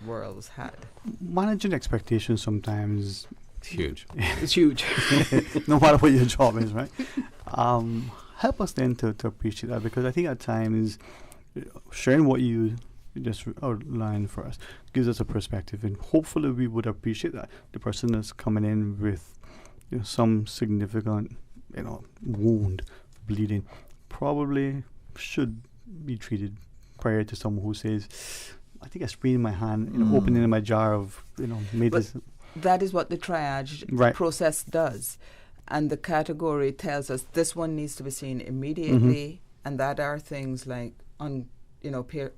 worlds had. Managing expectations sometimes it's huge. It's huge. No matter what your job is, right? Help us then to appreciate that, because I think at times sharing what you just outlined for us gives us a perspective, and hopefully we would appreciate that the person that's coming in with some significant wound, bleeding, probably should be treated prior to someone who says, I think I sprained my hand opening my jar of that is what the triage process does. And the category tells us this one needs to be seen immediately, and that are things like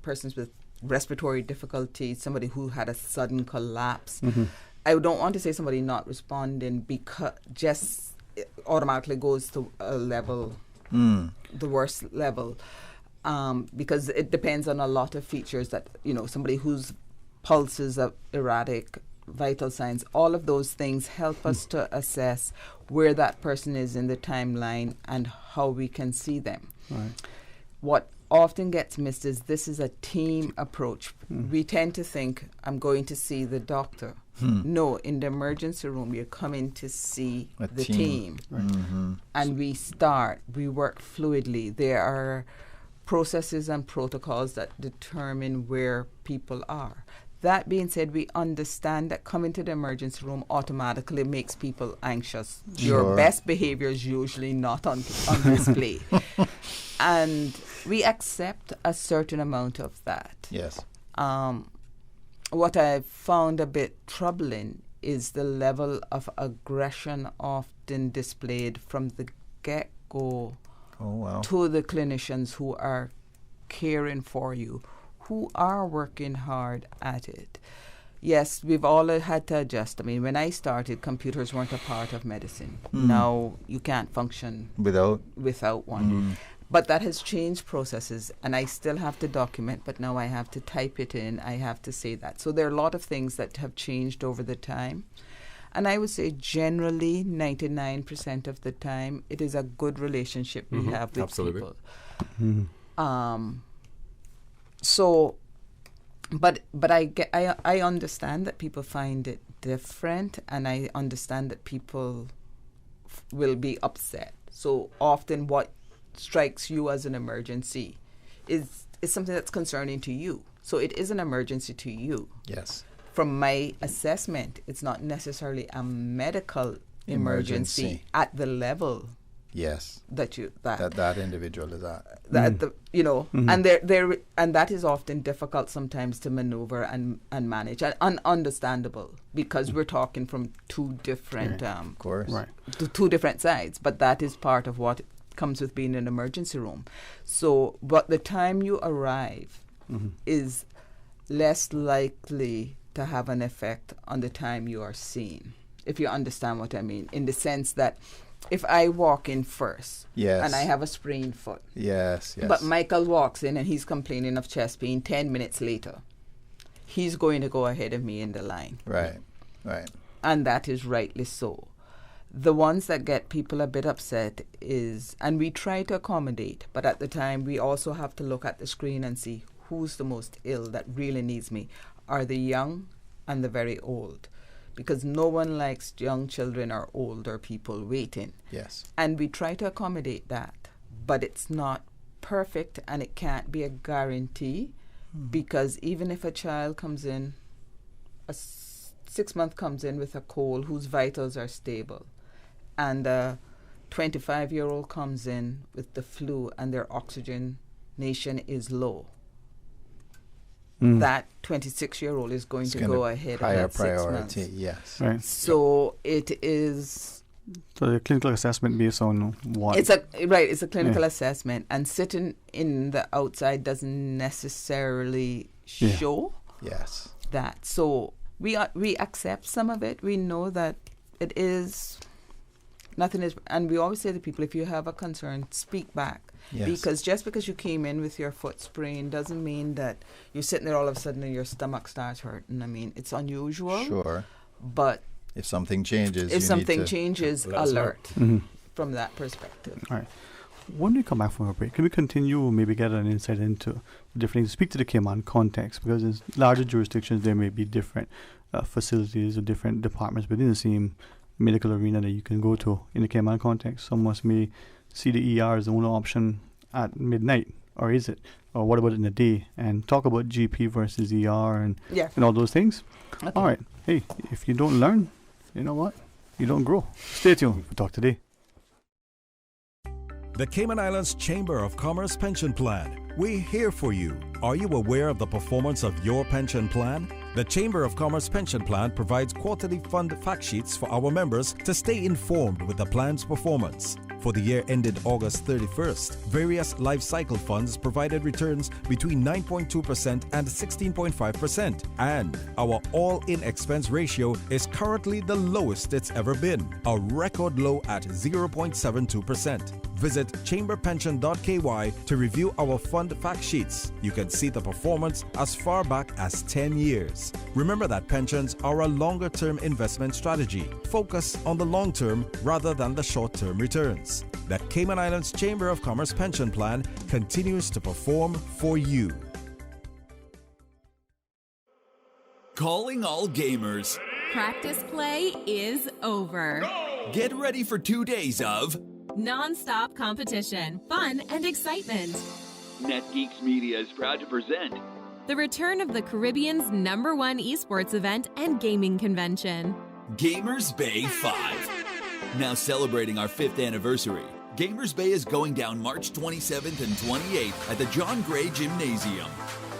persons with respiratory difficulties, somebody who had a sudden collapse. I don't want to say somebody not responding because just it automatically goes to a level, the worst level, because it depends on a lot of features that, somebody whose pulses are erratic, vital signs, all of those things help us to assess where that person is in the timeline and how we can see them. Right. What often gets missed is this is a team approach. We tend to think, I'm going to see the doctor. No, in the emergency room, you're coming to see the team. Right. And we work fluidly. There are processes and protocols that determine where people are. That being said, we understand that coming to the emergency room automatically makes people anxious. Sure. Your best behavior is usually not on display. And we accept a certain amount of that. Yes. What I've found a bit troubling is the level of aggression often displayed from the get-go to the clinicians who are caring for you, who are working hard at it. Yes, we've all had to adjust. I mean, when I started, computers weren't a part of medicine. Now you can't function without one. But that has changed processes, and I still have to document, but now I have to type it in. I have to say that. So there are a lot of things that have changed over the time. And I would say generally 99% of the time it is a good relationship we have with people. But I understand that people find it different, and I understand that people will be upset. So often what strikes you as an emergency is something that's concerning to you. So it is an emergency to you. Yes. From my assessment, it's not necessarily a medical emergency at the level. Yes. That individual is at. And that is often difficult sometimes to maneuver and manage, and understandable, because we're talking from two different of course. Right. Two different sides, but that is part of what comes with being in an emergency room. So, but the time you arrive is less likely to have an effect on the time you are seen, if you understand what I mean, in the sense that if I walk in first and I have a sprained foot, but Michael walks in and he's complaining of chest pain 10 minutes later, he's going to go ahead of me in the line. Right. And that is rightly so. The ones that get people a bit upset is, and we try to accommodate, but at the time we also have to look at the screen and see who's the most ill that really needs me. Are the young and the very old? Because no one likes young children or older people waiting. Yes. And we try to accommodate that, but it's not perfect, and it can't be a guarantee, because even if a child comes in, a 6-month comes in with a cold whose vitals are stable, and a 25-year-old comes in with the flu and their oxygenation is low, that 26-year-old is going to go ahead higher at 6 months. priority. Yes. Right. So it is. So the clinical assessment based on what? It's a clinical assessment, and sitting in the outside doesn't necessarily show that. So we accept some of it. We know that it is. Nothing is, and we always say to people, if you have a concern, speak back. Yes. Because just because you came in with your foot sprained doesn't mean that you're sitting there all of a sudden and your stomach starts hurting. I mean, it's unusual. Sure. But if something changes, alert from that perspective. All right. When we come back from a break, can we continue, maybe get an insight into different things? Speak to the Cayman context, because in larger jurisdictions there may be different facilities or different departments within the same medical arena that you can go to. In the Cayman context, some of us may see the ER as the only option at midnight, or is it? Or what about in the day? And talk about GP versus ER and all those things. Okay. All right. Hey, if you don't learn, you know what? You don't grow. Stay tuned for Talk Today. The Cayman Islands Chamber of Commerce Pension Plan. We're here for you. Are you aware of the performance of your pension plan? The Chamber of Commerce Pension Plan provides quarterly fund fact sheets for our members to stay informed with the plan's performance. For the year ended August 31st, various life cycle funds provided returns between 9.2% and 16.5%, and our all-in expense ratio is currently the lowest it's ever been, a record low at 0.72%. Visit chamberpension.ky to review our fund fact sheets. You can see the performance as far back as 10 years. Remember that pensions are a longer-term investment strategy. Focus on the long term rather than the short-term returns. The Cayman Islands Chamber of Commerce Pension Plan continues to perform for you. Calling all gamers. Practice play is over. Go! Get ready for 2 days of non-stop competition, fun, and excitement. NetGeeks Media is proud to present the return of the Caribbean's #1 esports event and gaming convention, Gamers Bay 5. Now celebrating our 5th anniversary, Gamers Bay is going down March 27th and 28th at the John Gray Gymnasium.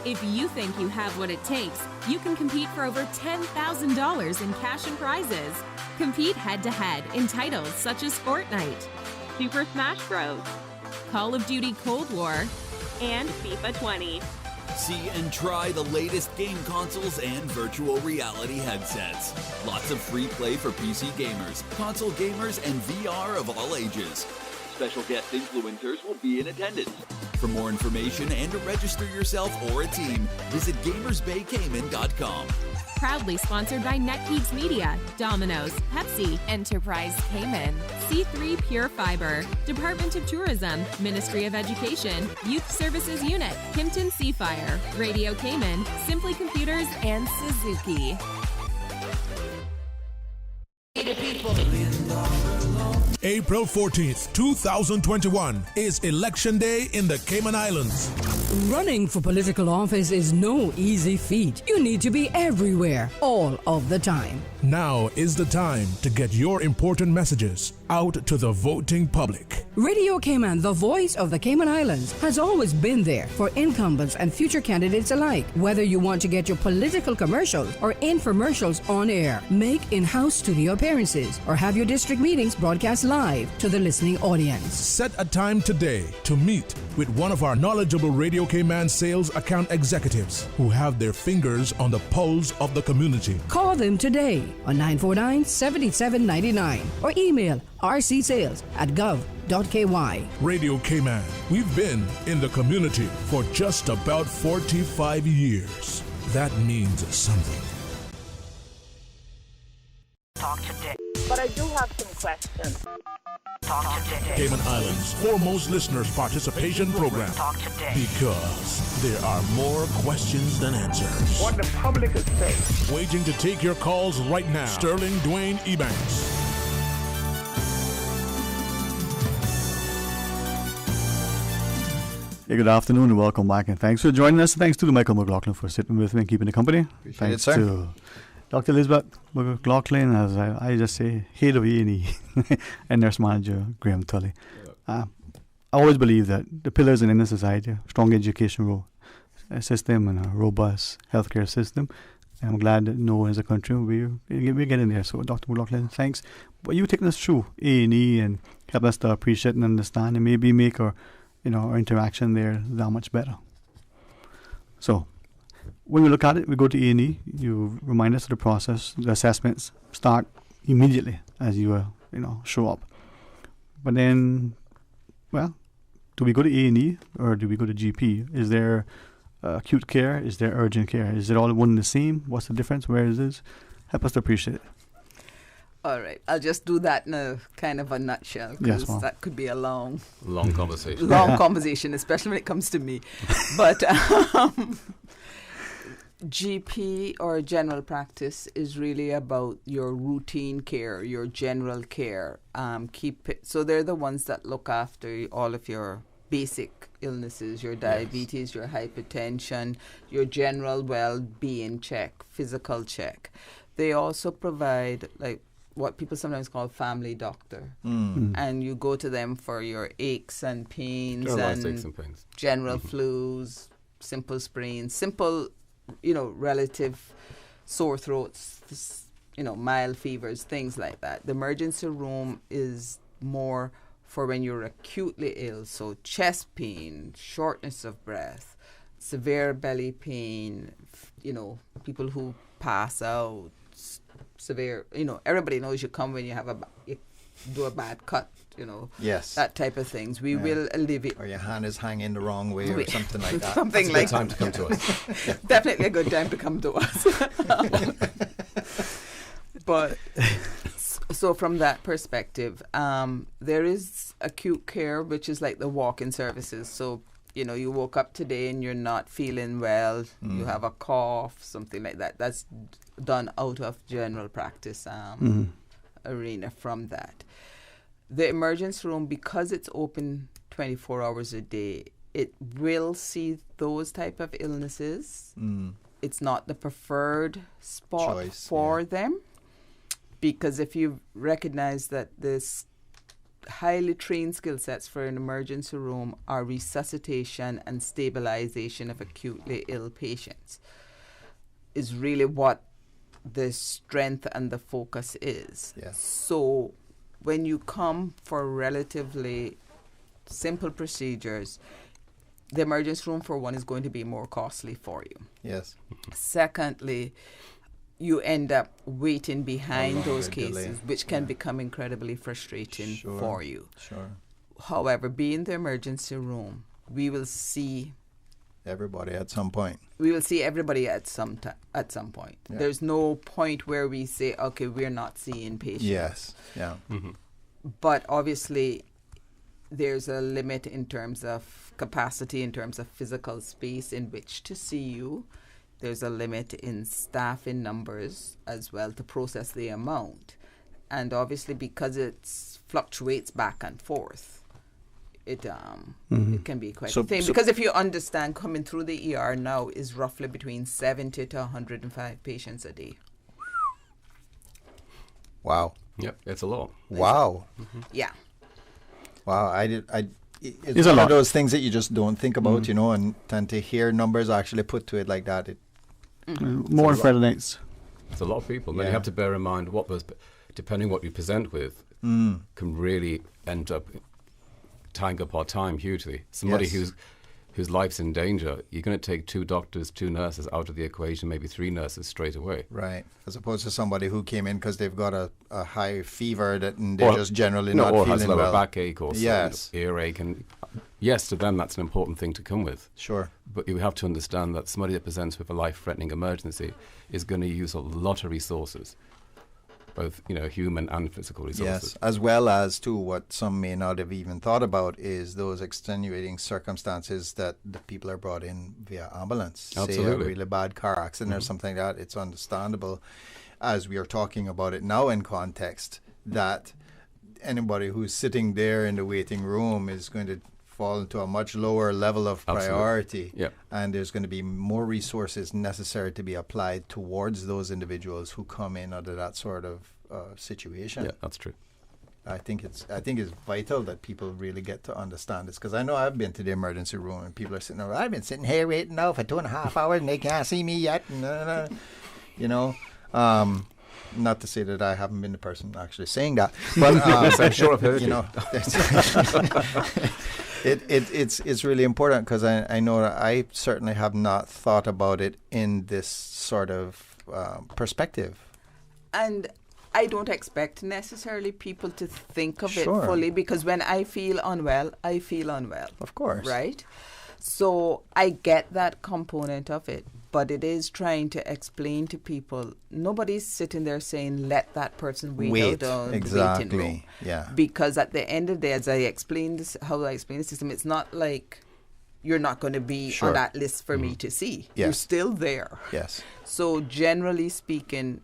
If you think you have what it takes, you can compete for over $10,000 in cash and prizes. Compete head-to-head in titles such as Fortnite, Super Smash Bros., Call of Duty Cold War, and FIFA 20. See and try the latest game consoles and virtual reality headsets. Lots of free play for PC gamers, console gamers, and VR of all ages. Special guest influencers will be in attendance. For more information and to register yourself or a team, visit gamersbaycayman.com. Proudly sponsored by NetGeeks Media, Domino's, Pepsi, Enterprise Cayman, C3 Pure Fiber, Department of Tourism, Ministry of Education, Youth Services Unit, Kimpton Seafire, Radio Cayman, Simply Computers, and Suzuki. April 14th, 2021 is Election Day in the Cayman Islands. Running for political office is no easy feat. You need to be everywhere, all of the time. Now is the time to get your important messages out to the voting public. Radio Cayman, the voice of the Cayman Islands, has always been there for incumbents and future candidates alike. Whether you want to get your political commercials or infomercials on air, make in-house studio appearances, or have your district meetings broadcast live to the listening audience. Set a time today to meet with one of our knowledgeable Radio Cayman sales account executives who have their fingers on the pulse of the community. Call them today on 949-7799 or email rcsales@gov.ky. Radio Cayman, we've been in the community for just about 45 years. That means something. Talk today. But I do have some questions. Talk today. Cayman Islands' foremost listeners participation program. Talk today. Because there are more questions than answers. What the public is saying. Waiting to take your calls right now. Sterling Dwayne Ebanks. Hey, good afternoon and welcome back, and thanks for joining us. Thanks to Michael McLaughlin for sitting with me and keeping the company. Appreciate thanks it, sir. to Dr. Elizabeth McLaughlin, as I just say, head of E&E, and nurse manager Graham Tully. I always believe that the pillars in any society, a strong education system and a robust healthcare system. And I'm glad that as a country we're getting there. So, Dr. McLaughlin, thanks. But you taking us through E&E and help us to appreciate and understand and maybe make our interaction there that much better. So, when we look at it, we go to E&E. You remind us of the process. The assessments start immediately as you show up. But then, well, do we go to E&E or do we go to GP? Is there acute care? Is there urgent care? Is it all one and the same? What's the difference? Where is this? Help us to appreciate it. All right, I'll just do that in a kind of a nutshell, because that could be a long conversation. Long conversation, especially when it comes to me. But GP or general practice is really about your routine care, your general care. So they're the ones that look after all of your basic illnesses, your diabetes, your hypertension, your general well-being check, physical check. They also provide what people sometimes call family doctor. And you go to them for your aches and pains and general flus, simple sprains, simple, relative sore throats, mild fevers, things like that. The emergency room is more for when you're acutely ill, so chest pain, shortness of breath, severe belly pain, people who pass out, severe, everybody knows you come when you have you do a bad cut, Yes. that type of things. We will alleviate. Or your hand is hanging the wrong way or something like that. Something That's like a good time to come to us. Definitely a good time to come to us. But so from that perspective, there is acute care, which is like the walk-in services. So, you woke up today and you're not feeling well, you have a cough, something like that. That's done out of general practice arena from that. The emergency room, because it's open 24 hours a day, it will see those type of illnesses. It's not the preferred spot for them, because if you recognize that this highly trained skill sets for an emergency room are resuscitation and stabilization of acutely ill patients, is really what the strength and the focus is. Yes. So when you come for relatively simple procedures, the emergency room, for one, is going to be more costly for you. Yes. Secondly, you end up waiting behind those cases, delay. which can become incredibly frustrating for you. Sure. However, being the emergency room, we will see everybody at some point. We will see everybody at some point. Yeah. There's no point where we say, okay, we're not seeing patients. Yes. Yeah. But obviously, there's a limit in terms of capacity, in terms of physical space in which to see you. There's a limit in staff in numbers as well to process the amount. And obviously, because it fluctuates back and forth, it can be quite a thing. Because if you understand, coming through the ER now is roughly between 70 to 105 patients a day. Wow. Yep, it's a lot. Wow. Yeah. Wow. It's one of those things that you just don't think about, you know, and to hear numbers actually put to it like that. More on Friday nights. It's a lot of people. And then you have to bear in mind what those, depending what you present with, can really end up tying up our time hugely. Somebody whose life's in danger, you're going to take 2 doctors, 2 nurses out of the equation, maybe 3 nurses straight away. Right. As opposed to somebody who came in because they've got a high fever and they're just generally not feeling well. Or has lower backache or earache. And yes, to them that's an important thing to come with. Sure. But you have to understand that somebody that presents with a life-threatening emergency is going to use a lot of resources, both, you know, human and physical resources. Yes, as well as, too, what some may not have even thought about is those extenuating circumstances that the people are brought in via ambulance. Absolutely. Say a really bad car accident or something like that. It's understandable, as we are talking about it now in context, that anybody who's sitting there in the waiting room is going to fall into a much lower level of priority. Yeah. And there's going to be more resources necessary to be applied towards those individuals who come in under that sort of situation. Yeah, that's true. I think it's vital that people really get to understand this, because I know I've been to the emergency room and people are sitting there, I've been sitting here waiting now for 2.5 hours and they can't see me yet. You know, not to say that I haven't been the person actually saying that, but I'm sure I've heard you know. It's really important, because I know that I certainly have not thought about it in this sort of perspective. And I don't expect necessarily people to think of it fully, because when I feel unwell, I feel unwell. Of course. Right? So I get that component of it, but it is trying to explain to people, nobody's sitting there saying, let that person wait out on the waiting room. Yeah. Because at the end of the day, as I explained this, how I explain the system, it's not like you're not going to be on that list for me to see. Yes. You're still there. Yes. So generally speaking,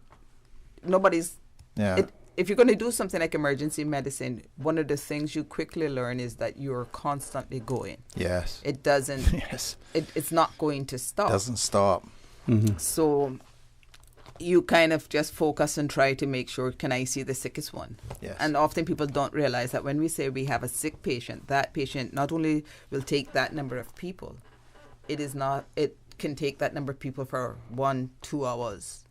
nobody's... Yeah. If you're going to do something like emergency medicine, one of the things you quickly learn is that you're constantly going. Yes. It doesn't... Yes. It's not going to stop. Doesn't stop. So you kind of just focus and try to make sure, can I see the sickest one? Yes. And often people don't realize that when we say we have a sick patient, that patient not only will take that number of people, it can take that number of people for 1-2 hours.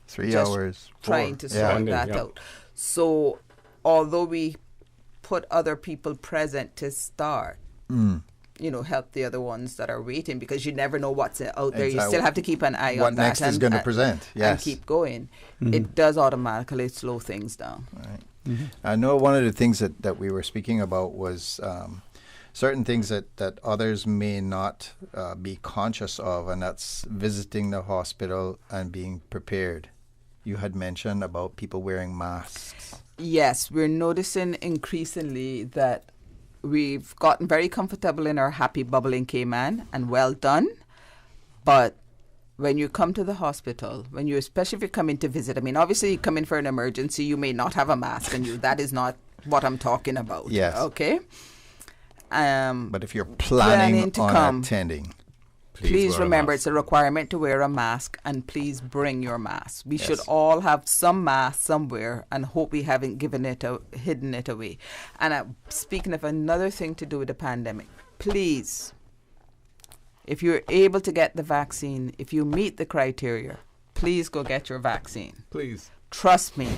3 hours. Trying to sort that out. So although we put other people present to start, you know, help the other ones that are waiting, because you never know what's out there. You still have to keep an eye on that. What next is going to present, and keep going. It does automatically slow things down. Right. I know one of the things that we were speaking about was certain things that others may not be conscious of, and that's visiting the hospital and being prepared. You had mentioned about people wearing masks. Yes, we're noticing increasingly that we've gotten very comfortable in our happy bubble in Cayman, and well done. But when you come to the hospital, especially if you come in to visit, I mean, obviously you come in for an emergency, you may not have a mask on you. That is not what I'm talking about. Yes. Okay? But if you're planning on attending, please remember it's a requirement to wear a mask, and please bring your mask. We should all have some mask somewhere, and hope we haven't hidden it away. And speaking of another thing to do with the pandemic, please, if you're able to get the vaccine, if you meet the criteria, please go get your vaccine. Please. Trust me.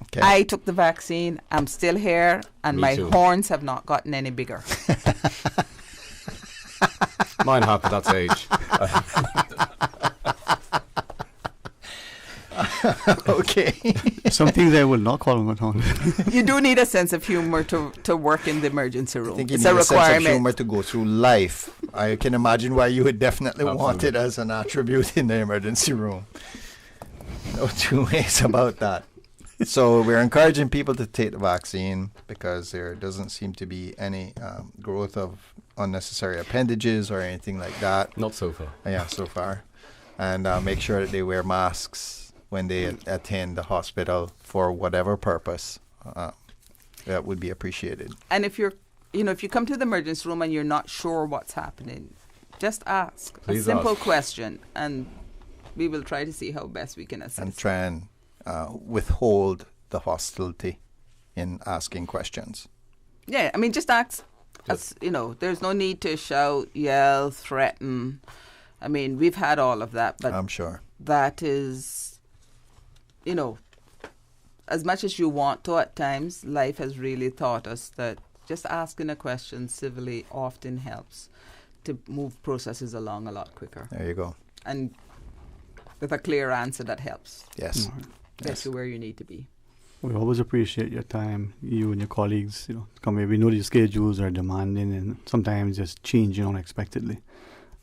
Okay. I took the vaccine. I'm still here, and my horns have not gotten any bigger. Mine have, but that's age. Okay. Some things I will not call on tongue. You do need a sense of humor to work in the emergency room. I think you it's need a requirement. sense of humor to go through life. I can imagine why you would definitely want it as an attribute in the emergency room. No two ways about that. So we're encouraging people to take the vaccine because there doesn't seem to be any growth of unnecessary appendages or anything like that. Not so far. Yeah, so far. And make sure that they wear masks when they attend the hospital for whatever purpose. That would be appreciated. And if you come to the emergency room and you're not sure what's happening, just ask a simple question, and we will try to see how best we can assist. And try and withhold the hostility in asking questions. Yeah, I mean, just ask. There's no need to shout, yell, threaten. I mean, we've had all of that, but I'm sure that is, as much as you want to at times, life has really taught us that just asking a question civilly often helps to move processes along a lot quicker. There you go. And with a clear answer that helps. Yes. Get you where you need to be. We always appreciate your time, you and your colleagues, come here. We know your schedules are demanding and sometimes just changing unexpectedly.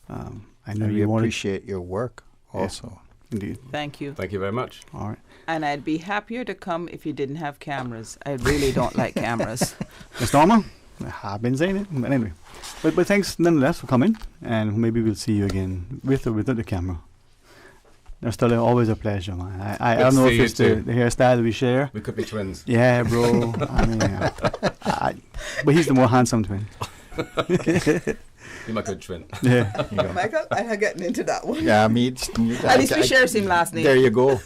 I know we appreciate your work also. Yeah, indeed. Thank you. Thank you very much. All right. And I'd be happier to come if you didn't have cameras. I really don't like cameras. It's normal. I've been saying it. But anyway. But thanks nonetheless for coming. And maybe we'll see you again with or without the camera. They're still always a pleasure, man. I don't know if it's the hairstyle we share. We could be twins. Yeah, bro. I mean, but he's the more handsome twin. You're my good twin. Yeah. Michael, I'm getting into that one. Yeah, me. At least we share the same last name. There you go.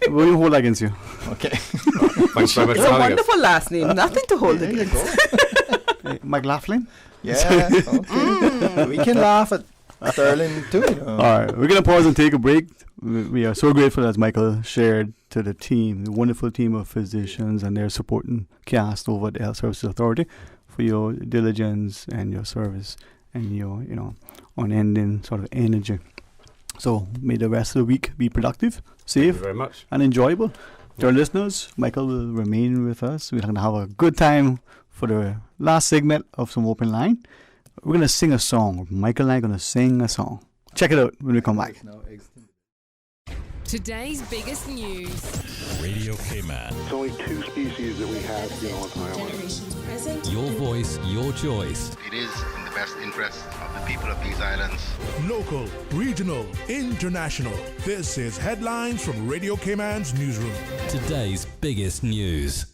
What do you hold against you? Okay. Thanks very much. It's a wonderful last name. Nothing to hold against. McLaughlin? Yeah. Okay. We can laugh at Sterling too. All right. We're going to pause and take a break. We are so grateful, as Michael shared, to the team, the wonderful team of physicians and their supporting cast over at the Health Services Authority for your diligence and your service and your, unending sort of energy. So may the rest of the week be productive, safe, very much. and enjoyable. To our listeners, Michael will remain with us. We're going to have a good time for the last segment of Some Open Line. We're going to sing a song. Michael and I are going to sing a song. Check it out when we come back. Today's biggest news. Radio Cayman. It's only 2 species that we have, on island. Your voice, your choice. It is in the best interest of the people of these islands. Local, regional, international. This is Headlines from Radio Cayman's newsroom. Today's biggest news.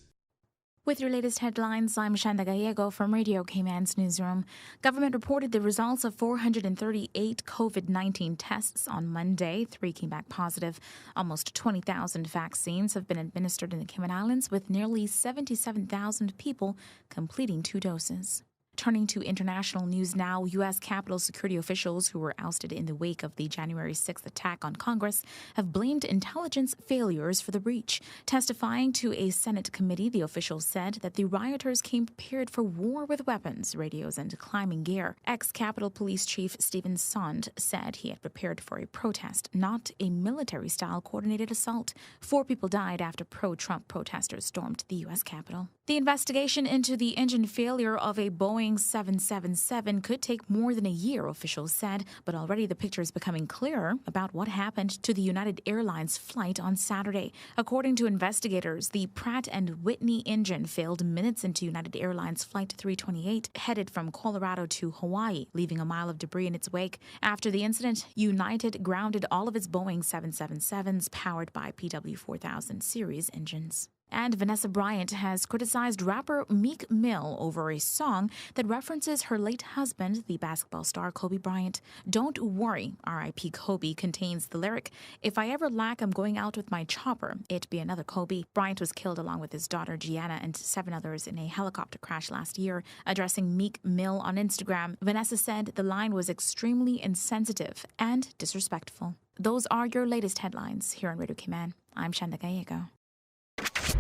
With your latest headlines, I'm Shanda Gallego from Radio Cayman's newsroom. Government reported the results of 438 COVID-19 tests on Monday. 3 came back positive. Almost 20,000 vaccines have been administered in the Cayman Islands, with nearly 77,000 people completing 2 doses. Turning to international news now, U.S. Capitol security officials who were ousted in the wake of the January 6th attack on Congress have blamed intelligence failures for the breach. Testifying to a Senate committee, the officials said that the rioters came prepared for war with weapons, radios, and climbing gear. Ex-Capitol Police Chief Stephen Sond said he had prepared for a protest, not a military-style coordinated assault. 4 people died after pro-Trump protesters stormed the U.S. Capitol. The investigation into the engine failure of a Boeing 777 could take more than a year, officials said, but already the picture is becoming clearer about what happened to the United Airlines flight on Saturday. According to investigators, the Pratt & Whitney engine failed minutes into United Airlines Flight 328, headed from Colorado to Hawaii, leaving a mile of debris in its wake. After the incident, United grounded all of its Boeing 777s powered by PW4000 series engines. And Vanessa Bryant has criticized rapper Meek Mill over a song that references her late husband, the basketball star Kobe Bryant. Don't Worry, R.I.P. Kobe, contains the lyric, "If I ever lack, I'm going out with my chopper. It be another Kobe." Bryant was killed along with his daughter Gianna and 7 others in a helicopter crash last year. Addressing Meek Mill on Instagram, Vanessa said the line was extremely insensitive and disrespectful. Those are your latest headlines here on Radio Cayman. I'm Shanda Gallego.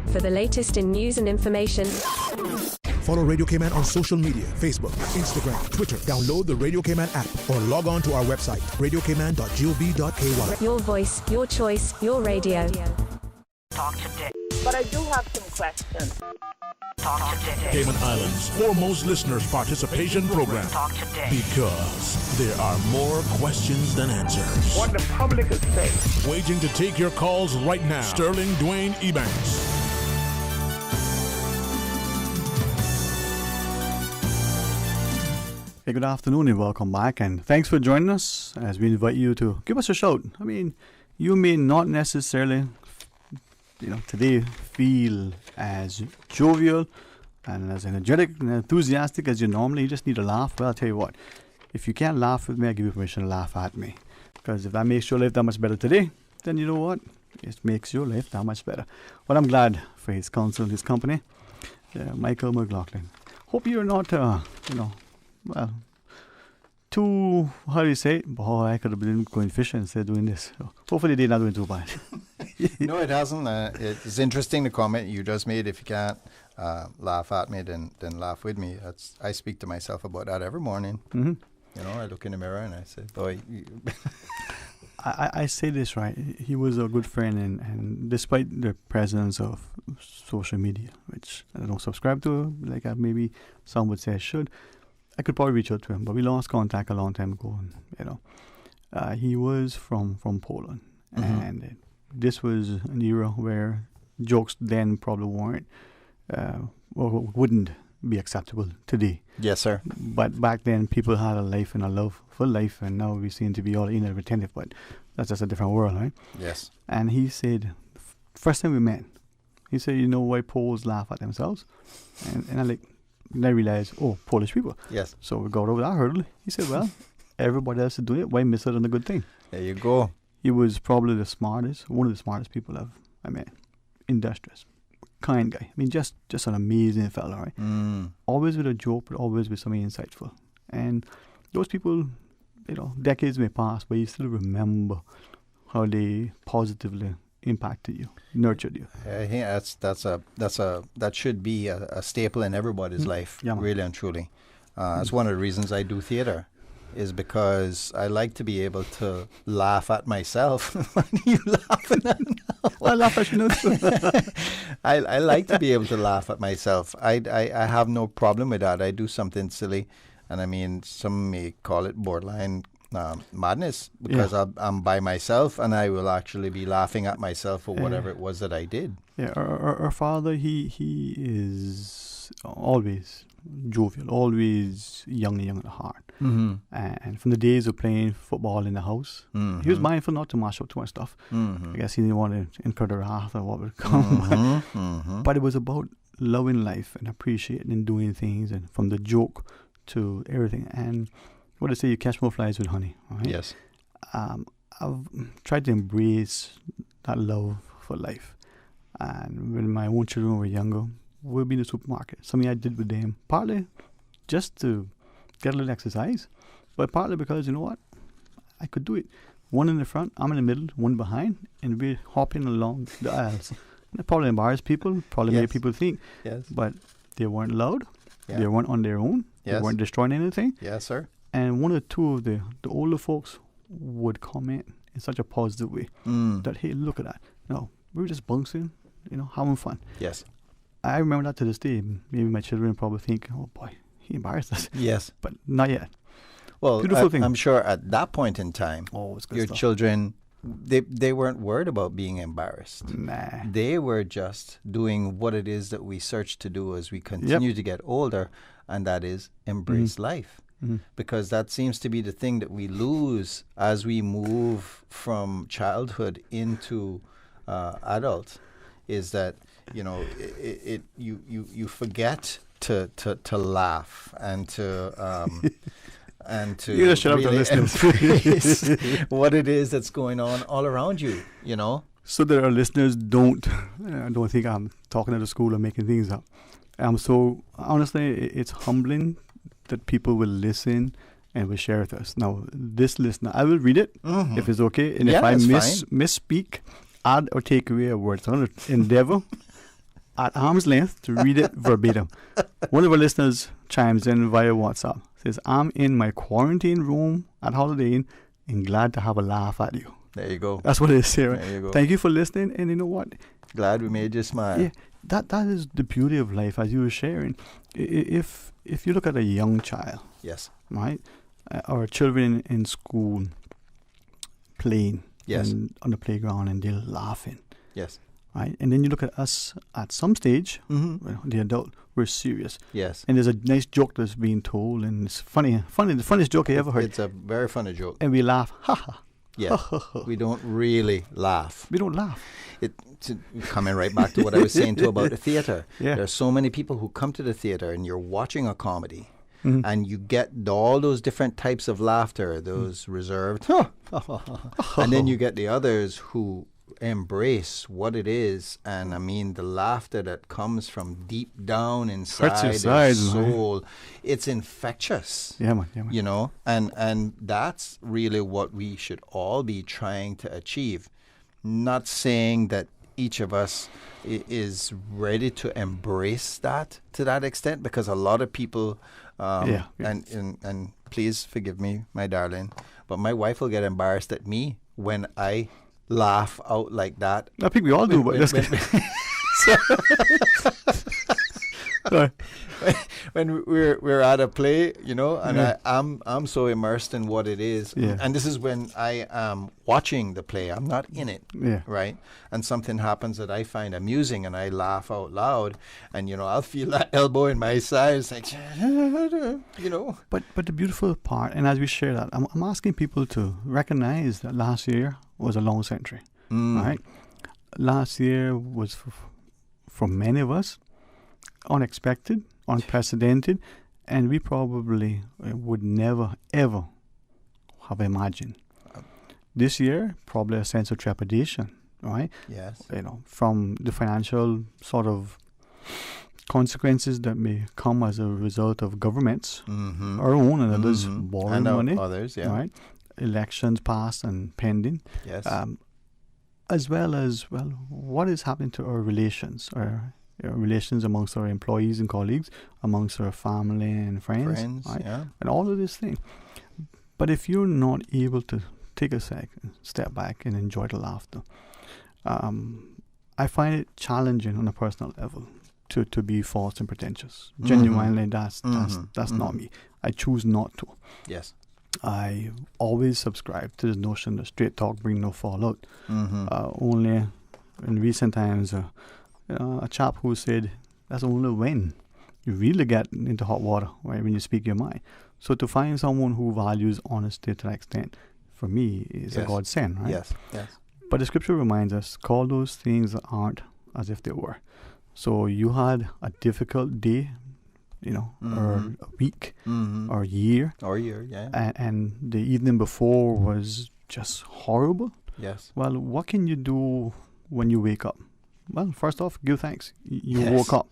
For the latest in news and information, follow Radio Cayman on social media, Facebook, Instagram, Twitter. Download the Radio Cayman app or log on to our website, radiocayman.gov.ky. your voice, your choice, your radio. Talk today. But I do have some questions. Talk today. Cayman Islands' foremost listeners participation program. Talk today. Because there are more questions than answers. What the public is saying. Waiting to take your calls right now. Sterling Dwayne Ebanks. Hey, good afternoon and welcome back, and thanks for joining us as we invite you to give us a shout. I mean, you may not necessarily, today feel as jovial and as energetic and enthusiastic as you normally. You just need to laugh. Well, I'll tell you what, if you can't laugh with me, I give you permission to laugh at me. Because if that makes your life that much better today, then you know what? It makes your life that much better. Well, I'm glad for his counsel, his company, Michael McLaughlin. Hope you're not, well, too, how do you say? Boy, I could have been going fishing instead of doing this. So hopefully they're not doing too bad. No, it hasn't. It's interesting the comment you just made. If you can't laugh at me, then laugh with me. I speak to myself about that every morning. Mm-hmm. I look in the mirror and I say, boy. I say this right. He was a good friend, and despite the presence of social media, which I don't subscribe to, like maybe some would say I should, I could probably reach out to him, but we lost contact a long time ago. And, he was from Poland, and this was an era where jokes then probably weren't or wouldn't be acceptable today. Yes, sir. But back then, people had a life and a love for life, and now we seem to be all in and retentive. But that's just a different world, right? Yes. And he said, first time we met, he said, you know why Poles laugh at themselves? And I realized, Polish people. Yes. So we got over that hurdle. He said, well, everybody else is doing it. Why miss out on a good thing? There you go. He was probably one of the smartest people I met. Industrious. Kind guy. I mean, just an amazing fella, right? Mm. Always with a joke, but always with something insightful. And those people, decades may pass, but you still remember how they positively impacted you, nurtured you. I think that should be a staple in everybody's life, really and truly. That's one of the reasons I do theater, is because I like to be able to laugh at myself. What are you laughing at now? I laugh at you. I like to be able to laugh at myself. I have no problem with that. I do something silly, and I mean, some may call it borderline madness, because I'm by myself and I will actually be laughing at myself for whatever it was that I did. Yeah, our father, he is always jovial, always young at heart. Mm-hmm. And from the days of playing football in the house, he was mindful not to mash up too much stuff. I guess he didn't want to incur the wrath of what would come. But it was about loving life and appreciating and doing things, and from the joke to everything. And what they say, you catch more flies with honey, right? Yes. I've tried to embrace that love for life. And when my own children were younger, we'd be in the supermarket. Something I did with them, partly just to get a little exercise, but partly because, you know what, I could do it. One in the front, I'm in the middle, one behind, and we're hopping along the aisles. And it probably embarrassed people, probably made people think, but they weren't loud, they weren't on their own, they weren't destroying anything. Yes, sir. And one or two of the older folks would comment in such a positive way that, hey, look at that. No, we were just bouncing, having fun. Yes. I remember that to this day. Maybe my children probably think, oh boy, he embarrassed us. Yes. But not yet. Well, beautiful thing. I'm sure at that point in time, your children, they weren't worried about being embarrassed. Nah. They were just doing what it is that we search to do as we continue to get older, and that is embrace life. Because that seems to be the thing that we lose as we move from childhood into adult, is that you forget to laugh and to you shut really up to embrace what it is that's going on all around you. So that our listeners don't think I'm talking at the school or making things up. So honestly, it's humbling that people will listen and will share with us. Now, this listener, I will read it if it's okay, and if I misspeak, add or take away a word, so I'm going to endeavor at arm's length to read it verbatim. One of our listeners chimes in via WhatsApp, says, I'm in my quarantine room at Holiday Inn and glad to have a laugh at you. There you go. That's what it is here. There you go. Thank you for listening, and you know what? Glad we made you smile. Yeah, that is the beauty of life, as you were sharing. If you look at a young child, yes, right, or children in school playing, yes, and on the playground, and they're laughing, yes, right, and then you look at us at some stage, mm-hmm. the adult, we're serious, yes, and there's a nice joke that's being told, and it's funny, the funniest joke I ever heard. It's a very funny joke, and we laugh, ha ha. Yeah, we don't really laugh. We don't laugh. Coming right back to what I was saying too about the theater. Yeah. There are so many people who come to the theater and you're watching a comedy, mm-hmm. and you get all those different types of laughter, those reserved, and then you get the others who embrace what it is, and I mean the laughter that comes from deep down inside their soul, man. It's infectious. Yeah, man. You know, and that's really what we should all be trying to achieve. Not saying that each of us is ready to embrace that to that extent, because a lot of people, and please forgive me, my darling, but my wife will get embarrassed at me when I laugh out like that. I think we all do, but when we're at a play, you know, and I'm so immersed in what it is, and this is when I am watching the play. I'm not in it, right? And something happens that I find amusing, and I laugh out loud, and you know, I'll feel that elbow in my side. It's like, you know. But the beautiful part, and as we share that, I'm asking people to recognize that last year was a long century, right? Last year was for many of us unexpected, unprecedented, and we probably would never ever have imagined. This year, probably a sense of trepidation, right? Yes. You know, from the financial sort of consequences that may come as a result of governments, our own and others borrowing money, others, right? Elections past and pending, yes. As well as what is happening to our relations, relations amongst our employees and colleagues, amongst our family and friends, right? And all of these things. But if you're not able to take a step back and enjoy the laughter, I find it challenging on a personal level to be false and pretentious. Genuinely, that's not me. I choose not to. Yes. I always subscribe to the notion that straight talk bring no fallout. Only in recent times, a chap who said that's only when you really get into hot water, right, when you speak your mind. So to find someone who values honesty to that extent, for me, is a godsend, right? Yes. But the scripture reminds us, call those things that aren't as if they were. So you had a difficult day, you know, or a week, or a year. And the evening before was just horrible. Yes. Well, what can you do when you wake up? Well, first off, give thanks. You woke up.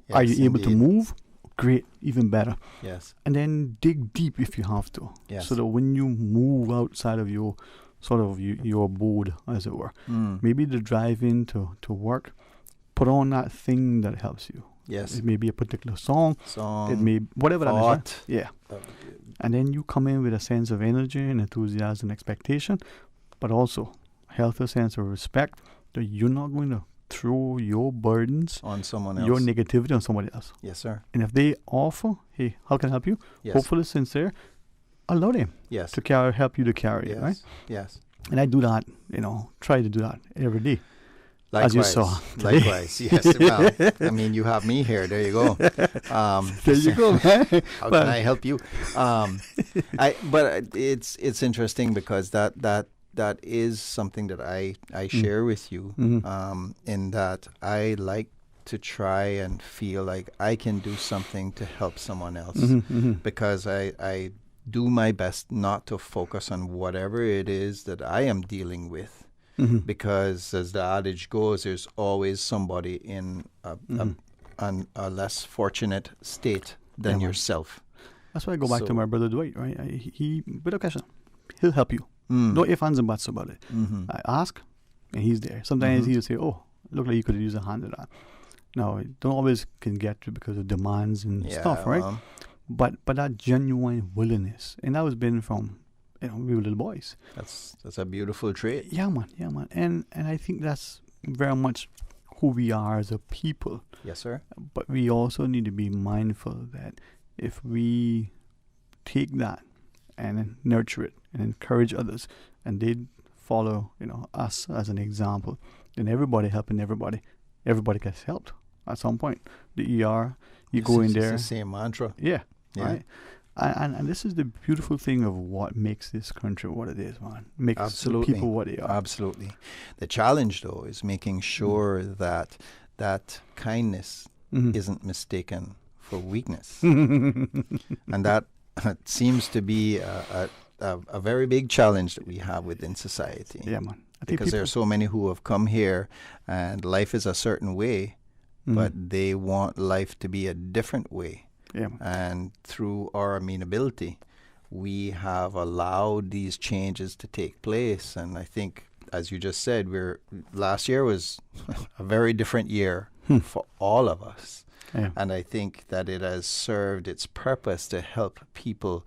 Yes, Are you able indeed. to move? Great, even better. Yes. And then dig deep if you have to. Yes. So that when you move outside of your sort of your abode, as it were, maybe the drive in to work, put on that thing that helps you. Yes. It may be a particular song. It may whatever that is. Right? Yeah. And then you come in with a sense of energy and enthusiasm and expectation, but also a healthy sense of respect that you're not going to throw your burdens on someone else, your negativity on somebody else. Yes, sir. And if they offer, hey, how can I help you? Yes. Hopefully sincere, allow them to help you to carry it, right? Yes. And I do that, you know, try to do that every day. Likewise, as you saw. Likewise, yes. Well, I mean, you have me here. There you go. There you go, man. How can I help you? But it's interesting because that is something that I share with you, in that I like to try and feel like I can do something to help someone else, because I do my best not to focus on whatever it is that I am dealing with. Because as the adage goes, there's always somebody in a less fortunate state than yourself. That's why I go back to my brother Dwight, right? He without question, he'll help you. No ifs, ands, and buts about it. I ask, and he's there. Sometimes he'll say, "Oh, look like you could use a hand of that." Now, don't always can get to because of demands and stuff, right? But that genuine willingness, and that was been from, you know, we were little boys. That's a beautiful trait. Yeah, man. And I think that's very much who we are as a people. Yes, sir. But we also need to be mindful that if we take that and nurture it and encourage others, and they follow, us as an example, then everybody helping everybody gets helped at some point. The ER, you go in there. It's the same mantra. Yeah. Right. And this is the beautiful thing of what makes this country what it is, man. Makes people what they are. Absolutely. The challenge, though, is making sure that kindness isn't mistaken for weakness. And that seems to be a very big challenge that we have within society. Yeah, man. Because there are so many who have come here and life is a certain way, but they want life to be a different way. Yeah. And through our amenability, we have allowed these changes to take place. And I think, as you just said, last year was a very different year for all of us. Yeah. And I think that it has served its purpose to help people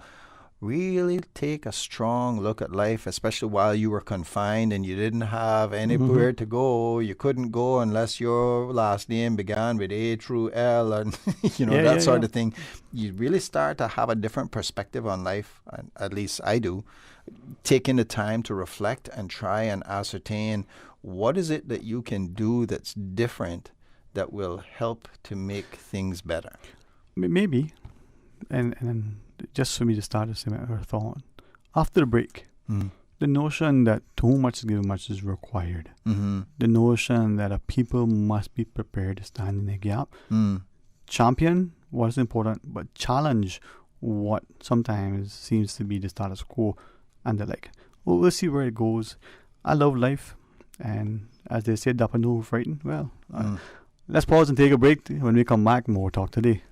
really take a strong look at life, especially while you were confined and you didn't have anywhere to go. You couldn't go unless your last name began with A through L and that sort of thing. You really start to have a different perspective on life, and at least I do, taking the time to reflect and try and ascertain what is it that you can do that's different that will help to make things better. Maybe, and just for me to start a thought, after the break, the notion that too much is given, much is required. The notion that a people must be prepared to stand in the gap, champion what is important, but challenge what sometimes seems to be the status quo, and they're like, well, we'll see where it goes. I love life, and as they said, Dapa no frightened. Well, let's pause and take a break. When we come back, more Talk Today.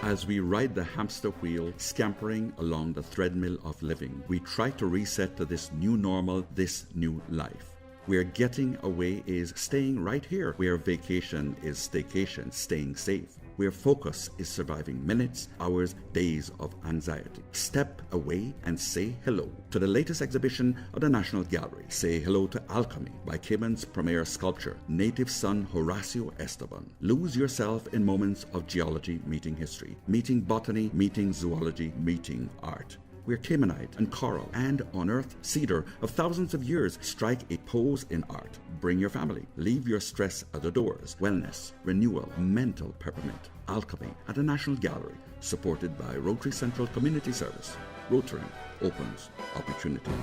As we ride the hamster wheel, scampering along the treadmill of living, we try to reset to this new normal, this new life. Where getting away is staying right here. Where vacation is staycation, staying safe. Where focus is surviving minutes, hours, days of anxiety. Step away and say hello to the latest exhibition of the National Gallery. Say hello to Alchemy by Cayman's premier sculptor, native son Horacio Esteban. Lose yourself in moments of geology meeting history, meeting botany, meeting zoology, meeting art. Where Caymanite and coral and unearthed cedar of thousands of years strike a pose in art. Bring your family. Leave your stress at the doors. Wellness, renewal, mental peppermint. Alchemy at the National Gallery, supported by Rotary Central Community Service. Rotary opens opportunities.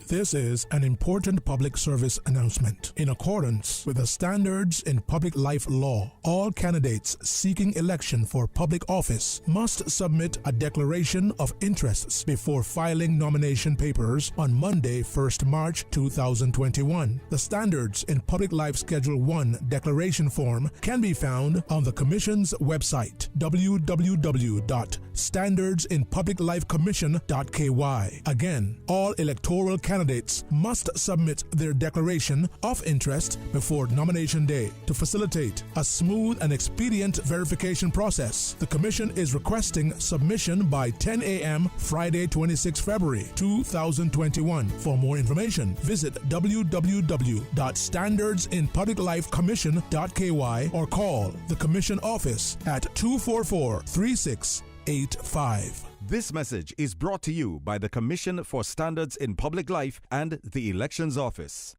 This is an important public service announcement. In accordance with the standards in public life law, all candidates seeking election for public office must submit a declaration of interests before filing nomination papers on Monday, 1st March 2021. The standards in public life Schedule 1 declaration form can be found on the Commission's website, www.standardsinpubliclifecommission.ky. Again, all electoral candidates must submit their declaration of interest before nomination day. To facilitate a smooth and expedient verification process, the Commission is requesting submission by 10 a.m. Friday, 26 February 2021. For more information, visit www.standardsinpubliclifecommission.ky or call the Commission office at 244-3685. This message is brought to you by the Commission for Standards in Public Life and the Elections Office.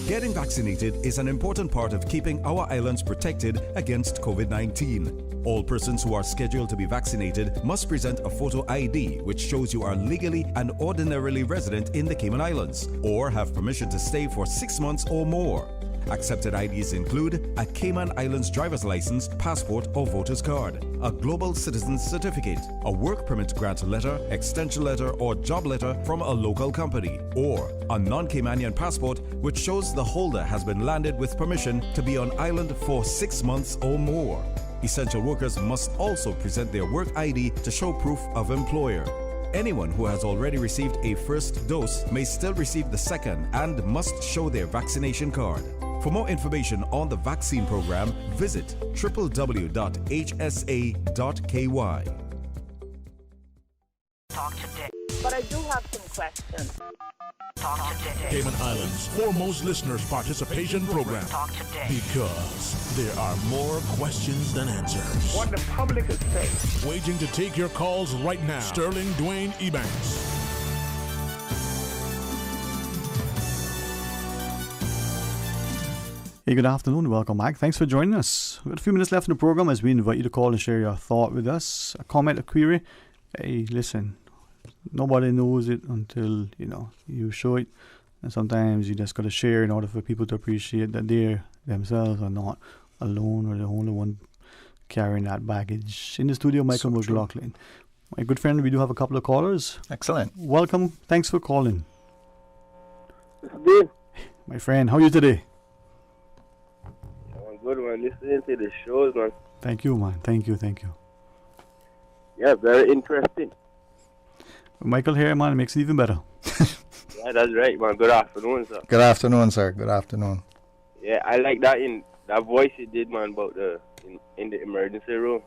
Getting vaccinated is an important part of keeping our islands protected against COVID-19. All persons who are scheduled to be vaccinated must present a photo ID which shows you are legally and ordinarily resident in the Cayman Islands or have permission to stay for 6 months or more. Accepted IDs include a Cayman Islands driver's license, passport or voter's card, a global citizen's certificate, a work permit grant letter, extension letter or job letter from a local company, or a non-Caymanian passport which shows the holder has been landed with permission to be on island for 6 months or more. Essential workers must also present their work ID to show proof of employer. Anyone who has already received a first dose may still receive the second and must show their vaccination card. For more information on the vaccine program, visit www.hsa.ky. Talk today. But I do have some questions. Talk today. Cayman Islands' foremost listeners participation program. Talk today. Because there are more questions than answers. What the public is saying. Waiting to take your calls right now. Sterling Dwayne Ebanks. Hey, good afternoon. Welcome back. Thanks for joining us. We've got a few minutes left in the program as we invite you to call and share your thought with us. A comment, a query. Hey, listen, nobody knows it until, you show it. And sometimes you just got to share in order for people to appreciate that they themselves are not alone or the only one carrying that baggage. In the studio, Michael McLaughlin. My good friend, we do have a couple of callers. Excellent. Welcome. Thanks for calling. Dave. My friend, how are you today? I'm good, man. Listening to the shows, man. Thank you, man. Thank you. Yeah, very interesting. Michael here, man. It makes it even better. Yeah, that's right, man. Good afternoon, sir. Good afternoon, sir. Good afternoon. Yeah, I like that in that voice you did, man, about in the emergency room.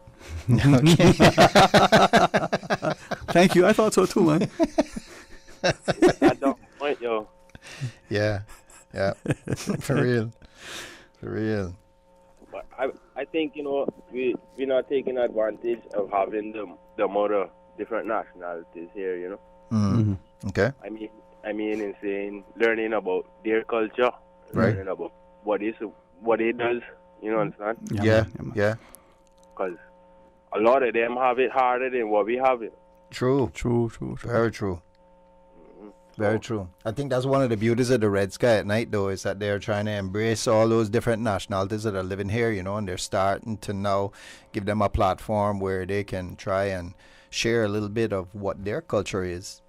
Thank you. I thought so too, man. At that point, yo. Yeah. For real. But I think, we're not taking advantage of having the amount of different nationalities here, Mm-hmm. Okay. I mean, in saying learning about their culture, right. Learning about what it does, understand? Yeah. Because a lot of them have it harder than what we have it. True. Very true. Very true. I think that's one of the beauties of the Red Sky at Night, though, is that they're trying to embrace all those different nationalities that are living here, and they're starting to now give them a platform where they can try and share a little bit of what their culture is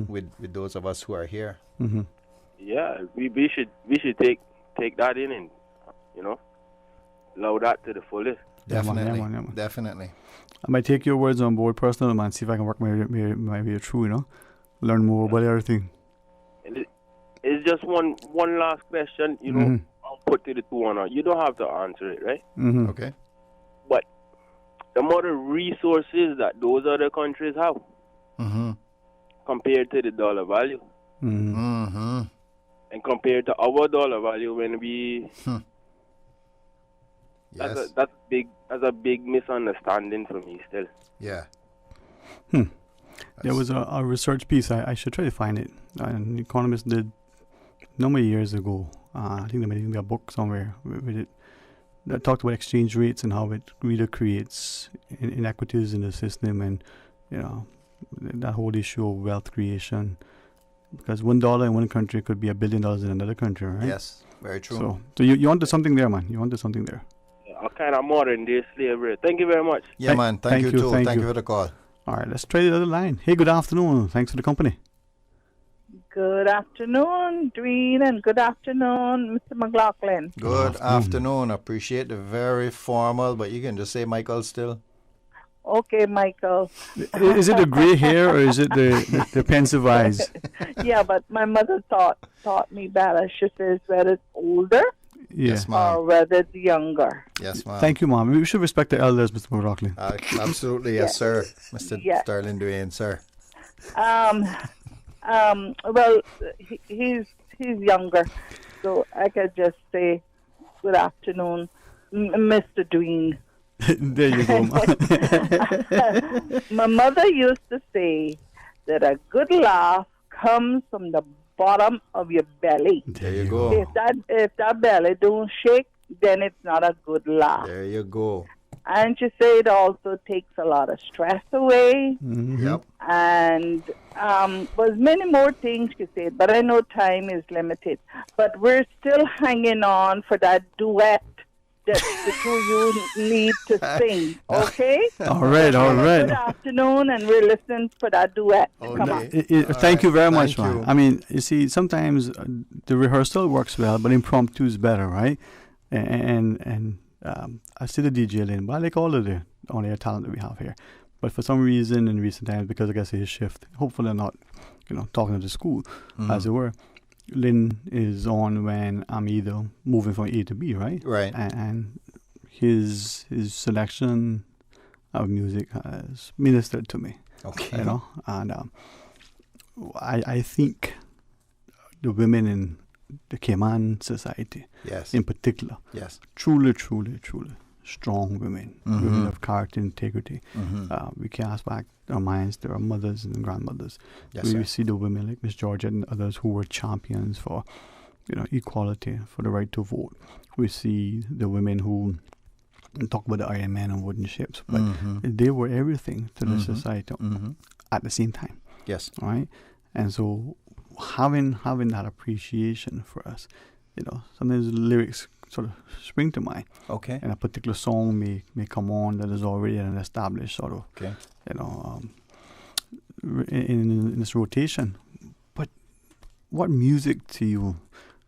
with those of us who are here. Mm-hmm. Yeah, we should take that in and allow that to the fullest. Definitely. I might take your words on board personally, man. See if I can work my way through. Learn more about everything. And it's just one last question. I'll put to the two on. You don't have to answer it, right? Mm-hmm. Okay. But the amount of resources that those other countries have compared to the dollar value, and compared to our dollar value when we, yes. that's a big misunderstanding for me still. Yeah. There was a research piece. I should try to find it. An economist did a number of years ago. I think there might even be a book somewhere with it that talked about exchange rates and how it really creates inequities in the system, and that whole issue of wealth creation. Because $1 in one country could be $1 billion in another country, right? Yes, very true. So you onto something there, man. You onto something there. A kind of modern day slavery. Thank you very much. Yeah, man. Thank you too. Thank you for the call. All right, let's try the other line. Hey, good afternoon. Thanks for the company. Good afternoon, Dwayne, and good afternoon, Mr. McLaughlin. Good afternoon. Appreciate the very formal, but you can just say Michael still. Okay, Michael. Is it the gray hair or is it the pensive eyes? Yeah, but my mother taught me better. She says whether it's older Yes, ma'am. or whether it's younger. Yes, ma'am. Thank you, Mom. We should respect the elders, Mr. McLaughlin. Absolutely, yes, sir. Mr. Sterling Dwayne, sir. Well, he's younger, so I could just say good afternoon, Mr. Dwayne. There you go, Mom. My mother used to say that a good laugh comes from the bottom of your belly. There you go. If that belly don't shake, then it's not a good laugh. There you go. And she said it also takes a lot of stress away. Mm-hmm. Yep. And was many more things she said, but I know time is limited. But we're still hanging on for that duet that the two of you need to sing, okay? All right. Good afternoon, and we're listening for that duet. Okay. Come on. Thank you very much, Thank man. you. I mean, you see, sometimes the rehearsal works well, but impromptu is better, right? And I see the DJ lane, but I like all of the on-air talent that we have here. But for some reason in recent times, because I guess his shift, hopefully not, talking to the school, as it were, Lynn is on when I'm either moving from A to B, right? Right. And his selection of music has ministered to me. Okay. And I think the women in the Cayman society, yes, in particular, yes, truly strong women, women of character, integrity. We cast back our minds to our mothers and grandmothers. Yes, We see the women like Miss Georgia and others who were champions for, equality, for the right to vote. We see the women who talk about the Iron Man and wooden ships, but they were everything to the society at the same time. Yes. All right. And so having that appreciation for us, sometimes the lyrics sort of spring to mind. Okay. And a particular song may come on that is already an established sort of, okay, in this rotation. But what music to you,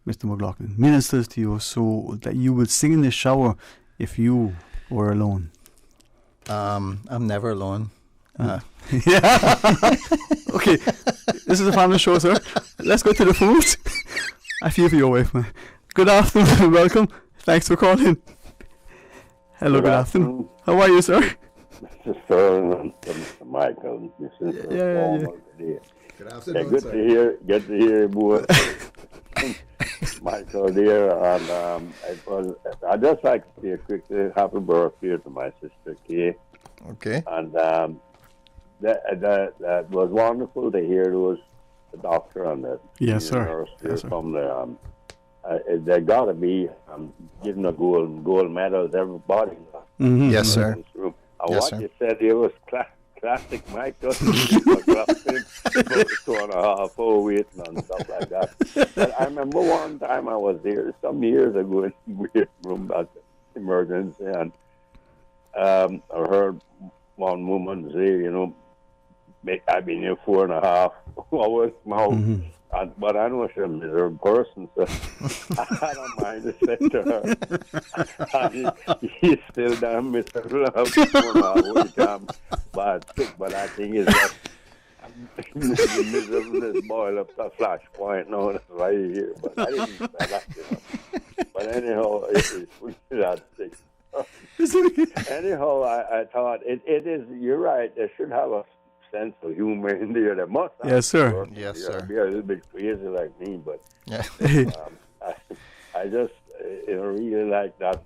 Mr. McLaughlin, ministers to your soul that you would sing in the shower if you were alone? I'm never alone. Yeah. Okay. This is a family show, sir. Let's go to the phones. I feel for your wife, man. Good afternoon. Welcome. Thanks for calling. Hello, good afternoon. How are you, sir? This is Sir Michael. This is yeah. Good afternoon, good sir. Good to hear both. Michael dear, and I'd just like to say a quick happy birthday to my sister Kay. Okay. And that was wonderful to hear the doctor and the nurse here from the. They got to be giving a gold medals everybody. Yes, sir. And Yes, what sir. you said here was classic Michael. 2.5 overweight and stuff like that. But I remember one time I was there some years ago in the weight room at emergency, and I heard one woman say, I've been here 4.5 hours now. But I know she's a miserable person, so I don't mind to say to her. He's still damn miserable. But I think it's just miserableness boil up to flashpoint now. That's right here. But I didn't say that, But anyhow, it's that thing. Anyhow, I thought it is. You're right. They should have a sense of humor in there. They must have. Yes, sir. Yes, sir. Be a little bit crazy like me, but yeah. I just really like that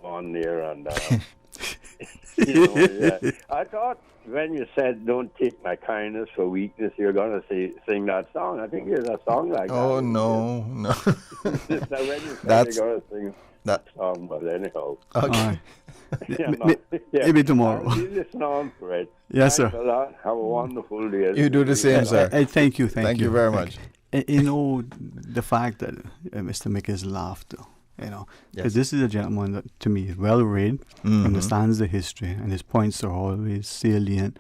one there, and I thought when you said "Don't take my kindness for weakness," you're gonna sing that song. I think there's a song like that. Oh no. When you said you're gonna sing that song, but anyhow. Okay. Yeah, Maybe tomorrow. You listen on for it. Yes, Thanks sir. a lot. Have a wonderful day. You do the same, sir. Thank you. Thank you very much. The fact that Mr. Mick is laughter, because this is a gentleman that, to me, is well read, understands the history, and his points are always salient.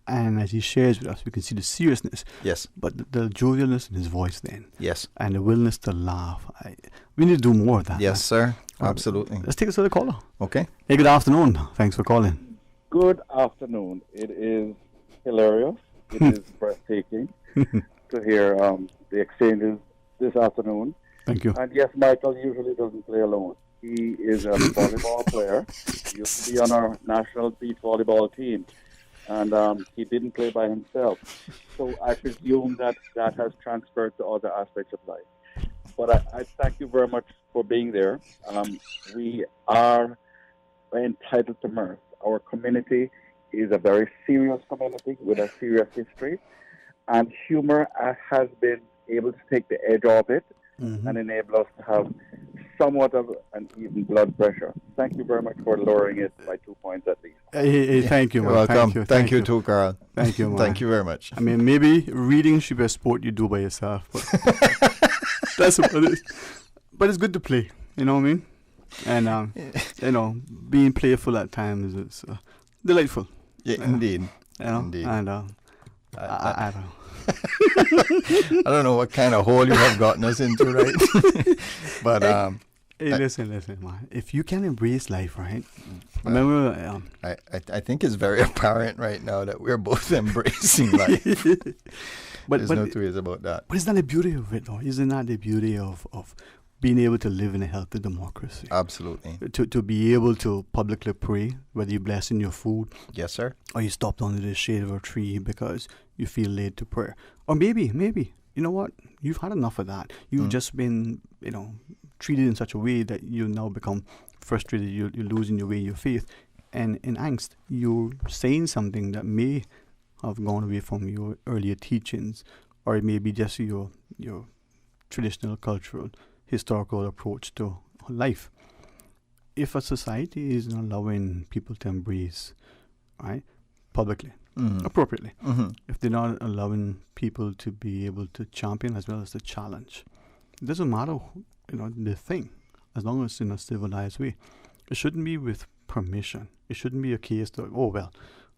And as he shares with us, we can see the seriousness. Yes. But the jovialness in his voice then. Yes. And the willingness to laugh. We need to do more of that. Yes, sir. Absolutely. Let's take us to the caller. Okay. Hey, good afternoon. Thanks for calling. Good afternoon. It is hilarious. It is breathtaking to hear the exchanges this afternoon. Thank you. And yes, Michael usually doesn't play alone. He is a volleyball player. He used to be on our national beach volleyball team. And he didn't play by himself. So I presume that has transferred to other aspects of life. But I thank you very much for being there. We are entitled to mirth. Our community is a very serious community with a serious history. And humor has been able to take the edge off it and enable us to have somewhat of an even blood pressure. Thank you very much for lowering it by 2 points at least. Hey, thank you, man. You're welcome. Thank you too, Carl. Thank you, man. Thank you very much. I mean, maybe reading should be a sport you do by yourself. But that's what it is. But it's good to play, you know what I mean? And, being playful at times is delightful. Yeah, indeed. Indeed. And I don't know. I don't know what kind of hole you have gotten us into, right? But Hey, listen, man. If you can embrace life, right? Remember, I think it's very apparent right now that we're both embracing life. There's no two ways about that. But isn't that the beauty of it, though? Isn't that the beauty of being able to live in a healthy democracy? Absolutely. To be able to publicly pray, whether you're blessing your food. Yes, sir. Or you stopped under the shade of a tree because you feel led to prayer. Or maybe, you know what? You've had enough of that. You've just been, treated in such a way that you now become frustrated. You're losing your way, your faith. And in angst, you're saying something that may have gone away from your earlier teachings, or it may be just your traditional, cultural, historical approach to life. If a society is not allowing people to embrace, right, publicly, appropriately, if they're not allowing people to be able to champion as well as to challenge, it doesn't matter, the thing, as long as in a civilized way. It shouldn't be with permission. It shouldn't be a case that,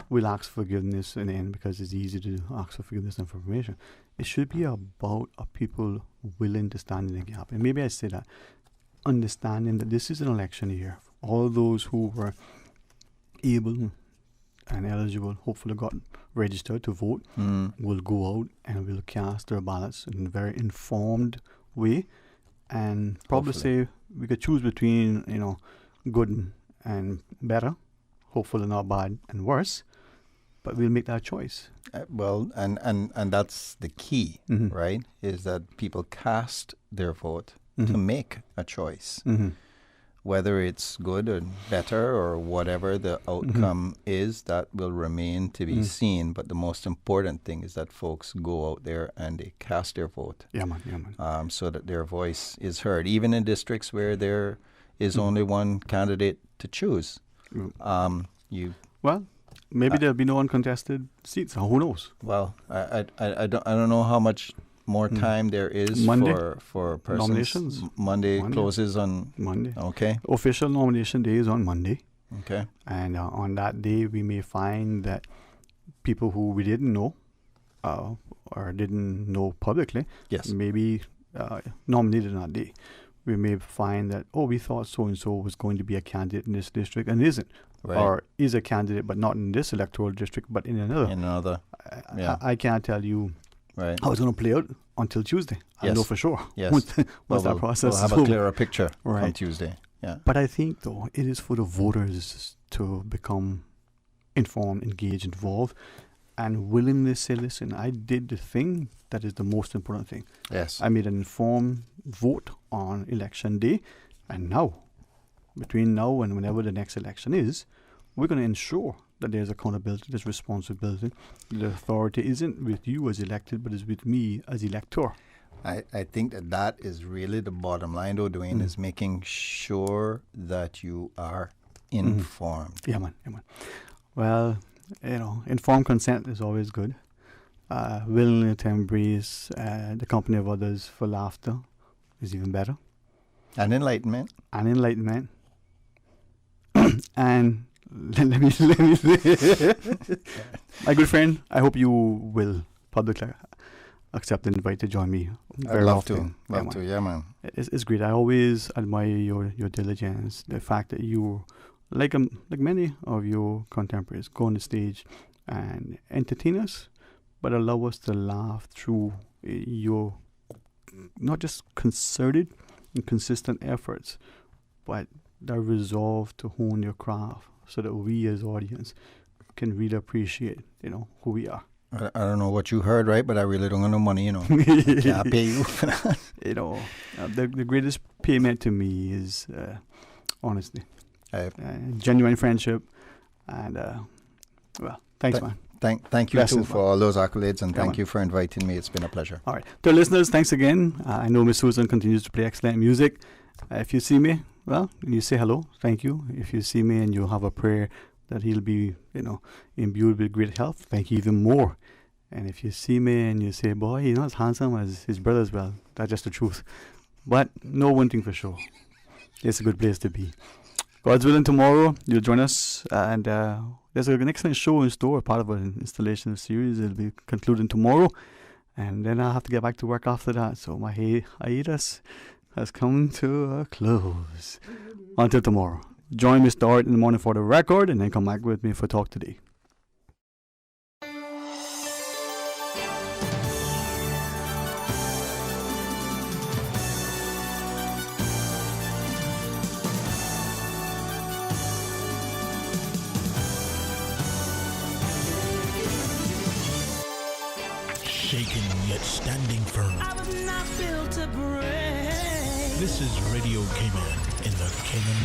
we'll ask forgiveness in the end because it's easy to ask for forgiveness and for permission. It should be about a people willing to stand in the gap. And maybe I say that, understanding that this is an election year. All those who were able and eligible, hopefully got registered to vote, will go out and will cast their ballots in a very informed way, and probably say we could choose between good and better, hopefully not bad and worse, but we'll make that choice. And that's the key, right? Is that people cast their vote to make a choice. Whether it's good or better or whatever the outcome is, that will remain to be seen. But the most important thing is that folks go out there and they cast their vote. Yeah, man. So that their voice is heard, even in districts where there is only one candidate to choose. Maybe there'll be no uncontested seats. Who knows? Well, I don't know how much more time there is for persons. Nominations. Monday closes on Monday. Okay. Official nomination day is on Monday. Okay. And on that day, we may find that people who we didn't know or didn't know publicly, maybe nominated on that day. We may find that, we thought so-and-so was going to be a candidate in this district and isn't. Right. Or is a candidate, but not in this electoral district, but in another. I can't tell you how it's going to play out until Tuesday. I know for sure. Yes. Once that process we'll have a clearer picture on Tuesday. Yeah. But I think, though, it is for the voters to become informed, engaged, involved, and willingly say, listen, I did the thing that is the most important thing. Yes. I made an informed vote on election day, and now, between now and whenever the next election is, we're going to ensure that there's accountability, there's responsibility. The authority isn't with you as elected, but is with me as elector. I think that is really the bottom line, though, Dwayne, is making sure that you are informed. Yeah, man. Well, informed consent is always good. Willing to embrace the company of others for laughter is even better. And enlightenment. And let me say, my good friend, I hope you will publicly accept the invite to join me very often. Love to, yeah, man. It's great. I always admire your diligence, the fact that you, like many of your contemporaries, go on the stage and entertain us, but allow us to laugh through your not just concerted and consistent efforts, but the resolve to hone your craft so that we as audience can really appreciate, who we are. I don't know what you heard, right? But I really don't have no money, Can't pay you for that. The greatest payment to me is honesty, genuine friendship, and thanks, man. Thank you too for all those accolades, and thank you for inviting me. It's been a pleasure. All right, to our listeners, thanks again. I know Miss Susan continues to play excellent music. If you see me, you say hello, thank you. If you see me and you have a prayer that he'll be, imbued with great health, thank you even more. And if you see me and you say, boy, he's not as handsome as his brothers, well, that's just the truth. But know one thing for sure, it's a good place to be. God's willing, tomorrow you'll join us, and there's an excellent show in store, part of an installation series. It'll be concluding tomorrow, and then I'll have to get back to work after that. So my hiatus has come to a close. Until tomorrow. Join me start in the morning for the record and then come back with me for Talk Today. Shaken yet standing firm. I was not built to break. This is Radio Cayman in the Cayman